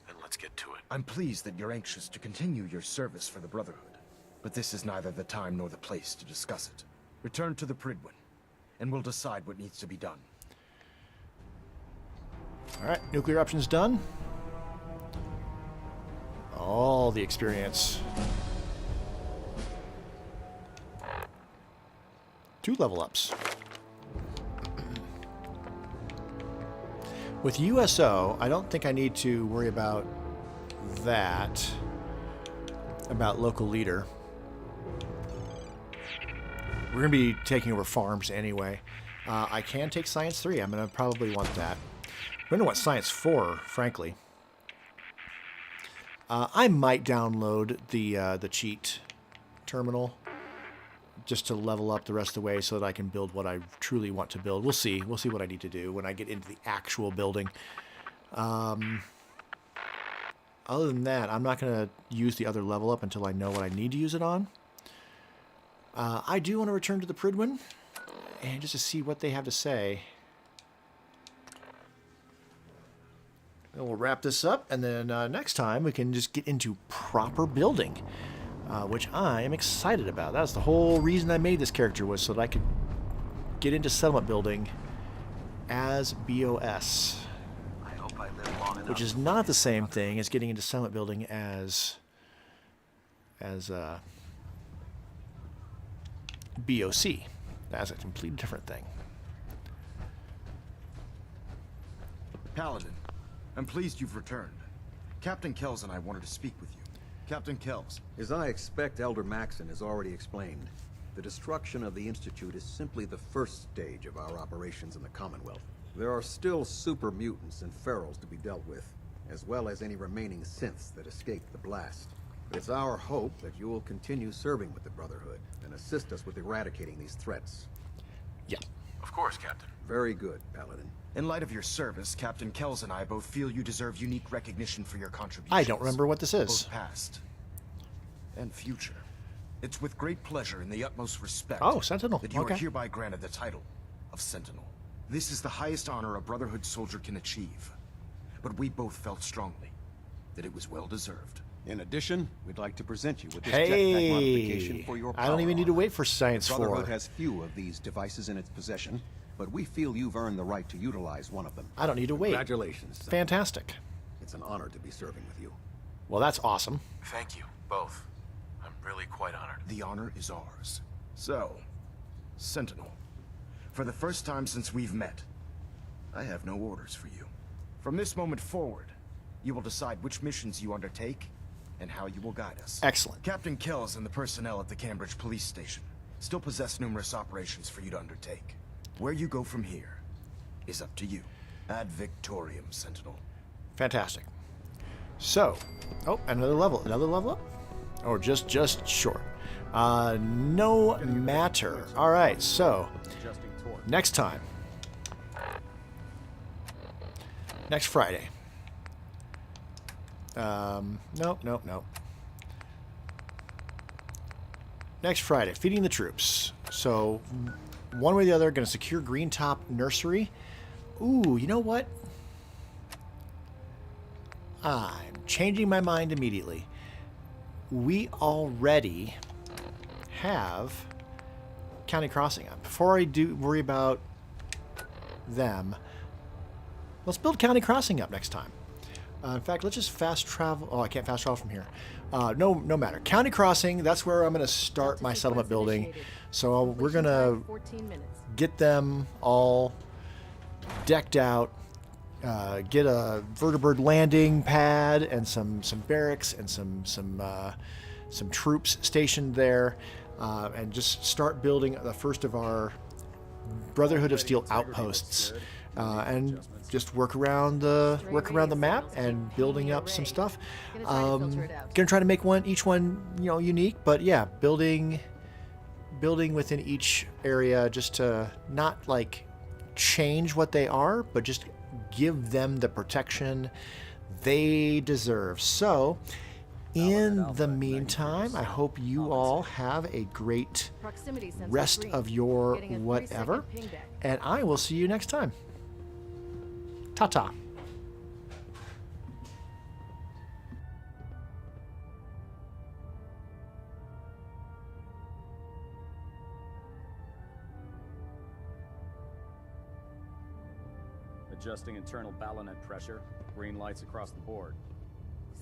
Then let's get to it. I'm pleased that you're anxious to continue your service for the Brotherhood, but this is neither the time nor the place to discuss it. Return to the Pridwin, and we'll decide what needs to be done. All right, nuclear options done. All the experience. 2 level ups. With USO, I don't think I need to worry about that, about local leader. We're going to be taking over farms anyway. I can take Science 3. I'm going to probably want that. I'm going to want Science 4, frankly. I might download the cheat terminal just to level up the rest of the way so that I can build what I truly want to build. We'll see. We'll see what I need to do when I get into the actual building. Other than that, I'm not going to use the other level up until I know what I need to use it on. I do want to return to the Pridwin and just to see what they have to say. And we'll wrap this up, and then next time we can just get into proper building, which I am excited about. That's the whole reason I made this character, was so that I could get into settlement building as BOS. I hope I live long enough. Which is not the same thing as getting into settlement building as BOC. That's a completely different thing. Paladin, I'm pleased you've returned. Captain Kells and I wanted to speak with you. Captain Kells. As I expect Elder Maxon has already explained, the destruction of the Institute is simply the first stage of our operations in the Commonwealth. There are still super mutants and ferals to be dealt with, as well as any remaining synths that escaped the blast. It's our hope that you will continue serving with the Brotherhood and assist us with eradicating these threats. Yeah. Of course, Captain. Very good, Paladin. In light of your service, Captain Kells and I both feel you deserve unique recognition for your contributions. I don't remember what this is. Both past and future. It's with great pleasure and the utmost respect Oh, Sentinel. that you Okay. are hereby granted the title of Sentinel. This is the highest honor a Brotherhood soldier can achieve. But we both felt strongly that it was well deserved. In addition, we'd like to present you with this Hey, jetpack modification for your power I don't even need to armor. wait for Science The Brotherhood 4. has few of these devices in its possession, but we feel you've earned the right to utilize one of them. I don't need to wait. Congratulations, son. Fantastic. It's an honor to be serving with you. Well, that's awesome. Thank you, both. I'm really quite honored. The honor is ours. So, Sentinel, for the first time since we've met, I have no orders for you. From this moment forward, you will decide which missions you undertake and how you will guide us. Excellent. Captain Kells and the personnel at the Cambridge Police Station still possess numerous operations for you to undertake. Where you go from here is up to you. Ad Victorium, Sentinel. Fantastic. So, oh, another level up? Or just short. No matter. All right, so next time. Next Friday. Nope. Next Friday, feeding the troops. So, one way or the other, going to secure Green Top Nursery. Ooh, you know what? I'm changing my mind immediately. We already have County Crossing up. Before I do worry about them, let's build County Crossing up next time. In fact, let's just fast travel. Oh, I can't fast travel from here. No matter. County Crossing, that's where I'm going to start my settlement building. So we're going to get them all decked out, get a vertibird landing pad and some barracks and some troops stationed there, and just start building the first of our Brotherhood of Steel outposts, and just work around the map and building up some stuff. Gonna try to make each one unique, but yeah, building within each area, just to not like change what they are, but just give them the protection they deserve. So in the meantime, I hope you all have a great rest of your whatever, and I will see you next time. Ta-ta. Adjusting internal ballonet pressure. Green lights across the board.